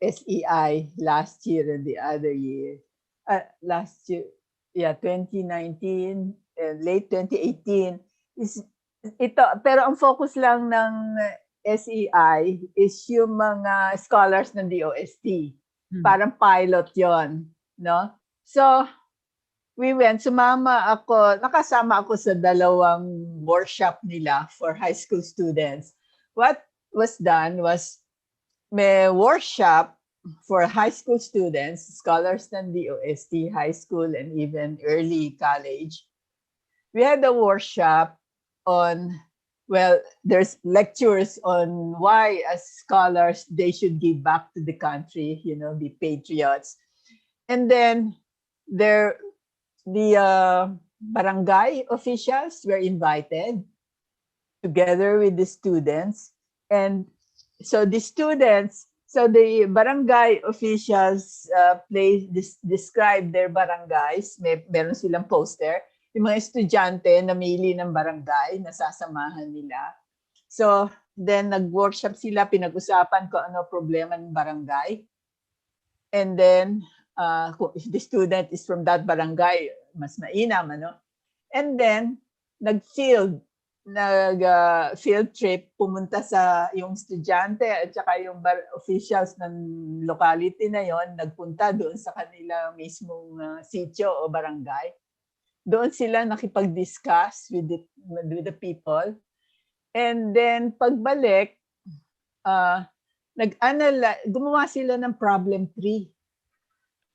SEI last year and the other year, 2019 and late 2018, is ito, pero ang focus lang ng SEI is yung mga scholars ng DOST. Parang pilot yon, no? So, nakasama ako sa dalawang workshop nila for high school students. What was done was may workshop for high school students, scholars ng DOST, high school, and even early college. We had a workshop on, well, there's lectures on why as scholars they should give back to the country, be patriots. And then the barangay officials were invited together with the students. And so the barangay officials describe their barangays. Meron silang poster. Yung mga estudyante namili ng barangay na sasamahan nila. So then nag-workshop sila, pinag-usapan ko ano problema ng barangay. And then if the student is from that barangay, mas mainam, ano? And then nag-field trip, pumunta sa yung estudyante at saka yung officials ng locality na yon, nagpunta doon sa kanila mismong sitio o barangay. Doon sila nakipag-discuss with the people. And then pagbalik, gumawa sila ng problem tree.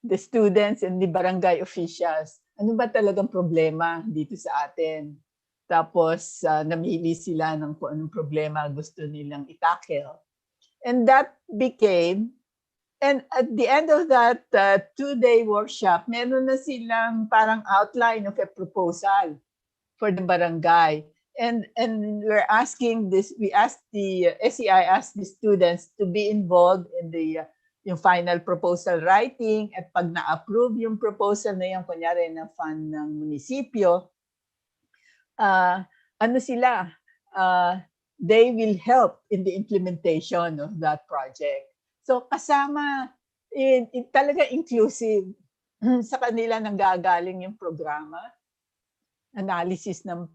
The students and the barangay officials. Ano ba talagang problema dito sa atin? Tapos namili sila ng kung anong problema gusto nilang itackle. And that became, and at the end of that 2-day workshop, meron na silang parang outline of a proposal for the barangay. And we're asking this, the SEI asked the students to be involved in yung final proposal writing, at pag na-approve yung proposal na yung kunyari na fund ng munisipyo, they will help in the implementation of that project. So kasama, talaga inclusive sa kanila nanggagaling yung programa, analysis ng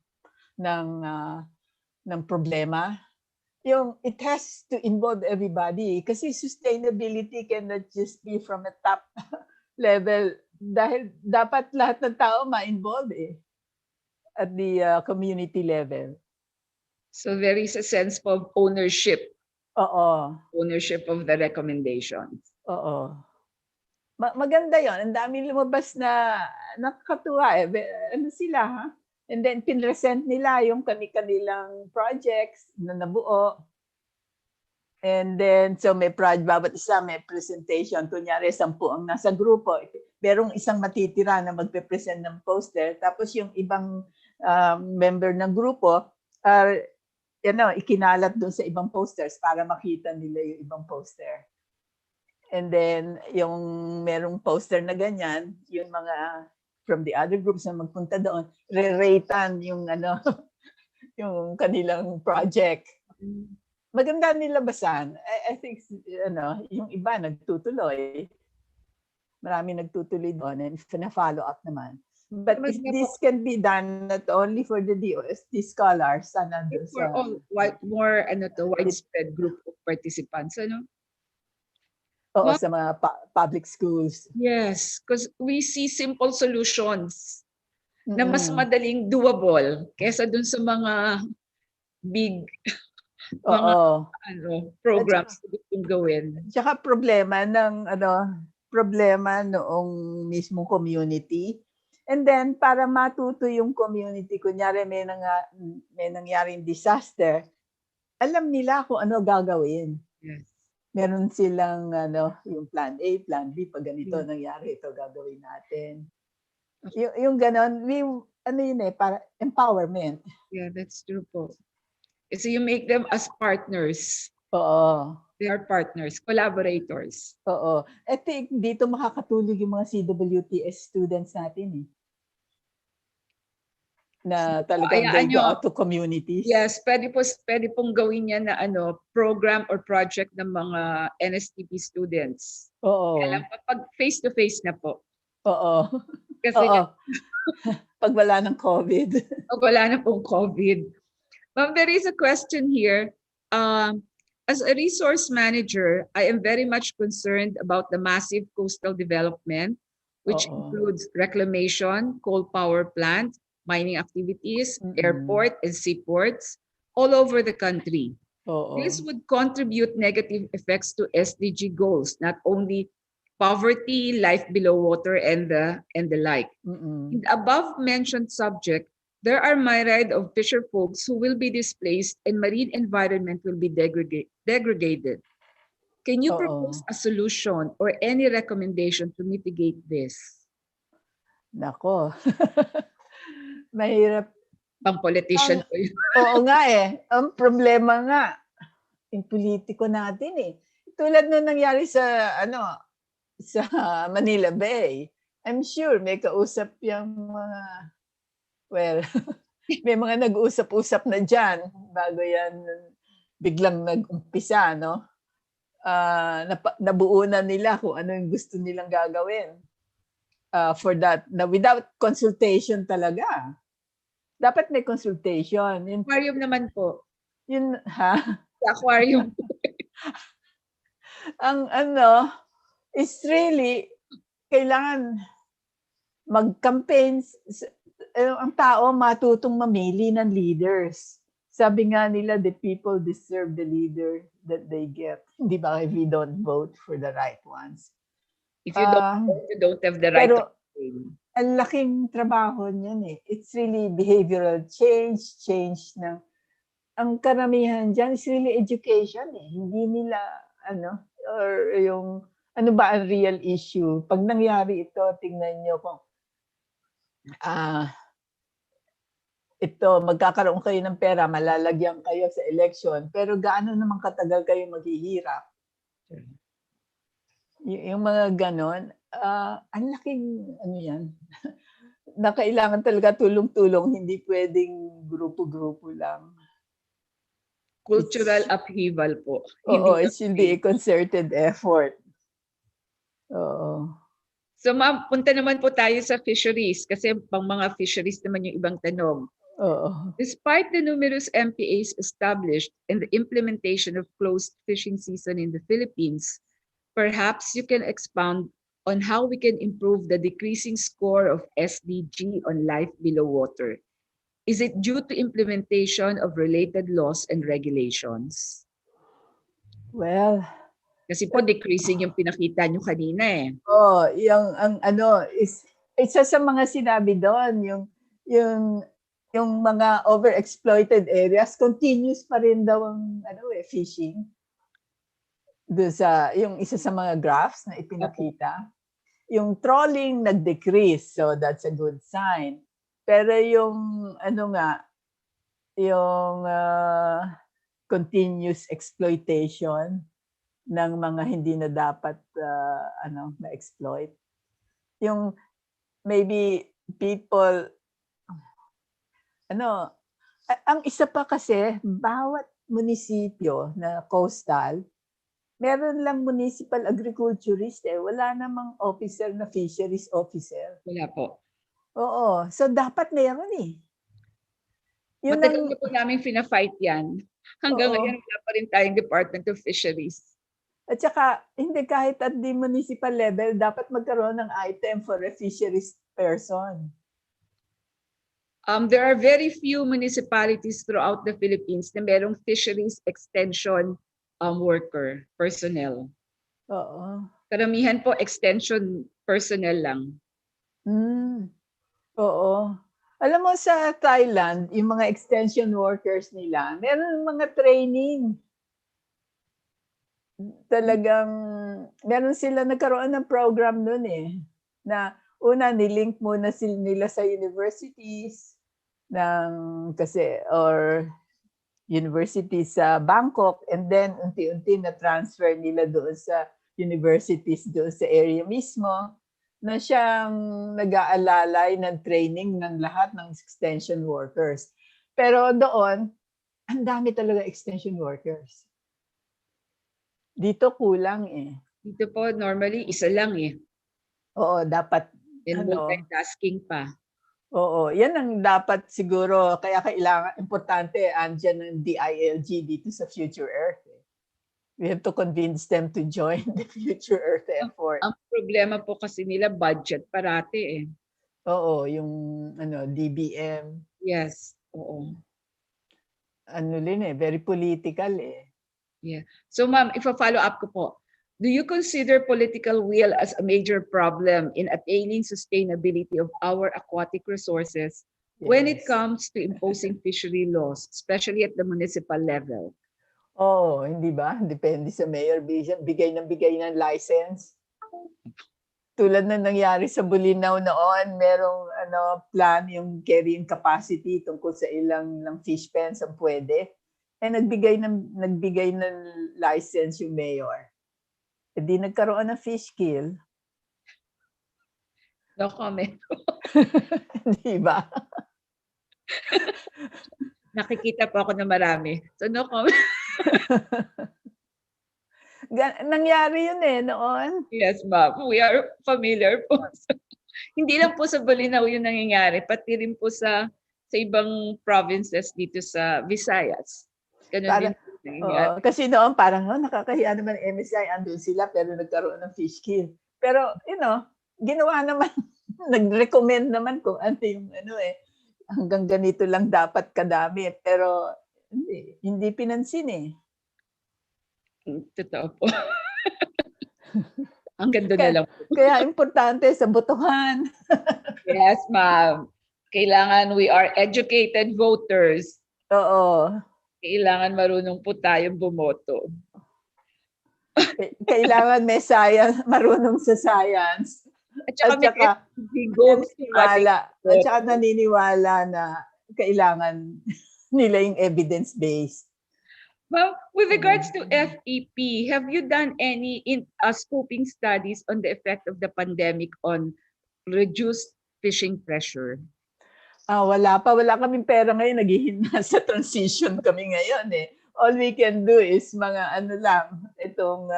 problema. It has to involve everybody kasi sustainability cannot just be from a top level, dahil dapat lahat ng tao ma-involve at the community level. So there is a sense of ownership. Oo. Ownership of the recommendations. Oo. Maganda yon. Ang daming lumabas na nakakatuwa Ano sila, ha? And then pinresent nila yung kanilang projects na nabuo. And then so bawat isa may presentation. Kunyari 10 ang nasa grupo. Merong isang matitira na magpe-present ng poster. Tapos yung ibang member ng grupo ikinalat doon sa ibang posters para makita nila yung ibang poster. And then yung merong poster na ganyan, yung mga from the other groups na magpunta doon, re-ratean yung yung kanilang project. Maganda nilabasan. I think yung iba nagtutuloy. Marami nagtutuloy doon and na-follow up naman. But if this can be done not only for the DOST scholars, for all widespread group of participants, Oo, sa mga public schools. Yes, because we see simple solutions na mas madaling doable kesa dun sa mga big programs na gustong gawin. Tsaka problema noong mismong community. And then para matuto yung community, kunyari may nangyaring disaster, alam nila kung ano gagawin. Yes. Meron silang yung plan A, plan B, pag ganito nangyari, ito gagawin natin. Yung ganon, para empowerment. Yeah, that's true po. So you make them as partners. Oo. They are partners, collaborators. Oo. I think dito makakatulog yung mga CWTS students natin na talagang they go out to communities. Yes, pwede pong gawin yan na program or project ng mga NSTP students. Oo. Kaya lang pag face-to-face na po. Oo. Kasi pag wala ng COVID. Pag wala na pong COVID. Ma'am, there is a question here. As a resource manager, I am very much concerned about the massive coastal development which Oo. includes reclamation, coal power plant, mining activities, airport and seaports all over the country. Oo. This would contribute negative effects to SDG goals, not only poverty, life below water, and the like. In the above mentioned subject, there are myriad of fisher folks who will be displaced and marine environment will be degraded. Can you propose a solution or any recommendation to mitigate this? Nako. Mahirap. Pang politician po yun. Oo nga eh. Ang problema nga, yung politiko natin eh. Tulad nung nangyari sa Manila Bay. I'm sure may kausap yung mga, well, may mga nag-usap-usap na dyan bago yan biglang nag-umpisa, no? Nabuo na nila kung ano yung gusto nilang gagawin. For that, na without consultation talaga. Dapat may consultation. Aquarium naman po. Yun, ha? Sa aquarium. Ang is really, kailangan mag-campaign. Ang tao matutong mamili ng leaders. Sabi nga nila, the people deserve the leader that they get. Di ba? If you don't vote for the right ones. If you don't vote, you don't have the right to campaign. Ang laking trabaho niyan eh. It's really behavioral change ng ang karamihan dyan is really education eh. Hindi nila or yung ano ba ang real issue. Pag nangyari ito, tingnan nyo kung ito, magkakaroon kayo ng pera, malalagyan kayo sa election, pero gaano naman katagal kayo maghihirap? Yung mga ganon, ang laking yan, na kailangan talaga tulong-tulong, hindi pwedeng grupo-grupo lang. Cultural upheaval po. Oo, it should be a concerted effort. Oo. So ma'am, punta naman po tayo sa fisheries kasi pang mga fisheries naman yung ibang tanong. Oo. Despite the numerous MPAs established and the implementation of closed fishing season in the Philippines, perhaps you can expound on how we can improve the decreasing score of SDG on life below water. Is it due to implementation of related laws and regulations? Well, kasi po decreasing yung pinakita nyo kanina eh. Yung is isa sa mga sinabi doon, yung mga overexploited areas, continuous pa rin daw ang fishing. Doon sa yung isa sa mga graphs na ipinakita, yung trawling nag-decrease, so that's a good sign. Pero yung yung continuous exploitation ng mga hindi na dapat na-exploit. Yung maybe people ang isa pa kasi bawat munisipyo na coastal meron lang municipal agriculturist wala namang officer na fisheries officer. Wala po. Oo, so dapat meron eh. Matagal na po namin fina-fight yan. Hanggang ngayon wala pa rin tayong Department of Fisheries. At saka, hindi kahit at the municipal level, dapat magkaroon ng item for a fisheries person. There are very few municipalities throughout the Philippines na merong fisheries extension worker, personnel. Oo. Karamihan po extension personnel lang. Oo. Alam mo sa Thailand, yung mga extension workers nila, meron mga training. Talagang, meron sila nagkaroon ng program nun na una, nilink muna nila sa universities or universities sa Bangkok, and then unti-unti na transfer nila doon sa universities doon sa area mismo, na siyang nag-aalalay ng training ng lahat ng extension workers. Pero doon, ang dami talaga extension workers. Dito kulang Dito po normally isa lang Oo, dapat multitasking pa. Oo, yan ang dapat siguro, kaya kailangan, importante, andyan ng DILG dito sa Future Earth. We have to convince them to join the Future Earth effort. Ang problema po kasi nila budget parati eh. Oo, yung DBM. Yes, oo. Ano din very political eh. Yeah. So ma'am, if a follow up ko po, do you consider political will as a major problem in attaining sustainability of our aquatic resources when it Yes. comes to imposing fishery laws, especially at the municipal level? Oo, hindi ba? Depende sa mayor. Bigay ng license. Tulad na nangyari sa Bulinaw noon, merong plan yung carrying capacity tungkol sa ilang fish pens ang pwede. Nagbigay ng license yung mayor. Di nagkaroon ng fish kill. No comment. Di ba? Nakikita po ako ng marami. So no comment. Nangyari yun noon. Yes, ma'am. We are familiar po. Hindi lang po sa Bulinaw yung nangyayari, pati rin po sa ibang provinces dito sa Visayas. Ganun din po nangyayari. Kasi noon parang nakakahiya naman MSI, andun sila pero nagkaroon ng fish kill. Pero ginawa naman, nag-recommend naman kung ano yung hanggang ganito lang dapat kadami. Pero hindi pinansin eh. Totoo po. Ang ganda na lang po. Kaya importante sa botohan. Yes, ma'am. Kailangan we are educated voters. Oo. Kailangan marunong po tayong bumoto. Kailangan may science, marunong sa science. At saka naniniwala na kailangan nila yung evidence-based. Well, with regards to FEP, have you done any scoping studies on the effect of the pandemic on reduced fishing pressure? Wala pa. Wala kaming pera ngayon. Naghihina sa transition kami ngayon eh. All we can do is mga itong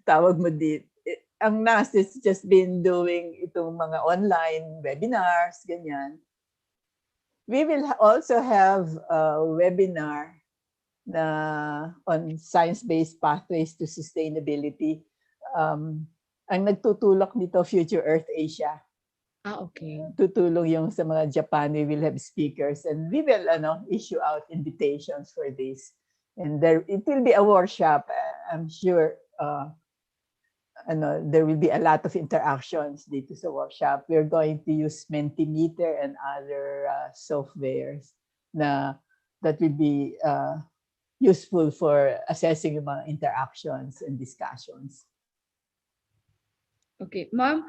tawag mo dito. Ang NAS is just been doing itong mga online webinars, ganyan. We will also have a webinar on science-based pathways to sustainability. Ang nagtutulak nito, Future Earth Asia. Okay. Tutulong yung sa mga Japan, we will have speakers and we will issue out invitations for this. And it will be a workshop. I'm sure there will be a lot of interactions dito sa workshop. We're going to use Mentimeter and other softwares that will be useful for assessing yung mga interactions and discussions. Okay, ma'am,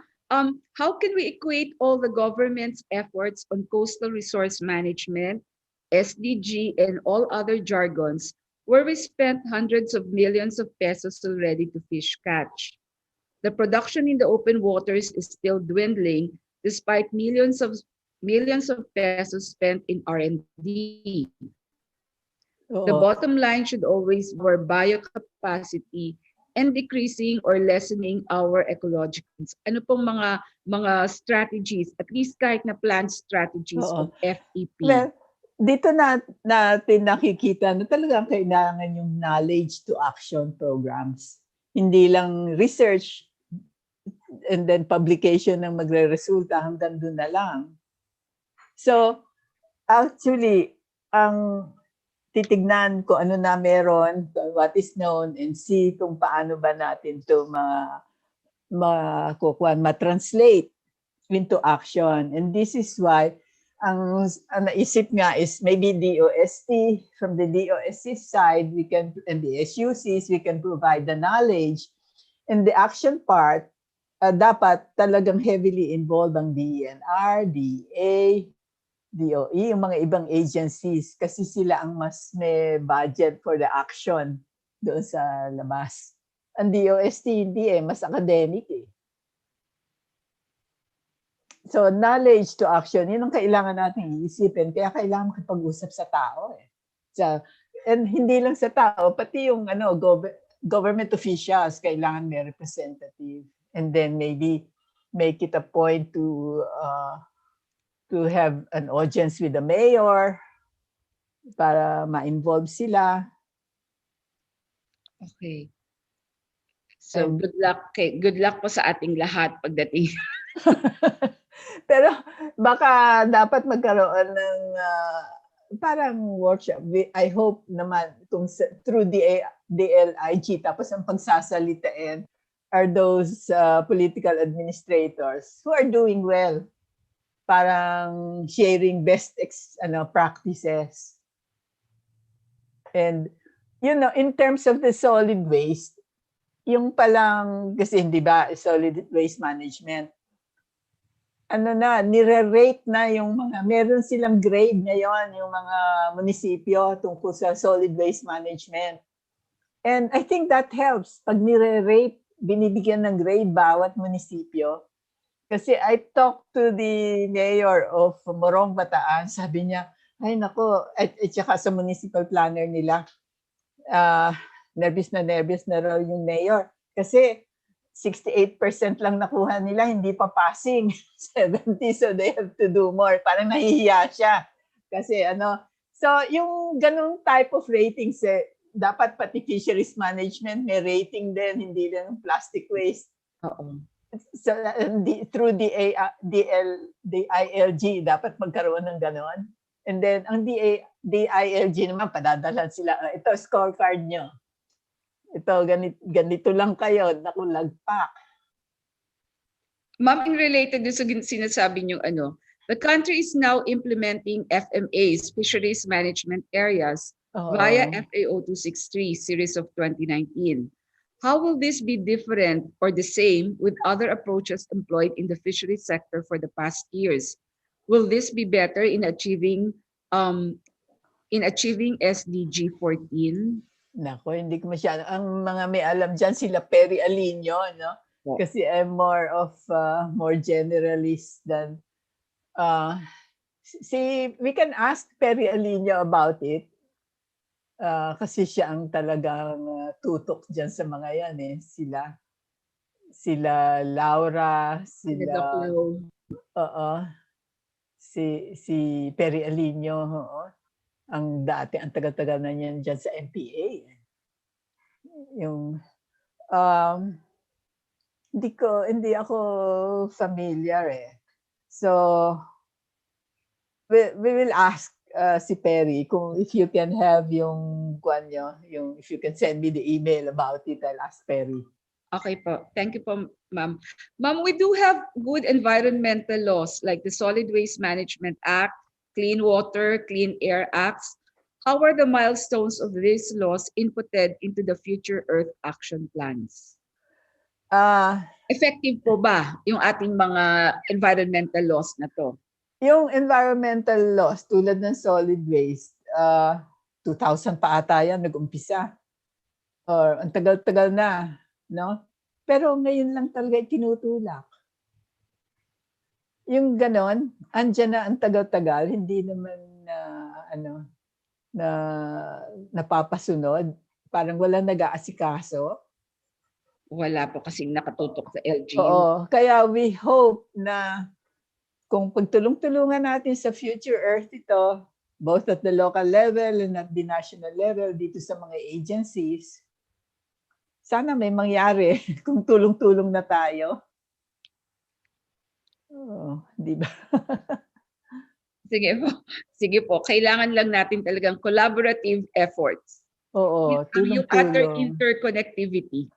how can we equate all the government's efforts on coastal resource management, SDG, and all other jargons where we spent hundreds of millions of pesos already to fish catch? The production in the open waters is still dwindling despite millions of pesos spent in R&D. The bottom line should always be our biocapacity and decreasing or lessening our ecological. Ano pong mga strategies, at least kahit na planned strategies of FEP? Well, dito natin nakikita na talagang kailangan yung knowledge to action programs. Hindi lang research and then publication ng magre-resulta hanggang doon na lang. So, actually, ang titignan ko ano na meron, what is known, and see kung paano ba natin ito ma-translate into action. And this is why ang naisip nga is maybe DOST, from the DOST side, and the SUCs, we can provide the knowledge. And the action part, dapat talagang heavily involved ang DENR, DEA, DOE, yung mga ibang agencies kasi sila ang mas may budget for the action doon sa labas. Ang DOST hindi mas academic eh. So knowledge to action, yun ang kailangan natin iisipin. Kaya kailangan makipag-usap sa tao eh. And hindi lang sa tao, pati yung government officials, kailangan may representative. And then maybe make it a point to have an audience with the mayor para ma-involve sila. Okay. So And- good luck po sa ating lahat pagdating. Pero baka dapat magkaroon ng parang workshop. I hope naman kung through DLIG, tapos ang pagsasalitain are those political administrators who are doing well. Parang sharing best practices. And, in terms of the solid waste, yung palang, kasi hindi ba, solid waste management, nire-rate na yung meron silang grade ngayon, yung mga munisipyo tungkol sa solid waste management. And I think that helps. Pag nire-rate, binibigyan ng grade bawat munisipyo. Kasi I talked to the mayor of Morong Bataan, sabi niya, ay nako, at saka sa municipal planner nila, nervous na raw yung mayor. Kasi 68% lang nakuha nila, hindi pa passing. 70, so they have to do more. Parang nahihiya siya. Kasi so yung ganung type of ratings, dapat pati fisheries management may rating din, hindi lang plastic waste. Oo. So through the ILG, dapat magkaroon ng ganon. And then ang DILG naman, padadalan sila, ito scorecard nyo. Ito, ganito lang kayo, nakulagpak. Ma'am, in related sa sinasabi niyo the country is now implementing FMAs, Fisheries Management Areas, via FAO 263 series of 2019. How will this be different or the same with other approaches employed in the fisheries sector for the past years? Will this be better in achieving SDG 14? Nako, hindi ko masyado. Ang mga may alam dyan, sila Perry Alinio, no? Yeah. Kasi I'm more generalist than... we can ask Perry Alinio about it. Kasi siya ang talagang tutok dyan sa mga yan, eh. Sila Laura, sila... Si Perry Alinio, ang tagal-tagal na niyan dyan sa MPA. Yung, hindi ako familiar eh. So, we will ask si Perry kung if you can have yung if you can send me the email about it, I'll ask Perry. Okay po. Thank you po, ma'am. Ma'am, we do have good environmental laws like the Solid Waste Management Act, Clean Water, Clean Air Acts. How are the milestones of these laws inputted into the future Earth Action Plans? Effective po ba yung ating mga environmental laws na to? Yung environmental laws, tulad ng solid waste, 2000 pa ata yan, nag-umpisa. Or ang tagal-tagal na, no? Pero ngayon lang talaga tinutulak. Yung ganon, andyan na ang tagal-tagal, hindi naman na napapasunod. Parang wala nag-aasikaso. Wala po kasing nakatutok sa LGU. Oo, kaya we hope na kung pagtulong-tulungan natin sa future Earth ito, both at the local level and at the national level, dito sa mga agencies, sana may mangyari kung tulong-tulong na tayo. Di ba? Sige po. Kailangan lang natin talagang collaborative efforts. Oo, Yung tulong-tulong. interconnectivity.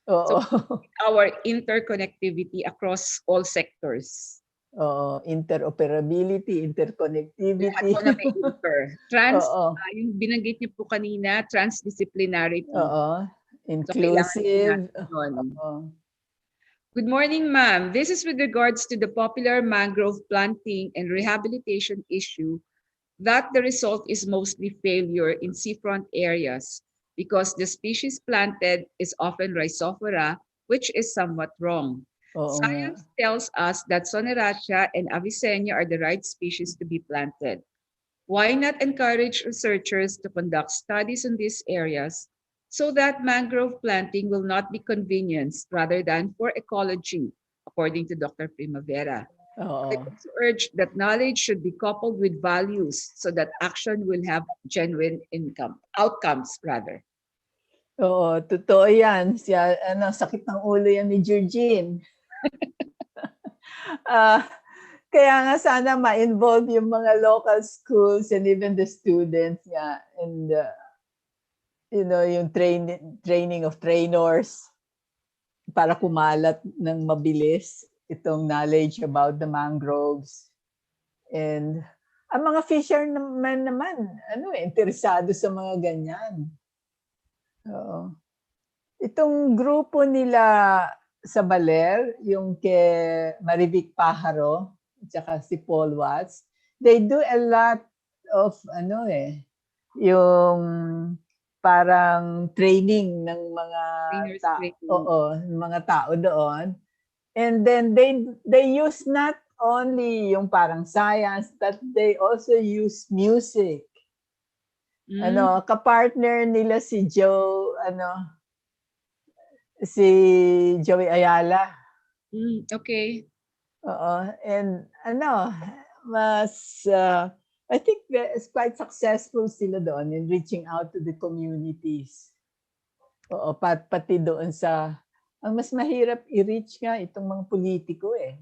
Oo. So, our interconnectivity across all sectors. Oo, interoperability, interconnectivity. Lahat po na may inter. Yung binanggit niyo po kanina, transdisciplinarity. Oo, inclusive. So, good morning, ma'am. This is with regards to the popular mangrove planting and rehabilitation issue that the result is mostly failure in seafront areas because the species planted is often Rhizophora, which is somewhat wrong. Science tells us that Soneratia and Avicennia are the right species to be planted. Why not encourage researchers to conduct studies in these areas so that mangrove planting will not be convenience rather than for ecology, according to Dr. Primavera. I also urge that knowledge should be coupled with values so that action will have genuine outcomes rather. Oo, totoo yan. Siya, sakit ng ulo yan ni Georgine. Ah, kaya nga sana ma-involve yung mga local schools and even the students nga and yung training of trainers para kumalat ng mabilis itong knowledge about the mangroves. And ang mga fishermen naman, interesado sa mga ganyan. Oo. Itong grupo nila sa Baler, yung kay Marivic Pajaro, at saka si Paul Watts, they do a lot of yung parang training ng mga Trainers training. mga tao doon. And then they use not only yung parang science, but they also use music. Kapartner nila si Joey Ayala. Okay. Oo. And I think it's quite successful sila doon in reaching out to the communities. Oo, pati doon ang mas mahirap i-reach nga itong mga politiko eh.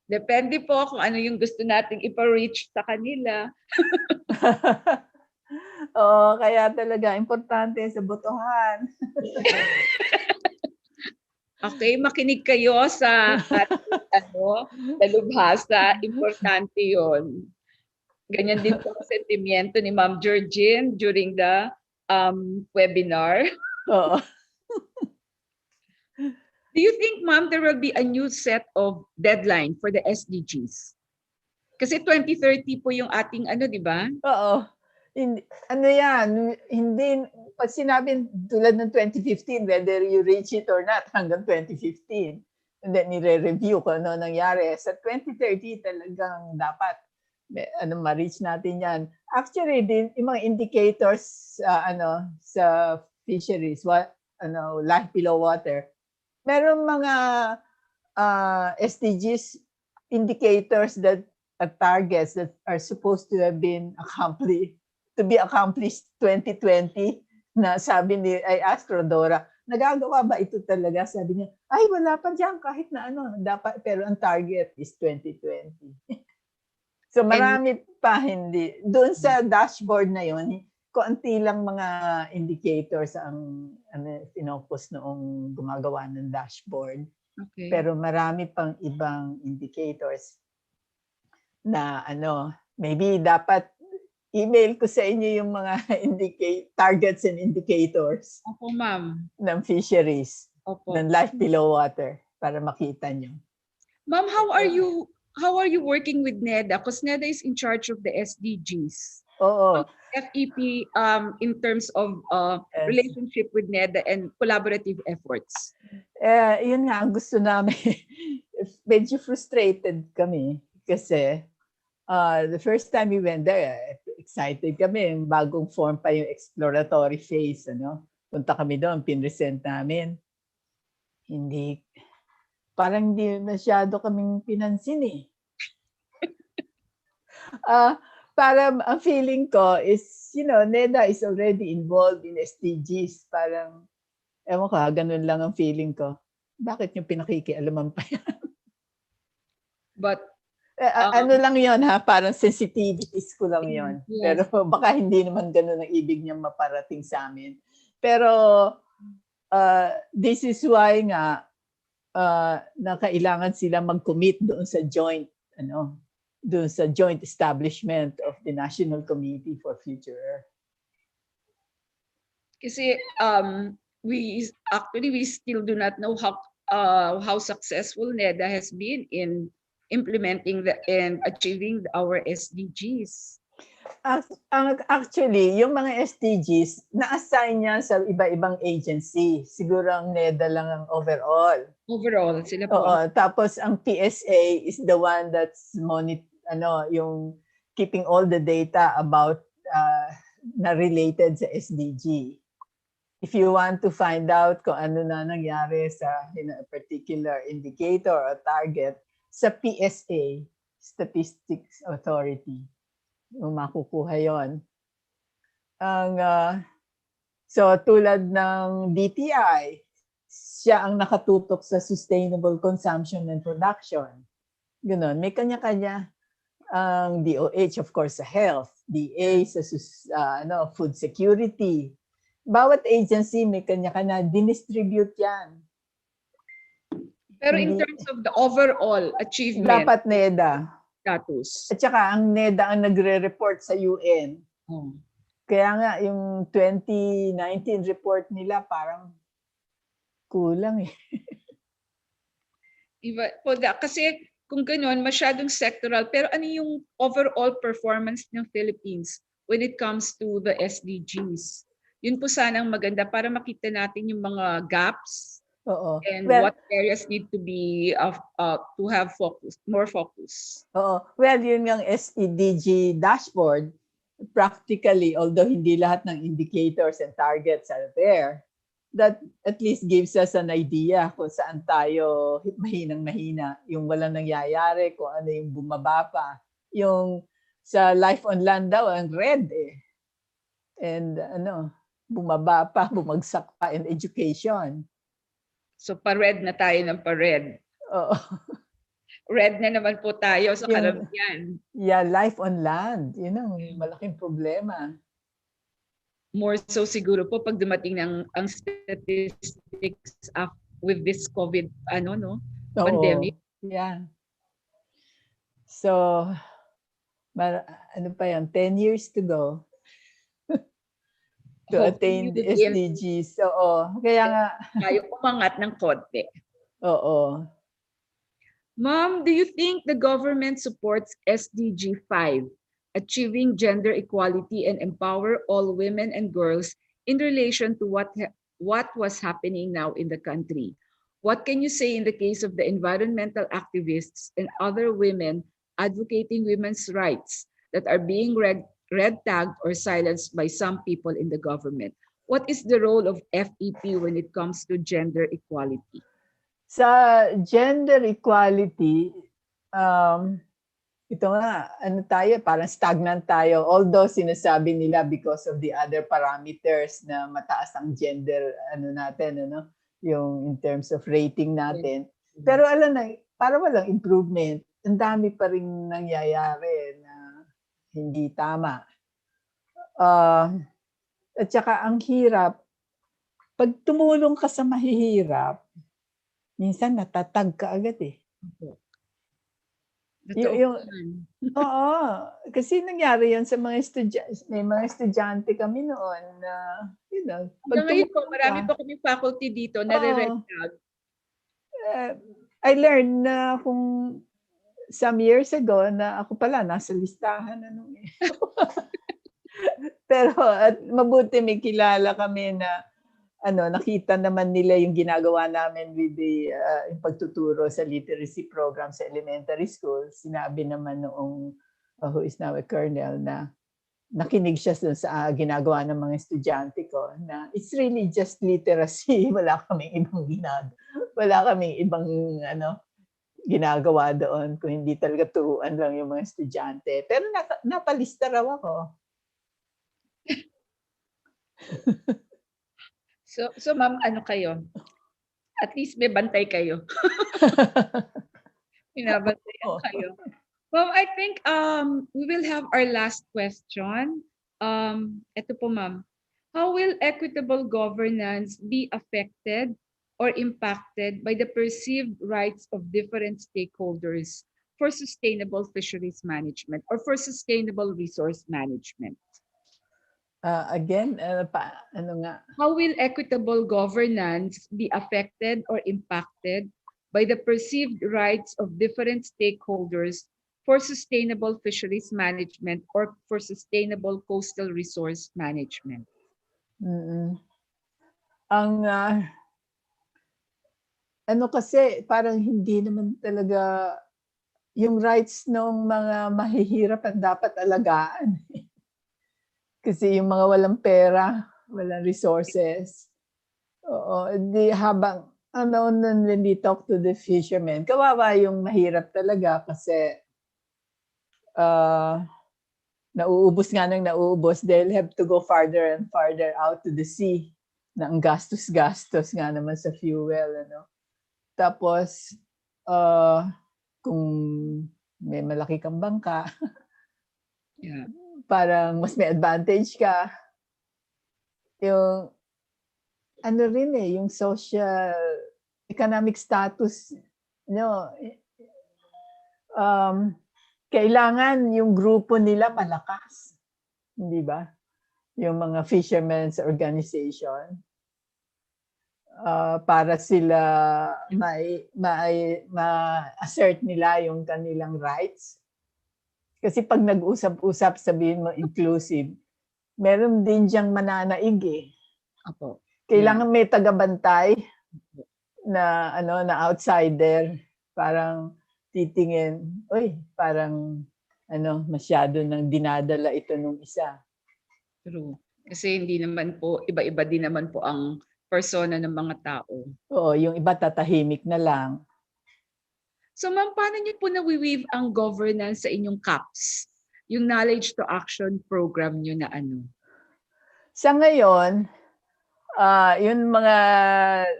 Depende po kung ano yung gusto nating ipa-reach sa kanila. Oo, kaya talaga importante sa botohan. Okay, makinig kayo sa dalubhasa, importante 'yon. Ganyan din po ang sentimiento ni Ma'am Georgine during the webinar. Oo. Do you think, Ma'am, there will be a new set of deadline for the SDGs? Kasi 2030 po yung ating di ba? Oo. Hindi, pag sinabi tulad ng 2015, whether you reach it or not hanggang 2015, and then nire-review kung ano nangyari. Sa 2030 talagang dapat ma-reach natin yan. Actually, yung mga indicators sa fisheries, life below water, meron mga SDGs indicators that targets that are supposed to have been accomplished 2020 na sabi I asked Rodora, nagagawa ba ito talaga? Sabi niya, ay wala pa dyan kahit na dapat, pero ang target is 2020. So marami pa hindi. Doon sa dashboard na yon, konti lang mga indicators ang pinopos noong gumagawa ng dashboard. Okay. Pero marami pang ibang indicators na maybe dapat email ko sa inyo yung mga targets and indicators. Opo, ma'am. Ng fisheries. Opo. Ng life below water para makita nyo. Ma'am, how are you working with NEDA? Because NEDA is in charge of the SDGs. Oo. FEP in terms of relationship with NEDA and collaborative efforts. Yun nga ang gusto namin. Medyo frustrated kami kasi the first time we went there, excited kami. Bagong form pa yung exploratory phase. Punta kami doon, pinresent namin. Parang hindi masyado kaming pinansin eh. Para ang feeling ko is, NEDA is already involved in SDGs. Parang, ewan ko, ganun lang ang feeling ko. Bakit yung pinakikialaman pa yan? But, lang yon ha? Parang sensitivities ko lang yon. Yes. Pero baka hindi naman ganun ang ibig niya maparating sa amin. Pero, this is why nga, na kailangan sila mag-commit doon sa joint establishment of the National Committee for Future Earth. Kasi we still do not know how successful NEDA has been in implementing and achieving our SDGs. Actually, yung mga SDGs, na-assign niya sa iba-ibang agency. Siguro ang NEDA lang ang overall. Overall, sila po. Oo, tapos ang PSA is the one that's yung keeping all the data about na related sa SDG. If you want to find out kung ano na nangyari sa a particular indicator or target, sa PSA, Statistics Authority, yung makukuha yon. So tulad ng DTI, siya ang nakatutok sa sustainable consumption and production. Ganon. May kanya-kanya ang DOH, of course, sa health, DA sa food security. Bawat agency may kanya-kanya, dinistribute yan. Pero in Hindi- terms of the overall achievement Dapat NEDA. status. At saka ang NEDA ang nagre-report sa UN. Oh. Kaya nga yung 2019 report nila parang kulang eh. Kasi kung gano'n, masyadong sectoral. Pero ano yung overall performance ng Philippines when it comes to the SDGs? Yun po sanang maganda para makita natin yung mga gaps Oo. and Well, what areas need to be to have focus, more focus. oo. Well, yun ng SDG dashboard, practically, although hindi lahat ng indicators and targets are there, that at least gives us an idea kung saan tayo mahinang-mahina. Yung walang nangyayari, kung ano yung bumaba pa. Yung sa life on land daw, ang red eh. And bumaba pa, bumagsak pa in education. So pa-red na tayo ng pa-red. Oo. Red na naman po tayo sa Yung- karamihan. Yeah, life on land. Yun ang malaking problema. More so siguro po pag dumating ang statistics with this COVID Oo. pandemic. Yeah. So, ano pa yan? 10 years to go to attain the SDGs. Oo. Kaya nga, Tayo umangat ng konti. oo. Ma'am, do you think the government supports SDG 5, achieving gender equality and empower all women and girls in relation to what was happening now in the country? What can you say in the case of the environmental activists and other women advocating women's rights that are being red tagged or silenced by some people in the government? What is the role of FEP when it comes to gender equality? Sa gender equality, ito nga, parang stagnant tayo. Although sinasabi nila because of the other parameters na mataas ang gender, yung in terms of rating natin. Pero para walang improvement, ang dami pa rin nangyayari na hindi tama. At saka ang hirap, pag tumulong ka sa mahihirap, minsan natatag ka agad eh. Oo. Kasi nangyari yan sa mga estudyante. May mga estudyante kami noon na, pag Ngayon po, tumulong marami ka, po kami faculty dito na red tag. I learned na kung some years ago na ako pala nasa listahan. Pero at mabuti may kilala kami na nakita naman nila yung ginagawa namin with the yung pagtuturo sa literacy program sa elementary school. Sinabi naman noong who is now a colonel na nakinig siya sa ginagawa ng mga estudyante ko na it's really just literacy. Wala kaming ibang ginagawa doon kung hindi talaga turuan lang yung mga estudyante. Pero napalista raw ako. So ma'am, ano kayo? At least may bantay kayo. Binabantayan kayo. Well, I think we will have our last question. Ito po ma'am. How will equitable governance be affected or impacted by the perceived rights of different stakeholders for sustainable fisheries management or for sustainable resource management? Again, How will equitable governance be affected or impacted by the perceived rights of different stakeholders for sustainable fisheries management or for sustainable coastal resource management? Kasi parang hindi naman talaga yung rights ng mga mahihirap ang dapat alagaan. Kasi yung mga walang pera, walang resources. Oo, habang when we talk to the fishermen, kawawa yung mahirap talaga kasi nauubos nga ng nauubos, they'll have to go farther and farther out to the sea na ang gastos-gastos nga naman sa fuel. Ano? Tapos, kung may malaki kang bangka, Yeah. parang mas may advantage ka. Yung, ano rin yung social, economic status, no, kailangan yung grupo nila malakas. Hindi ba? Yung mga fishermen's organization. Para sila ma-assert nila yung kanilang rights. Kasi pag nag-usap-usap, sabihin mo inclusive, meron din diyang mananaig eh. Apo. Kailangan may tagabantay na na outsider, parang titingin, parang masyado nang dinadala ito nung isa. True. Kasi hindi naman po, iba-iba din naman po ang persona ng mga tao. Oo, yung iba tatahimik na lang. So ma'am, paano niyo po nawi-weave ang governance sa inyong CAPS? Yung Knowledge to Action program niyo na ano? Sa ngayon, yung mga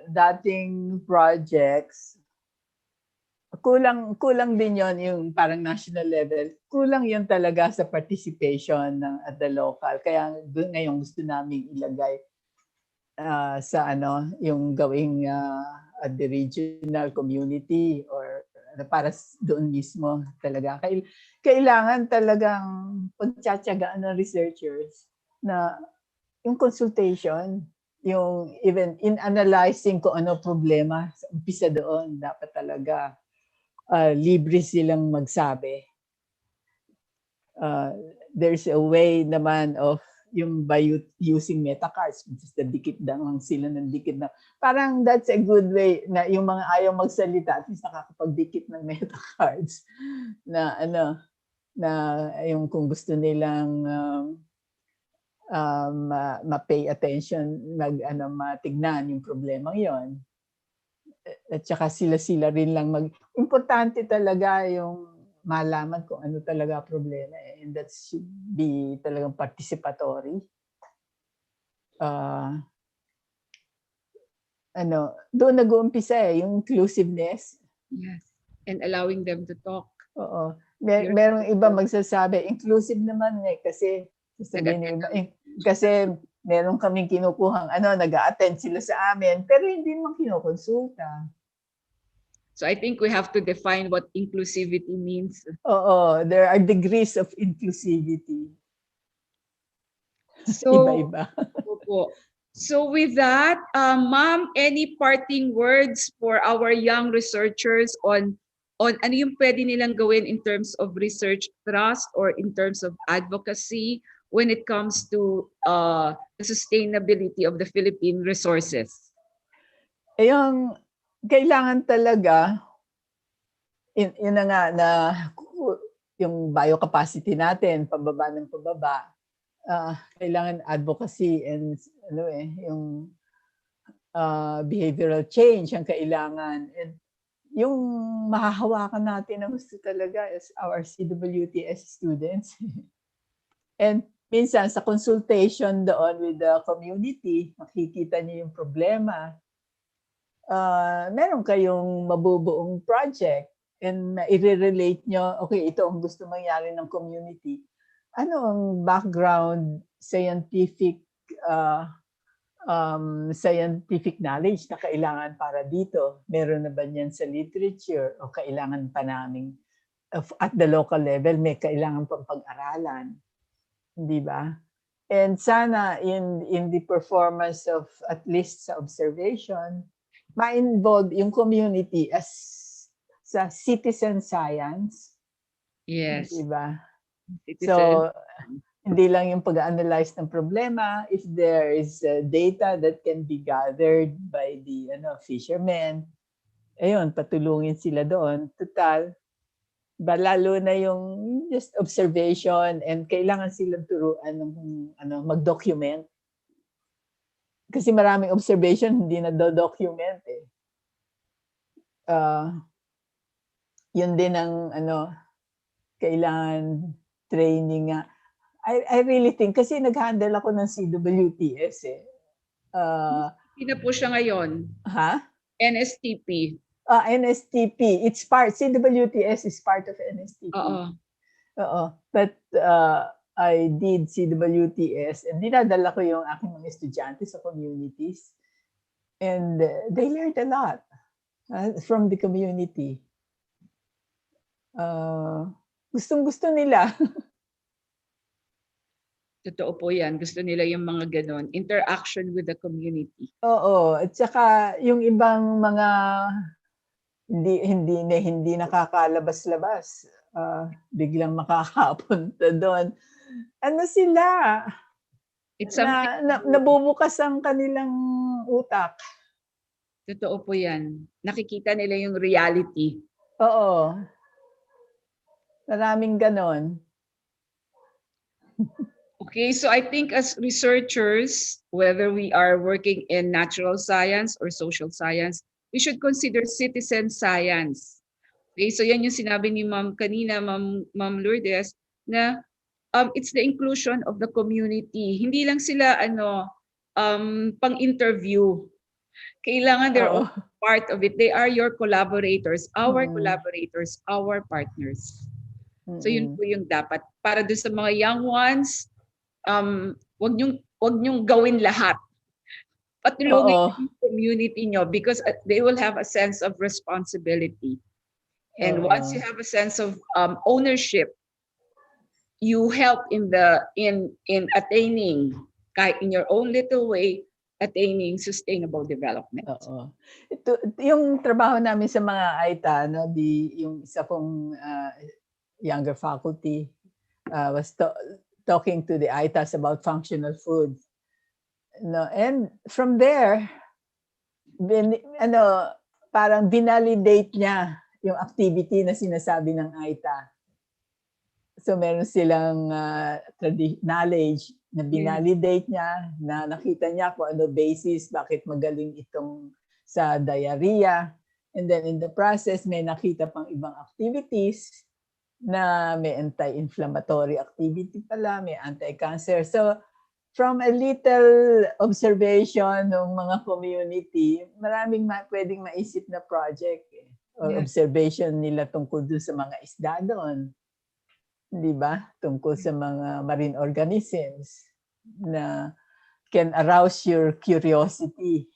dating projects, kulang din yon yung parang national level. Kulang yon talaga sa participation at the local. Kaya ngayon gusto namin ilagay sa yung gawing at the regional community or para doon mismo talaga. Kailangan talagang pagtsatsagaan ng researchers na yung consultation, yung even in analyzing kung ano problema, sa umpisa doon, dapat talaga libre silang magsabi. There's a way naman of yung by using metacards, just dikit lang sila ng dikit na. Parang that's a good way na yung mga ayaw magsalita, at least nakakapagdikit ng metacards na na yung kung gusto nilang ma-pay attention, matignan yung problemang yon. At saka sila rin lang importante talaga yung malaman kung ano talaga problema, and that should be talagang participatory. Doon nag-uumpisa yung inclusiveness. Yes. And allowing them to talk. Oo. Merong iba magsasabi, inclusive naman kasi sasabihin ng iba, kasi meron kaming kinukuhang nag-a-attend sila sa amin, pero hindi naman kinukonsulta. So I think we have to define what inclusivity means. Oo, there are degrees of inclusivity. So, iba-iba. So with that, ma'am, any parting words for our young researchers on ano yung pwede nilang gawin in terms of research trust or in terms of advocacy when it comes to the sustainability of the Philippine resources? Yung kailangan talaga, yun na nga na yung biocapacity natin, pababa ng pababa, kailangan advocacy and yung behavioral change ang kailangan. And yung mahahawakan natin na gusto talaga is our CWTS students. And minsan sa consultation doon with the community, makikita niyo yung problema. Meron kayong mabubuong project and i-relate nyo, okay, ito ang gusto mangyari ng community. Ano ang background scientific knowledge na kailangan para dito? Meron na ba niyan sa literature o kailangan pa namin at the local level may kailangan pang pag-aralan? Di ba? And sana in the performance of at least sa observation, ma-involve yung community as sa citizen science. Yes. Diba? So, hindi lang yung pag-analyze ng problema. If there is data that can be gathered by the fishermen, ayun, patulungin sila doon. Total, lalo na yung just observation and kailangan silang turuan ng mag-document. Kasi maraming observation hindi na document eh. Yun din ang kailangan training nga. I really think, kasi nag-handle ako ng CWTS eh. Hindi na po siya ngayon. Ha? NSTP. NSTP. It's part, CWTS is part of NSTP. Oo. Oo. But I did CWTS and dinadala ko yung aking mga estudyante sa communities. And they learned a lot from the community. Gustong-gusto nila. Totoo po yan. Gusto nila yung mga ganon. Interaction with the community. Oo. At saka yung ibang mga hindi nakakalabas-labas. Biglang makakapunta doon. Ano sila? It's something Nabubukas ang kanilang utak. Totoo po yan. Nakikita nila yung reality. Oo. Maraming ganon. Okay, so I think as researchers, whether we are working in natural science or social science, we should consider citizen science. Okay, so yan yung sinabi ni Ma'am kanina, Ma'am Lourdes, na it's the inclusion of the community. Hindi lang sila pang-interview. Kailangan they're all part of it. They are your collaborators, our collaborators, our partners. So yun po yung dapat. Para doon sa mga young ones, wag niyong gawin lahat. Patulungin yung community nyo because they will have a sense of responsibility. And once you have a sense of ownership, you help in attaining, kahit in your own little way, attaining sustainable development. Oo. Yung trabaho namin sa mga AITA, no, yung isa kong younger faculty was talking to the AITAs about functional food. No, and from there, parang binalidate niya yung activity na sinasabi ng AITA. So meron silang knowledge na binalidate niya, na nakita niya kung ano basis, bakit magaling itong sa diarrhea. And then in the process, may nakita pang ibang activities na may anti-inflammatory activity pala, may anti-cancer. So from a little observation ng mga community, maraming pwedeng maisip na project or observation nila tungkol doon sa mga isda doon. Di ba? Tungkol sa mga marine organisms na can arouse your curiosity.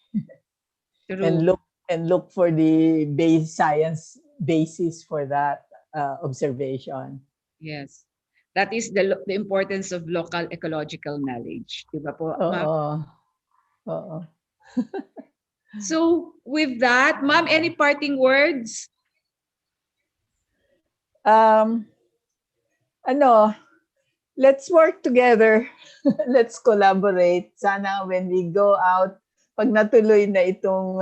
and look for the science basis for that observation. Yes. That is the importance of local ecological knowledge. Di ba po, Ma'am? Oo. So with that, Ma'am, any parting words? Let's work together. Let's collaborate. Sana when we go out, pag natuloy na itong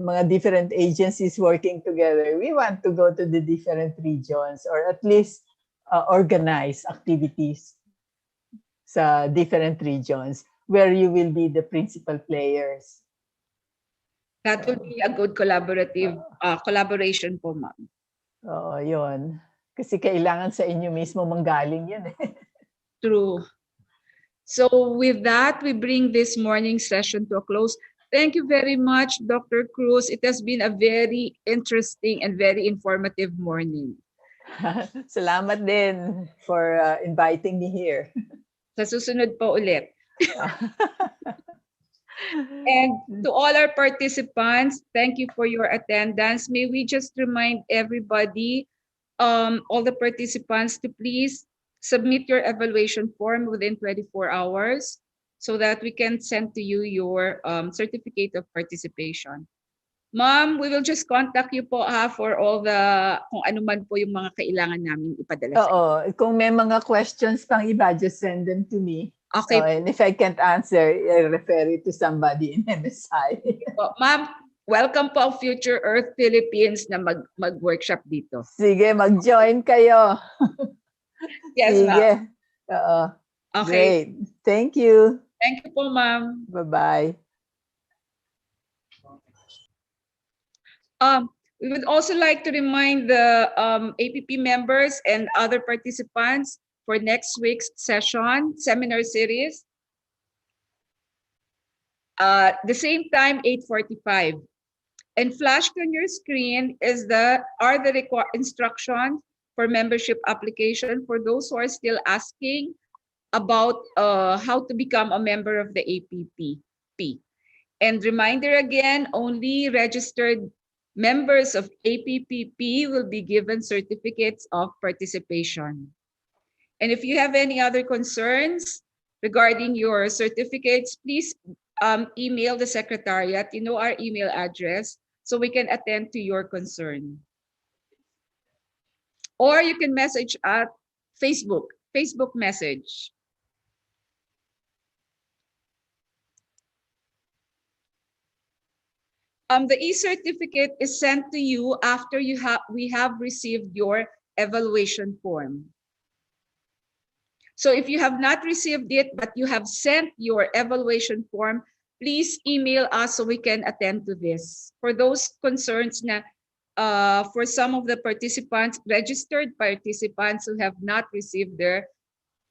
mga different agencies working together, we want to go to the different regions or at least organize activities sa different regions where you will be the principal players. That will be a good collaboration po, Ma'am. Oo, yun. Kasi kailangan sa inyo mismo manggaling yun eh. True. So with that, we bring this morning session to a close. Thank you very much, Dr. Cruz. It has been a very interesting and very informative morning. Salamat din for inviting me here. Sa susunod po ulit. And to all our participants, thank you for your attendance. May we just remind everybody, all the participants, to please submit your evaluation form within 24 hours so that we can send to you your certificate of participation. Ma'am, we will just contact you po for all the, kung ano man po yung mga kailangan namin ipadala sa inyo. Oo, kung may mga questions pang iba, just send them to me. Okay. And if I can't answer, I'll refer it to somebody in MSI. Ma'am, welcome po ang Future Earth Philippines na mag-workshop dito. Sige, mag-join kayo. Yes, ma'am. Oo. Okay. Great. Thank you. Thank you po, ma'am. Bye-bye. We would also like to remind the APP members and other participants, for next week's seminar series. The same time, 8:45. And flashed on your screen are the instructions for membership application for those who are still asking about how to become a member of the APPP. And reminder again, only registered members of APPP will be given certificates of participation. And if you have any other concerns regarding your certificates, please email the secretariat. You know our email address, so we can attend to your concern. Or you can message at Facebook message. The e-certificate is sent to you after we have received your evaluation form. So if you have not received it, but you have sent your evaluation form, please email us so we can attend to this. For those concerns for some of the participants, registered participants who have not received their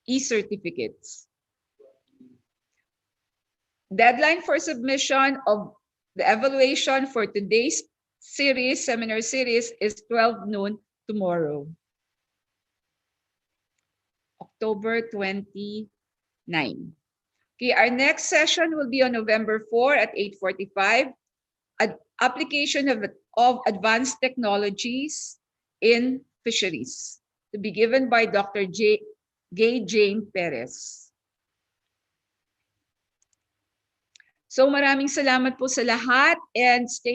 e-certificates. Deadline for submission of the evaluation for today's seminar series is 12 noon tomorrow, October 29. Okay, our next session will be on November 4 at 8:45. Application of advanced technologies in fisheries, to be given by Dr. Gay Jane Perez. So maraming salamat po sa lahat and stay